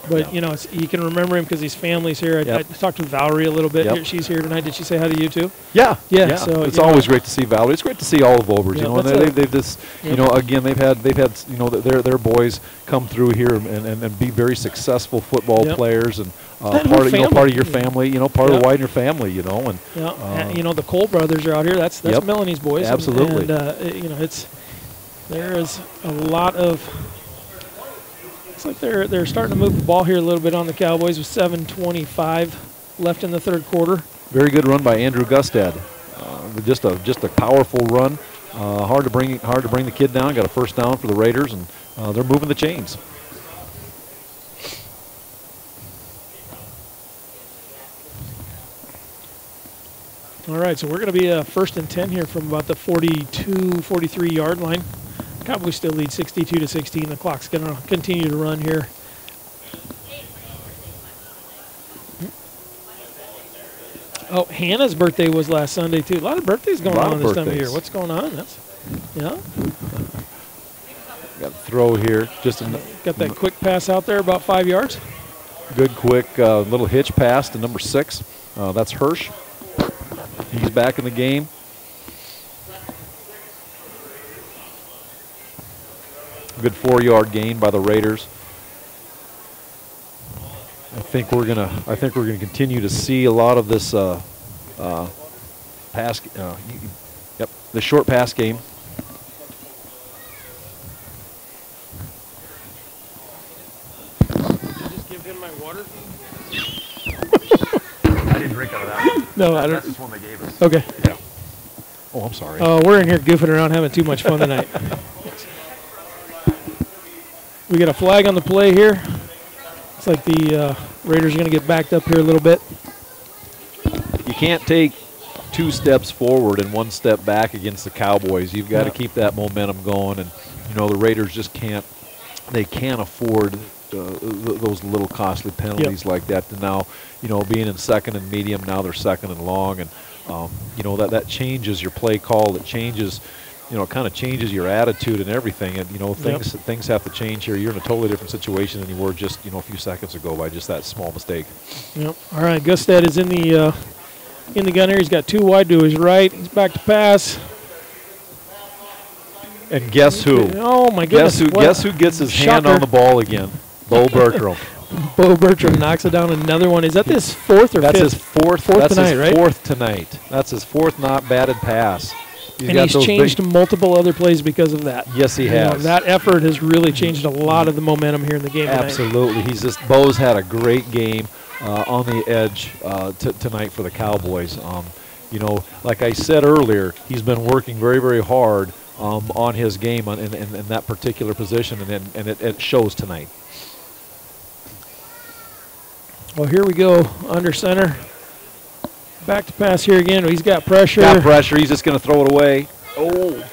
you can remember him because his family's here. I talked to Valerie a little bit. She's here tonight. Did she say hi to you too? Yeah. So it's always great to see Valerie. It's great to see all the Vobers. They've just again they've had their boys come through here and be very successful football players and part of your family. Part of the Widener family. And the Cole brothers are out here. That's Melanie's boys. Absolutely. And there is a lot of. Looks like they're starting to move the ball here a little bit on the Cowboys with 7:25 left in the third quarter. Very good run by Andrew Gustad. Just a powerful run. Hard to bring the kid down. Got a first down for the Raiders, and they're moving the chains. All right, so we're going to be 1st and 10 here from about the 42, 43 yard line. Cowboys still lead 62-16. The clock's going to continue to run here. Oh, Hannah's birthday was last Sunday too. A lot of birthdays going on this time of year. What's going on? Got a throw here. Got that quick pass out there, about 5 yards. Good quick little hitch pass to number 6. That's Hirsch. He's back in the game. Good 4-yard gain by the Raiders. I think we're gonna continue to see a lot of this pass. The short pass game. Did you just give him my water? I didn't drink out of that one. No, I don't. That's just one they gave us. Okay. Yeah. Oh, I'm sorry. We're in here goofing around, having too much fun tonight. We got a flag on the play here. Looks like the Raiders are going to get backed up here a little bit. You can't take 2 steps forward and 1 step back against the Cowboys. You've got to keep that momentum going, and the Raiders just can't. They can't afford those little costly penalties like that. And now, being in 2nd and medium, now they're 2nd and long, and that changes your play call. It changes. It kind of changes your attitude and everything, and things have to change here. You're in a totally different situation than you were just a few seconds ago by just that small mistake. Yep. All right, Gustad is in the gun here. He's got 2 wide to his right. He's back to pass. And guess who? Oh my goodness! Guess who gets his hand on the ball again? Bo Bertram. Bo Bertram knocks it down another one. Is that his 4th or 5th? That's his 4th. Fourth tonight, right? 4th tonight. That's his 4th not batted pass. He's changed multiple other plays because of that. Yes, he has. That effort has really changed a lot of the momentum here in the game tonight. Absolutely. Bo's had a great game on the edge tonight for the Cowboys. Like I said earlier, he's been working very, very hard on his game in that particular position, and it shows tonight. Well, here we go, under center. Back to pass here again. He's got pressure. Got pressure. He's just going to throw it away. Oh.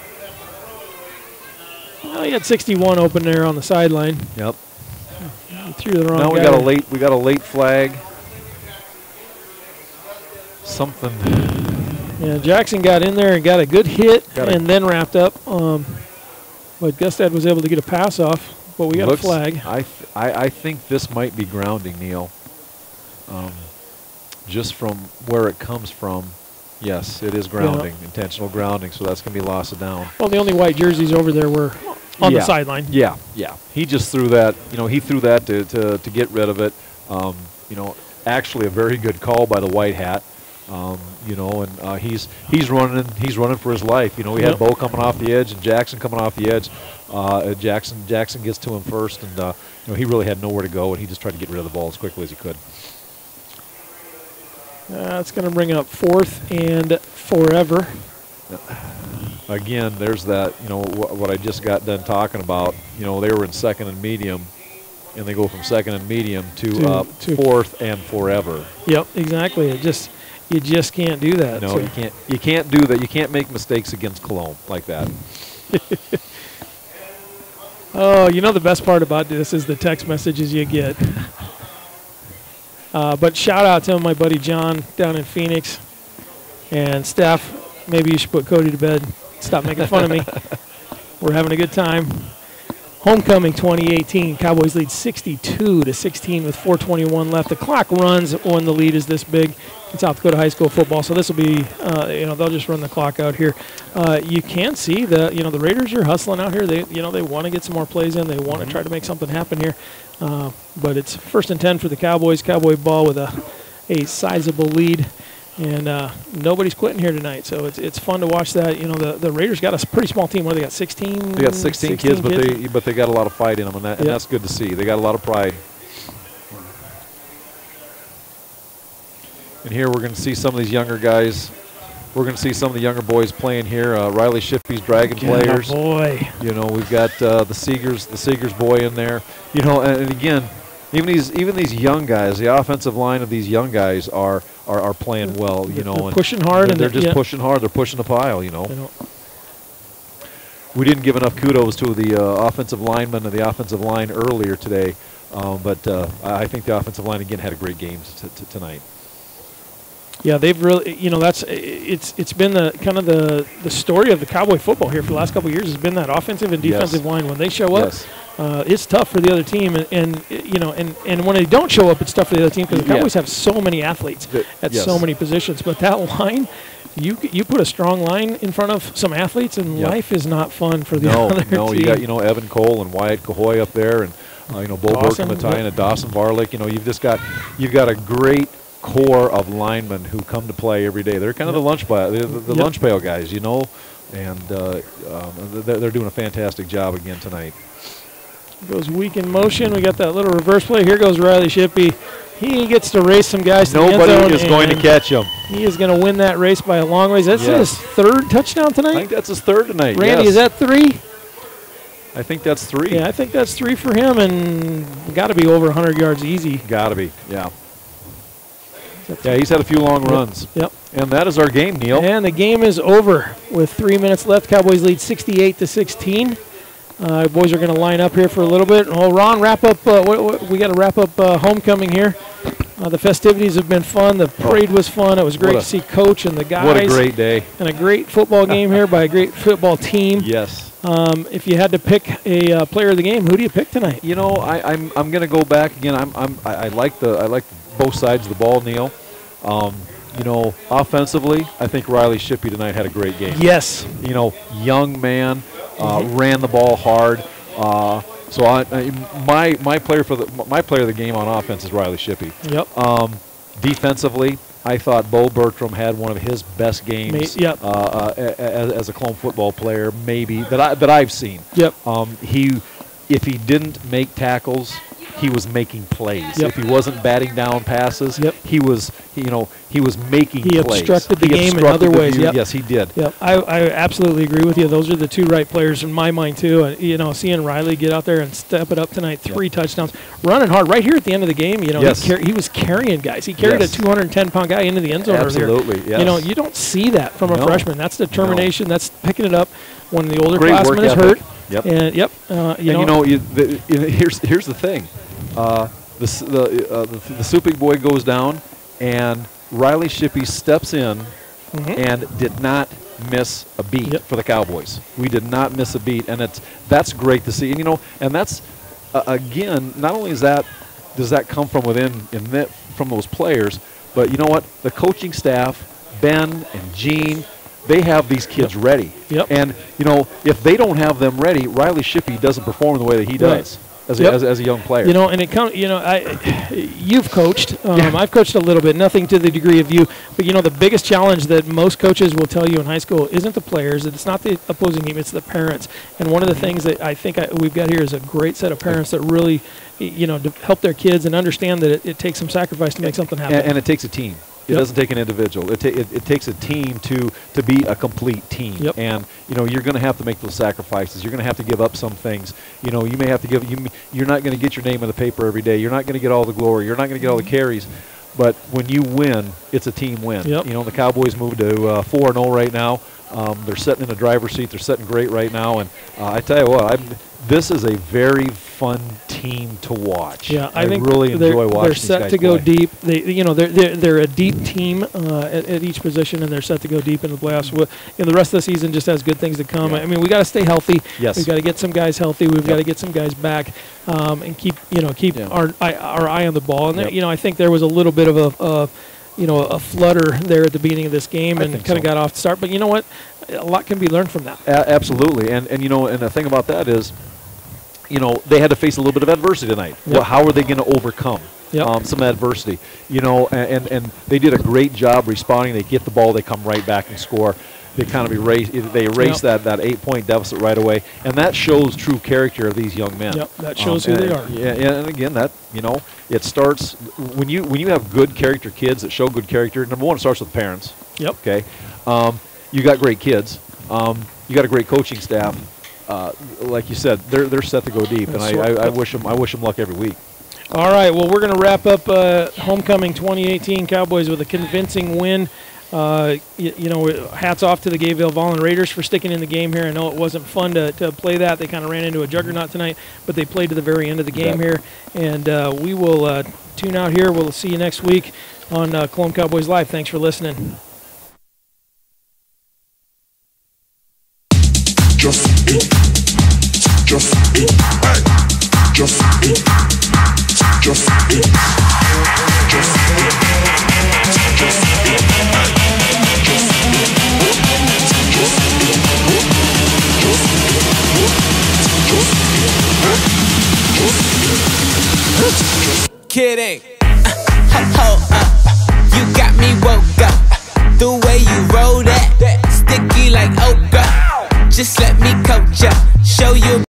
Well, he had 61 open there on the sideline. Yep. He threw the wrong now guy. we got a late flag. Something. Yeah, Jackson got in there and got a good hit and then wrapped up. But Gustad was able to get a pass off, but we got a flag. I think this might be grounding, Neil. Just from where it comes from, yes, it is grounding, intentional grounding, so that's going to be loss of down. Well, the only white jerseys over there were on the sideline. Yeah. He just threw that, he threw that to get rid of it. Actually a very good call by the white hat. And he's running for his life. We had Bo coming off the edge and Jackson coming off the edge. Jackson gets to him first, and he really had nowhere to go, and he just tried to get rid of the ball as quickly as he could. It's going to bring up 4th and forever. Again, there's that, what I just got done talking about. They were in 2nd and medium, and they go from 2nd and medium to 4th and forever. Yep, exactly. You just can't do that. No, you can't. You can't do that. You can't make mistakes against Colome like that. Oh, the best part about this is the text messages you get. But shout out to my buddy John down in Phoenix. And Steph, maybe you should put Cody to bed. Stop making fun of me. We're having a good time. Homecoming 2018. Cowboys lead 62-16 with 4:21 left. The clock runs when the lead is this big in South Dakota high school football. So this will be, they'll just run the clock out here. You can see the Raiders are hustling out here. They want to get some more plays in. They want to try to make something happen here. But it's 1st and 10 for the Cowboys. Cowboy ball with a sizable lead. And nobody's quitting here tonight, so it's fun to watch that. The Raiders got a pretty small team. What, they got 16? They got 16 kids, but they got a lot of fight in them, and that's good to see. They got a lot of pride. And here we're going to see some of these younger guys. We're going to see some of the younger boys playing here. Riley Shippey's Dragon players. Boy. We've got the Seegers boy in there. And again, even these young guys, the offensive line of these young guys are playing well, They're pushing hard. They're just pushing hard. They're pushing the pile, We didn't give enough kudos to the offensive linemen and the offensive line earlier today, but I think the offensive line, again, had a great game tonight. Yeah, they've really, it's been the story of the Cowboy football here for the last couple of years has been that offensive and defensive line. When they show up, it's tough for the other team, and when they don't show up, it's tough for the other team because the Cowboys have so many athletes at so many positions. But that line, you put a strong line in front of some athletes, and life is not fun for the other team. No, you got Evan Cole and Wyatt Cahoy up there, and Bo Burke and Dawson Varlick. You've got a great core of linemen who come to play every day. They're kind of the lunch pail guys, and they're doing a fantastic job again tonight. Goes weak in motion. We got that little reverse play. Here goes Riley Shippey. He gets to race some guys to the end zone. Nobody is going to catch him. He is going to win that race by a long ways. That's his 3rd touchdown tonight? I think that's his 3rd tonight. Randy, is that 3? I think that's 3. Yeah, I think that's 3 for him, and got to be over 100 yards easy. Got to be, yeah. Yeah, he's had a few long runs. Yep. And that is our game, Neil. And the game is over with 3 minutes left. Cowboys lead 68-16. Boys are going to line up here for a little bit. Oh, Ron, wrap up. We got to wrap up homecoming here. The festivities have been fun. The parade was fun. It was great to see Coach and the guys. What a great day. And a great football game here by a great football team. Yes. If you had to pick a player of the game, who do you pick tonight? I'm going to go back again. I like both sides of the ball, Neil. Offensively, I think Riley Shippey tonight had a great game. Yes. Young man, ran the ball hard. So my player of the game on offense is Riley Shippey. Yep. Defensively, I thought Bo Bertram had one of his best games Yep. as a Colome football player, maybe that I've seen. Yep. If he didn't make tackles, he was making plays. Yep. If he wasn't batting down passes, he was making He plays. obstructed the game in other ways. Yep. Yes, he did. Yep. I absolutely agree with you. Those are the two right players in my mind too. And seeing Riley get out there and step it up tonight, 3 touchdowns, running hard right here at the end of the game. Yes. He was carrying guys. He carried a 210-pound guy into the end zone Absolutely, earlier. yes. You don't see that from a No. freshman. That's determination. That's picking it up when the older Great classman work is ethic. hurt. Yep. And here's the thing. The Supik boy goes down, and Riley Shippey steps in and did not miss a beat for the Cowboys. We did not miss a beat, and that's great to see. And that's again, not only does that come from within from those players, but you know what? The coaching staff, Ben and Gene, they have these kids ready. Yep. And if they don't have them ready, Riley Shippey doesn't perform the way that he does. As a young player. And it comes, you've coached. I've coached a little bit, nothing to the degree of you. But, the biggest challenge that most coaches will tell you in high school isn't the players. It's not the opposing team. It's the parents. And one of the things that I think we've got here is a great set of parents that really, to help their kids and understand that it takes some sacrifice to make something happen. And it takes a team. It doesn't take an individual. It takes a team to be a complete team. Yep. And you're going to have to make those sacrifices. You're going to have to give up some things. You may have to give. You're not going to get your name in the paper every day. You're not going to get all the glory. You're not going to get all the carries. But when you win, it's a team win. Yep. The Cowboys moved to 4-0 right now. They're sitting in the driver's seat. They're sitting great right now. And I tell you what, this is a very fun team to watch. Yeah, I think really enjoy watching they're set these guys to go play. deep. They're a deep team at each position, and they're set to go deep in the playoffs. The rest of the season just has good things to come. Yeah. I mean, we got to stay healthy. Yes. We've got to get some guys healthy. We've got to get some guys back, and keep our eye on the ball. And I think there was a little bit of a flutter there at the beginning of this game, and kind of got off the start. But you know what? A lot can be learned from that. Absolutely, and the thing about that is, they had to face a little bit of adversity tonight. Yep. Well, how are they going to overcome some adversity? And they did a great job responding. They get the ball, they come right back and score. They kind of erase that 8-point deficit right away, and that shows true character of these young men. Yep, that shows who they are. Yeah, and again, that it starts when you have good character kids that show good character. Number one, it starts with parents. Yep. Okay. You got great kids. You got a great coaching staff. Like you said, they're set to go deep, and I wish them luck every week. All right, well, we're going to wrap up Homecoming 2018 Cowboys with a convincing win. Hats off to the Gayville Volin Raiders for sticking in the game here. I know it wasn't fun to play that. They kind of ran into a juggernaut tonight, but they played to the very end of the game here. And we will tune out here. We'll see you next week on Colome Cowboys Live. Thanks for listening. Just eat. Just eat. Hey. Just eat. Just eat. Just eat. Just eat. Hey. Just eat. Just eat. Just eat. Kidding. Hold up. You got me woke up. The way you roll that, sticky like okra. Just let me coach ya, show you.